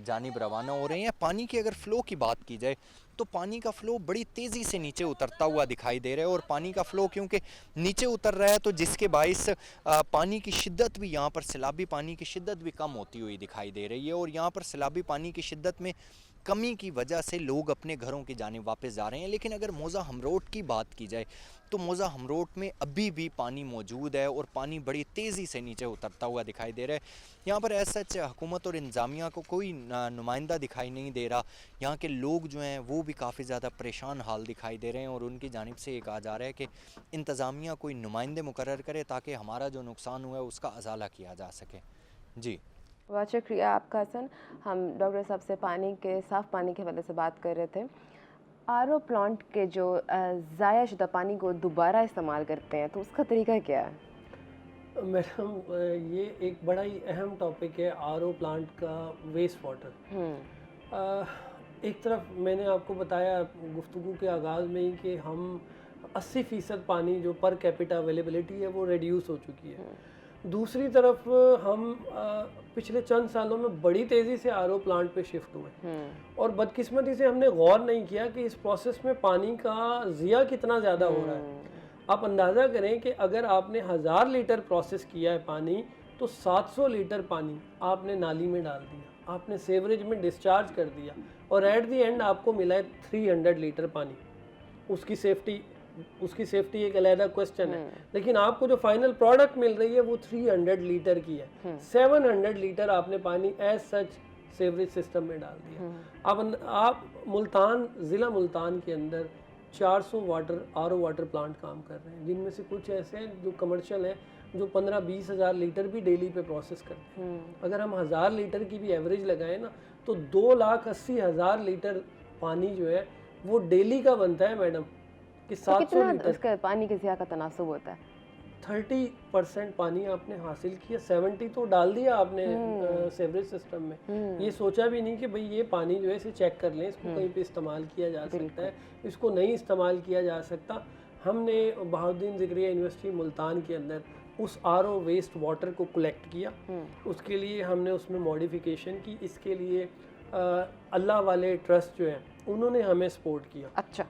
S9: जानिब रवाना हो रहे हैं। पानी की अगर फ़्लो की बात की जाए तो पानी का फ़्लो बड़ी तेज़ी से नीचे उतरता हुआ दिखाई दे रहा है, और पानी का फ़्लो क्योंकि नीचे उतर रहा है तो जिसके बाइस पानी की शिद्दत भी, यहाँ पर सैलाबी पानी की शिद्दत भी कम होती हुई दिखाई दे रही है। और यहाँ पर सैलाबी पानी की शिद्दत में कमी की वजह से लोग अपने घरों की जानिब वापस जा रहे हैं। लेकिन अगर मौज़ा हमरोट की बात की जाए तो मौज़ा हमरोट में अभी भी पानी मौजूद है, और पानी बड़ी तेज़ी से नीचे उतरता हुआ दिखाई दे रहा है। यहाँ पर ऐसा हुकूमत और इंतज़ामिया को कोई नुमाइंदा दिखाई नहीं दे रहा। यहाँ के लोग जो हैं वो भी काफ़ी ज़्यादा परेशान हाल दिखाई दे रहे हैं, और उनकी जानिब से ये कहा जा रहा है कि इंतज़ामिया कोई नुमाइंदे मुकर्रर करे ताकि हमारा जो नुकसान हुआ है उसका अज़ाला किया जा सके। जी
S1: बहुत शुक्रिया आपका हसन। हम डॉक्टर साहब से पानी के, साफ़ पानी के हवाले से बात कर रहे थे। आरओ प्लांट के जो ज़ाया शुदा पानी को दोबारा इस्तेमाल करते हैं तो उसका तरीका क्या है?
S5: मैडम, ये एक बड़ा ही अहम टॉपिक है, आरओ प्लांट का वेस्ट वाटर। एक तरफ मैंने आपको बताया गुफ्तगू के आगाज़ में ही कि हम 80% पानी जो पर कैपिटा अवेलेबिलिटी है वो रिड्यूस हो चुकी है। दूसरी तरफ हम पिछले चंद सालों में बड़ी तेज़ी से आरओ प्लांट पे शिफ्ट हुए, और बदकिस्मती से हमने गौर नहीं किया कि इस प्रोसेस में पानी का ज़िया कितना ज़्यादा हो रहा है। आप अंदाज़ा करें कि अगर आपने 1000 लीटर प्रोसेस किया है पानी, तो 700 लीटर पानी आपने नाली में डाल दिया, आपने सेवरेज में डिस्चार्ज कर दिया, और एट दी एंड आपको मिला है 300 लीटर पानी। उसकी सेफ्टी उसकी सेफ्टी एक अलग क्वेश्चन है, लेकिन आपको जो फाइनल प्रोडक्ट मिल रही है वो 300 लीटर की है। 700 लीटर आपने पानी एज सच सेवरेज सिस्टम में डाल दिया। अब आप मुल्तान, ज़िला मुल्तान के अंदर 400 RO वाटर प्लांट काम कर रहे हैं, जिनमें से कुछ ऐसे हैं जो कमर्शियल हैं जो 15-20 हज़ार लीटर भी डेली पे प्रोसेस करते हैं। अगर हम 1000 लीटर की भी एवरेज लगाएं ना तो 2,80,000 लीटर पानी जो है वो डेली का बनता है मैडम, कि 700 लीटर
S1: उसका पानी के ज़िया का तनासुब होता है।
S5: 30% पानी आपने हासिल किया, 70 तो डाल दिया आपने सेवरेज सिस्टम में। ये सोचा भी नहीं कि भाई ये पानी जो है इसे चेक कर लें, इसको कहीं पे इस्तेमाल किया जा सकता है, इसको नहीं इस्तेमाल किया जा सकता। हमने बहाउद्दीन ज़िक्रिया यूनिवर्सिटी मुल्तान के अंदर उस RO वेस्ट वाटर को कलेक्ट किया, उसके लिए हमने उसमें मॉडिफिकेशन की। इसके लिए अल्लाह वाले ट्रस्ट जो है उन्होंने हमें सपोर्ट किया।
S1: अच्छा,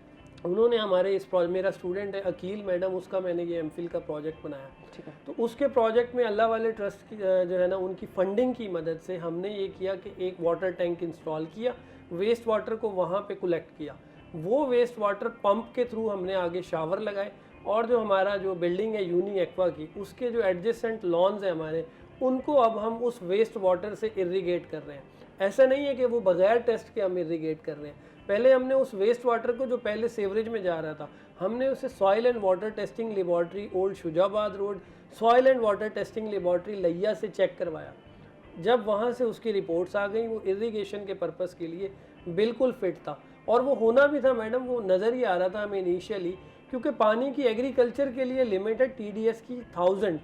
S5: उन्होंने हमारे इस प्रोजेक्ट, मेरा स्टूडेंट है अकील मैडम, उसका मैंने ये MPhil का प्रोजेक्ट बनाया।
S1: ठीक है।
S5: तो उसके प्रोजेक्ट में अल्लाह वाले ट्रस्ट की जो है ना उनकी फंडिंग की मदद से हमने ये किया कि एक वाटर टैंक इंस्टॉल किया, वेस्ट वाटर को वहाँ पे कलेक्ट किया। वो वेस्ट वाटर पंप के थ्रू हमने आगे शावर लगाए, और जो हमारा जो बिल्डिंग है यूनी एक्वा की, उसके जो एडजेसेंट लॉन्स हैं हमारे, उनको अब हम उस वेस्ट वाटर से इरिगेट कर रहे हैं। ऐसा नहीं है कि वो बगैर टेस्ट के हम इरिगेट कर रहे हैं। पहले हमने उस वेस्ट वाटर को जो पहले सेवरेज में जा रहा था, हमने उसे soil and water testing laboratory old Shujabad road, soil and water testing laboratory लैया से चेक करवाया। जब वहाँ से उसकी रिपोर्ट्स आ गई, वो इरिगेशन के पर्पज़ के लिए बिल्कुल फिट था, और वो होना भी था मैडम, वो नज़र ही आ रहा था हमें इनिशियली, क्योंकि पानी की एग्रीकल्चर के लिए लिमिटेड TDS की 1000,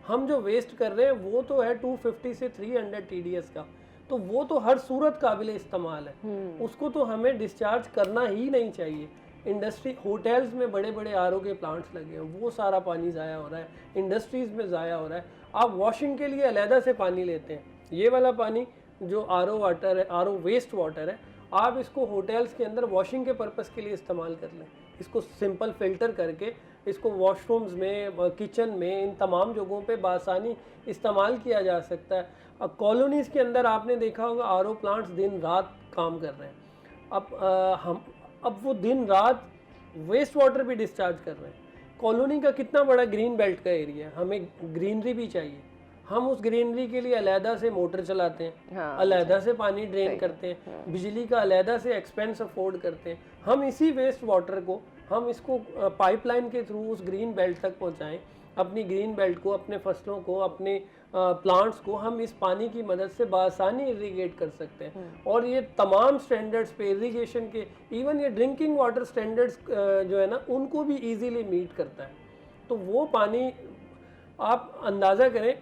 S5: हम जो वेस्ट कर रहे हैं वो तो है 250 से 300 TDS का, तो वो तो हर सूरत काबिल इस्तेमाल है, उसको तो हमें डिस्चार्ज करना ही नहीं चाहिए। इंडस्ट्री, होटल्स में बड़े बड़े RO के प्लांट्स लगे हैं, वो सारा पानी ज़ाया हो रहा है, इंडस्ट्रीज़ में ज़ाया हो रहा है। आप वॉशिंग के लिए अलहदा से पानी लेते हैं, ये वाला पानी जो RO वाटर है, RO वेस्ट वाटर है, आप इसको होटल्स के अंदर वॉशिंग के पर्पज़ के लिए इस्तेमाल कर लें। इसको सिंपल फ़िल्टर करके इसको वॉशरूम्स में, किचन में, इन तमाम जगहों पे बासानी इस्तेमाल किया जा सकता है। अब कॉलोनीज़ के अंदर आपने देखा होगा RO प्लांट्स दिन रात काम कर रहे हैं। अब वो दिन रात वेस्ट वाटर भी डिस्चार्ज कर रहे हैं। कॉलोनी का कितना बड़ा ग्रीन बेल्ट का एरिया है, हमें ग्रीनरी भी चाहिए। हम उस ग्रीनरी के लिए अलहदा से मोटर चलाते हैं, अलहदा से पानी ड्रेन करते हैं, बिजली का अलहदा से एक्सपेंस अफोर्ड करते हैं। हम इसी वेस्ट वाटर को, हम इसको पाइपलाइन के थ्रू उस ग्रीन बेल्ट तक पहुंचाएं, अपनी ग्रीन बेल्ट को, अपने फसलों को, अपने प्लांट्स को हम इस पानी की मदद से बासानी इरिगेट कर सकते हैं। और ये तमाम स्टैंडर्ड्स पे इरिगेशन के, इवन ये ड्रिंकिंग वाटर स्टैंडर्ड्स जो है ना, उनको भी ईजीली मीट करता है। तो वो पानी आप अंदाज़ा करें,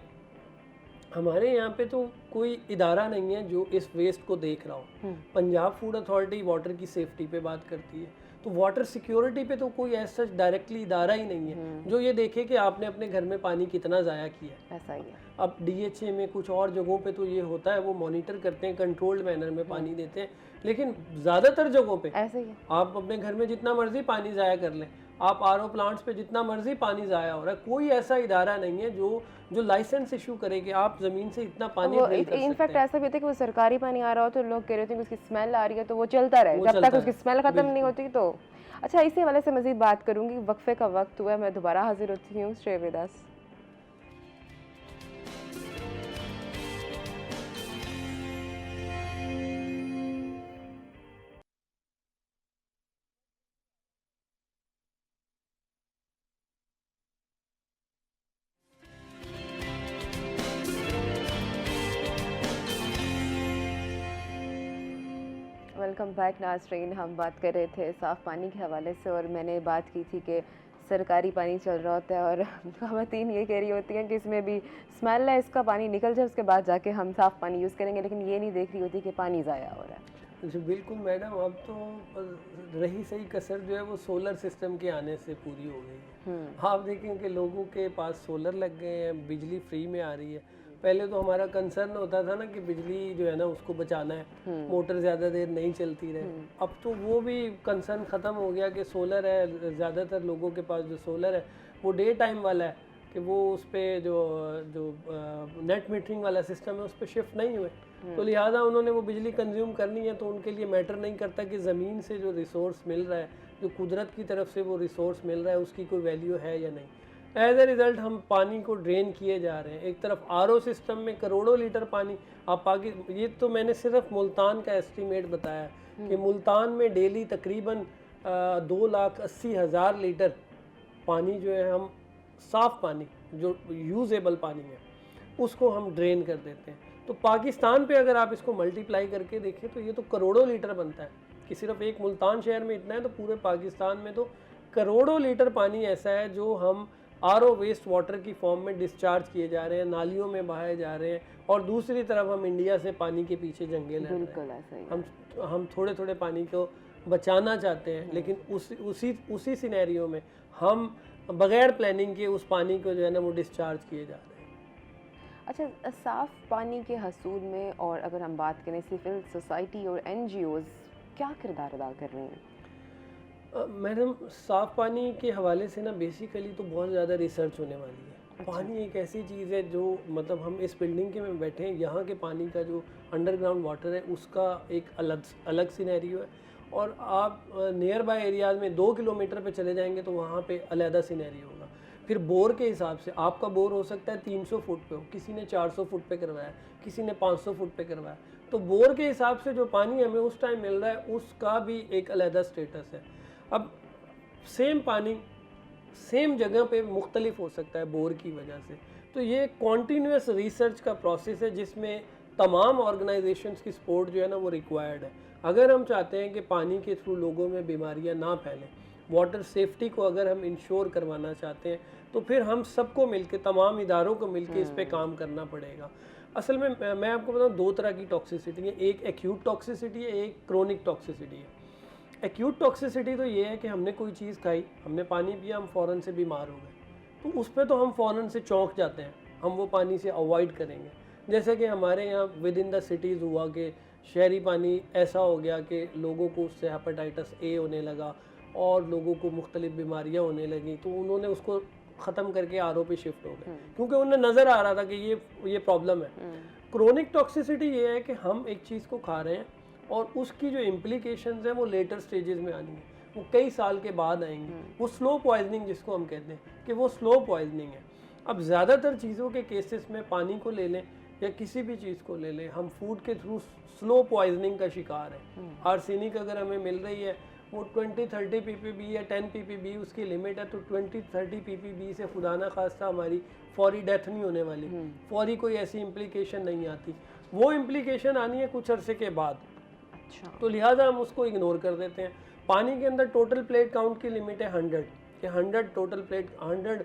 S5: हमारे यहाँ पे तो कोई इदारा नहीं है जो इस वेस्ट को देख रहा हो। पंजाब फूड अथॉरिटी वाटर की सेफ्टी पे बात करती है, तो वाटर सिक्योरिटी पे तो कोई ऐसा डायरेक्टली इदारा ही नहीं है जो ये देखे कि आपने अपने घर में पानी कितना ज़ाया किया।
S1: ऐसा ही है।
S5: अब DHA में कुछ और जगहों पे तो ये होता है, वो मॉनिटर करते हैं, कंट्रोल्ड मैनर में पानी देते हैं, लेकिन ज़्यादातर जगहों पे
S1: ऐसे ही है।
S5: आप अपने घर में जितना मर्जी पानी ज़ाया कर लें, आप RO प्लांट्स पे जितना मर्जी पानी ज़ाया हो रहा है, कोई ऐसा इदारा नहीं है जो लाइसेंस इशू करे कि आप ज़मीन से इतना पानी ड्रिल कर सकते हैं।
S1: इनफैक्ट ऐसा भी होता है कि वो सरकारी पानी आ रहा हो तो लोग कह रहे होते हैं कि उसकी स्मेल आ रही है, तो वो चलता रहे जब तक उसकी स्मेल खत्म नहीं होती। तो अच्छा, इसी हवाले से मज़ीद बात करूँगी। वक्फे का वक्त हुआ है, मैं दोबारा हाजिर होती हूँ। Stay with us. Welcome back नाज़रीन। हम बात कर रहे थे साफ़ पानी के हवाले से, और मैंने बात की थी कि सरकारी पानी चल रहा होता है और ख़वातीन ये कह रही होती हैं कि इसमें भी स्मेल है, इसका पानी निकल जाए उसके बाद जाके हम साफ़ पानी यूज़ करेंगे, लेकिन ये नहीं देख रही होती कि पानी ज़ाया हो रहा है।
S5: जी बिल्कुल मैडम, अब तो रही सही कसर जो है वो सोलर सिस्टम के आने से पूरी हो गई है। आप देखें कि लोगों के पास सोलर लग गए हैं, बिजली फ्री में आ रही है। पहले तो हमारा कंसर्न होता था ना कि बिजली जो है ना उसको बचाना है, मोटर ज़्यादा देर नहीं चलती रहे। अब तो वो भी कंसर्न ख़त्म हो गया कि सोलर है, ज़्यादातर लोगों के पास जो सोलर है वो डे टाइम वाला है, कि वो उस पर जो नेट मीटरिंग वाला सिस्टम है उस पर शिफ्ट नहीं हुए, तो लिहाजा उन्होंने वो बिजली कंज्यूम करनी है, तो उनके लिए मैटर नहीं करता कि ज़मीन से जो रिसोर्स मिल रहा है जो कुदरत की तरफ से वो रिसोर्स मिल रहा है उसकी कोई वैल्यू है या नहीं। एज ए रिज़ल्ट हम पानी को ड्रेन किए जा रहे हैं। एक तरफ आरओ सिस्टम में करोड़ों लीटर पानी, आप आगे, ये तो मैंने सिर्फ मुल्तान का एस्टीमेट बताया कि मुल्तान में डेली तकरीबन 2,80,000 लीटर पानी जो है, हम साफ़ पानी जो यूजेबल पानी है उसको हम ड्रेन कर देते हैं। तो पाकिस्तान पे अगर आप इसको मल्टीप्लाई करके देखें तो ये तो करोड़ों लीटर बनता है कि सिर्फ एक मुल्तान शहर में इतना है, तो पूरे पाकिस्तान में तो करोड़ों लीटर पानी ऐसा है जो हम आरओ वेस्ट वाटर की फॉर्म में डिस्चार्ज किए जा रहे हैं, नालियों में बहाए जा रहे हैं, और दूसरी तरफ हम इंडिया से पानी के पीछे जंगे लड़ रहे हैं। हम थोड़े थोड़े पानी को बचाना चाहते हैं, लेकिन उसी सिनेरियो में हम बगैर प्लानिंग के उस पानी को जो है ना वो डिस्चार्ज किए जा रहे हैं।
S1: अच्छा, साफ़ पानी के हसूल में, और अगर हम बात करें सिविल सोसाइटी और एनजीओज़ क्या किरदार अदा कर रहे हैं?
S5: मैडम, साफ़ पानी के हवाले से ना बेसिकली तो बहुत ज़्यादा रिसर्च होने वाली है। अच्छा। पानी एक ऐसी चीज़ है जो, मतलब हम इस बिल्डिंग के में बैठे हैं, यहाँ के पानी का जो अंडरग्राउंड वाटर है उसका एक अलग सिनेरियो है, और आप नियर बाय एरियाज़ में 2 किलोमीटर पे चले जाएंगे तो वहाँ पे अलहदा सिनेरियो होगा। फिर बोर के हिसाब से आपका बोर हो सकता है 300 फुट पे हो, किसी ने 400 फुट पे करवाया, किसी ने 500 फुट पे करवाया, तो बोर के हिसाब से जो पानी हमें उस टाइम मिल रहा है उसका भी एक अलहदा स्टेटस है। अब सेम पानी सेम जगह पे मुख्तलिफ हो सकता है बोर की वजह से, तो ये कॉन्टीन्यूस रिसर्च का प्रोसेस है जिसमें तमाम ऑर्गेनाइजेशंस की सपोर्ट जो है ना वो रिक्वायर्ड है। अगर हम चाहते हैं कि पानी के थ्रू लोगों में बीमारियां ना फैलें, वाटर सेफ्टी को अगर हम इंश्योर करवाना चाहते हैं, तो फिर हम सबको मिलके, तमाम इदारों को मिलके इस पे काम करना पड़ेगा। असल में मैं आपको बताऊं, 2 तरह की टॉक्सिसिटी है, एक एक्यूट टॉक्सिसिटी है, एक क्रोनिक टॉक्सिसिटी है। एक्यूट टॉक्सिसिटी तो ये है कि हमने कोई चीज़ खाई, हमने पानी पिया, हम फ़ौरन से बीमार हो गए, तो उस पर तो हम फ़ौरन से चौंक जाते हैं, हम वो पानी से अवॉइड करेंगे। जैसे कि हमारे यहाँ विद इन द सिटीज़ हुआ कि शहरी पानी ऐसा हो गया कि लोगों को उससे हेपेटाइटिस ए होने लगा और लोगों को मुख्तलिफ बीमारियाँ होने लगी, तो उन्होंने उसको ख़त्म करके आरओ पे शिफ्ट हो गए, क्योंकि उन्हें नज़र आ रहा था कि ये प्रॉब्लम है। क्रोनिक टॉक्सिसिटी ये है कि हम एक चीज़ को खा रहे हैं और उसकी जो इम्प्लीकेशंस हैं वो लेटर स्टेजेस में आनी है, वो कई साल के बाद आएंगी। वो स्लो पॉइजनिंग जिसको हम कहते हैं कि वो स्लो पॉइजनिंग है। अब ज़्यादातर चीज़ों के केसेस में, पानी को ले लें या किसी भी चीज़ को ले लें, हम फूड के थ्रू स्लो पॉइजनिंग का शिकार हैं। आर्सेनिक अगर हमें मिल रही है वो 20-30 ppb या 10 ppb उसकी लिमिट है, तो 20-30 ppb से खुदा ना खास्ता हमारी फौरी डेथ नहीं होने वाली, फौरी कोई ऐसी इम्प्लीकेशन नहीं आती, वो इम्प्लीकेशन आनी है कुछ अरसे के बाद। तो लिहाजा हम उसको इग्नोर कर देते हैं। पानी के अंदर टोटल प्लेट काउंट की लिमिट है 100, कि 100 total plate 100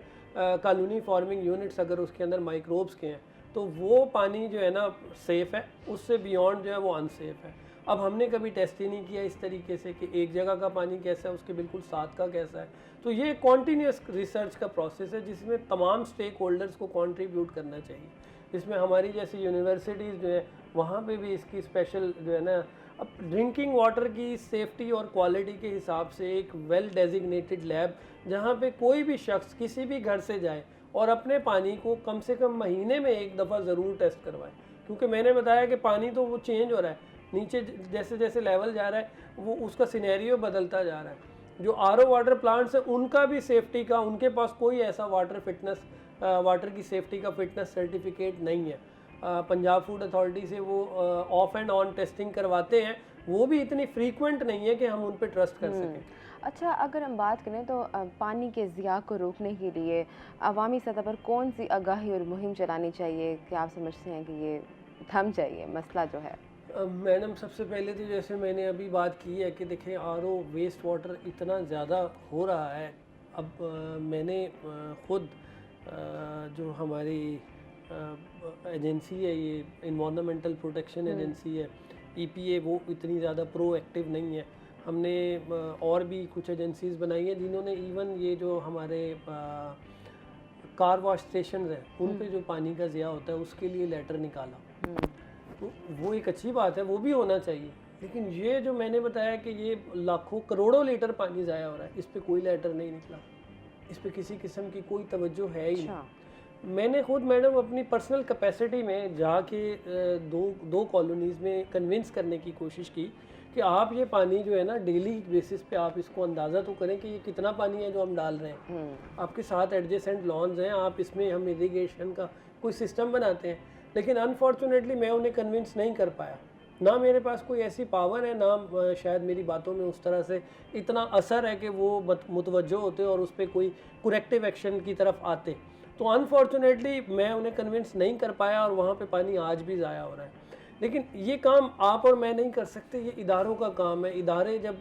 S5: colony forming units अगर उसके अंदर माइक्रोब्स के हैं तो वो पानी जो है ना सेफ़ है, उससे बियॉन्ड जो है वो अनसेफ़ है। अब हमने कभी टेस्ट ही नहीं किया इस तरीके से कि एक जगह का पानी कैसा है, उसके बिल्कुल साथ का कैसा है। तो ये कॉन्टीन्यूस रिसर्च का प्रोसेस है जिसमें तमाम स्टेक होल्डर्स को कंट्रीब्यूट करना चाहिए। इसमें हमारी जैसी यूनिवर्सिटीज़ जो है वहाँ पे भी इसकी स्पेशल जो है ना, अब ड्रिंकिंग वाटर की सेफ्टी और क्वालिटी के हिसाब से एक वेल डेजिग्नेटेड लैब, जहाँ पे कोई भी शख्स किसी भी घर से जाए और अपने पानी को कम से कम महीने में एक दफ़ा ज़रूर टेस्ट करवाए, क्योंकि मैंने बताया कि पानी तो वो चेंज हो रहा है, नीचे जैसे जैसे लेवल जा रहा है वो उसका सिनेरियो बदलता जा रहा है। जो आरओ वाटर प्लांट्स हैं उनका भी सेफ्टी का, उनके पास कोई ऐसा वाटर की सेफ्टी का फिटनेस सर्टिफिकेट नहीं है। पंजाब फूड अथॉरिटी से वो ऑफ एंड ऑन टेस्टिंग करवाते हैं, वो भी इतनी फ्रीक्वेंट नहीं है कि हम उन पर ट्रस्ट कर सकें।
S1: अच्छा, अगर हम बात करें तो पानी के ज़िया को रोकने के लिए अवामी सतह पर कौन सी आगाही और मुहिम चलानी चाहिए कि आप समझते हैं कि ये थम जाइए मसला जो है?
S5: मैडम, सबसे पहले तो जैसे मैंने अभी बात की है कि देखें आरओ वेस्ट वाटर इतना ज़्यादा हो रहा है। अब मैंने ख़ुद जो हमारी एजेंसी है, ये इन्वायरमेंटल प्रोटेक्शन एजेंसी है EPA, वो इतनी ज़्यादा प्रोएक्टिव नहीं है। हमने और भी कुछ एजेंसीज़ बनाई हैं जिन्होंने इवन ये जो हमारे कार वॉश स्टेशन हैं उन पे जो पानी का ज़िया होता है उसके लिए लेटर निकाला, तो वो एक अच्छी बात है, वो भी होना चाहिए। लेकिन ये जो मैंने बताया कि ये लाखों करोड़ों लीटर पानी ज़ाया हो रहा है, इस पर कोई लेटर नहीं निकला, इस पर किसी किस्म की कोई तवज्जो है ही नहीं। मैंने खुद मैडम अपनी पर्सनल कैपेसिटी में जाके दो कॉलोनीज़ में कन्विंस करने की कोशिश की कि आप ये पानी जो है ना डेली बेसिस पे आप इसको अंदाज़ा तो करें कि ये कितना पानी है जो हम डाल रहे हैं। आपके साथ एडजेसेंट लॉन्स हैं, आप इसमें हम इरिगेशन का कोई सिस्टम बनाते हैं, लेकिन अनफॉर्चुनेटली मैं उन्हें कन्विंस नहीं कर पाया। ना मेरे पास कोई ऐसी पावर है, ना शायद मेरी बातों में उस तरह से इतना असर है कि वो मुतवज्जो होते और उस पर कोई कुरेक्टिव एक्शन की तरफ आते। तो अनफॉर्चुनेटली मैं उन्हें कन्विंस नहीं कर पाया और वहाँ पे पानी आज भी ज़ाया हो रहा है। लेकिन ये काम आप और मैं नहीं कर सकते, ये इदारों का काम है। इदारे जब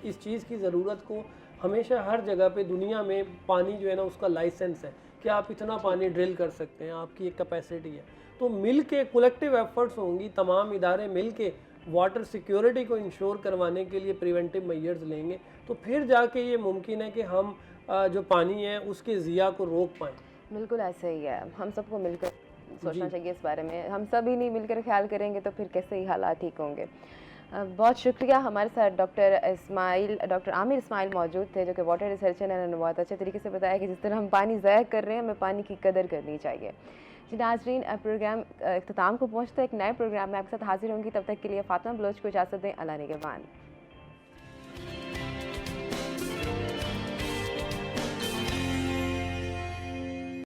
S5: इस चीज़ की ज़रूरत को हमेशा हर जगह पे दुनिया में पानी जो है ना उसका लाइसेंस है कि आप इतना पानी ड्रिल कर सकते हैं, आपकी एक कैपेसिटी है। तो मिल के कलेक्टिव एफर्ट्स होंगी, तमाम इदारे मिल के वाटर सिक्योरिटी को इंश्योर करवाने के लिए प्रिवेंटिव मेजर्स लेंगे, तो फिर जाके ये मुमकिन है कि हम जो पानी है उसके ज़िया को रोक पाएँ।
S1: बिल्कुल ऐसे ही है, हम सबको मिलकर सोचना चाहिए इस बारे में। हम सब ही नहीं मिलकर ख्याल करेंगे तो फिर कैसे ही हालात ठीक होंगे। बहुत शुक्रिया। हमारे साथ डॉक्टर आमिर इस्माइल मौजूद थे, जो कि वाटर रिसर्चर हैं। उन्होंने बहुत अच्छे तरीके से बताया कि जिस तरह हम पानी ज़ाया कर रहे हैं, हमें पानी की कदर करनी चाहिए। जी नाज़रीन, प्रोग्राम इख्तिताम को पहुँचते एक नए प्रोग्राम में आपके साथ हाजिर होंगी। तब तक के लिए फातिमा बलोच को इजाज़त दें। अल्लाह निगहबान।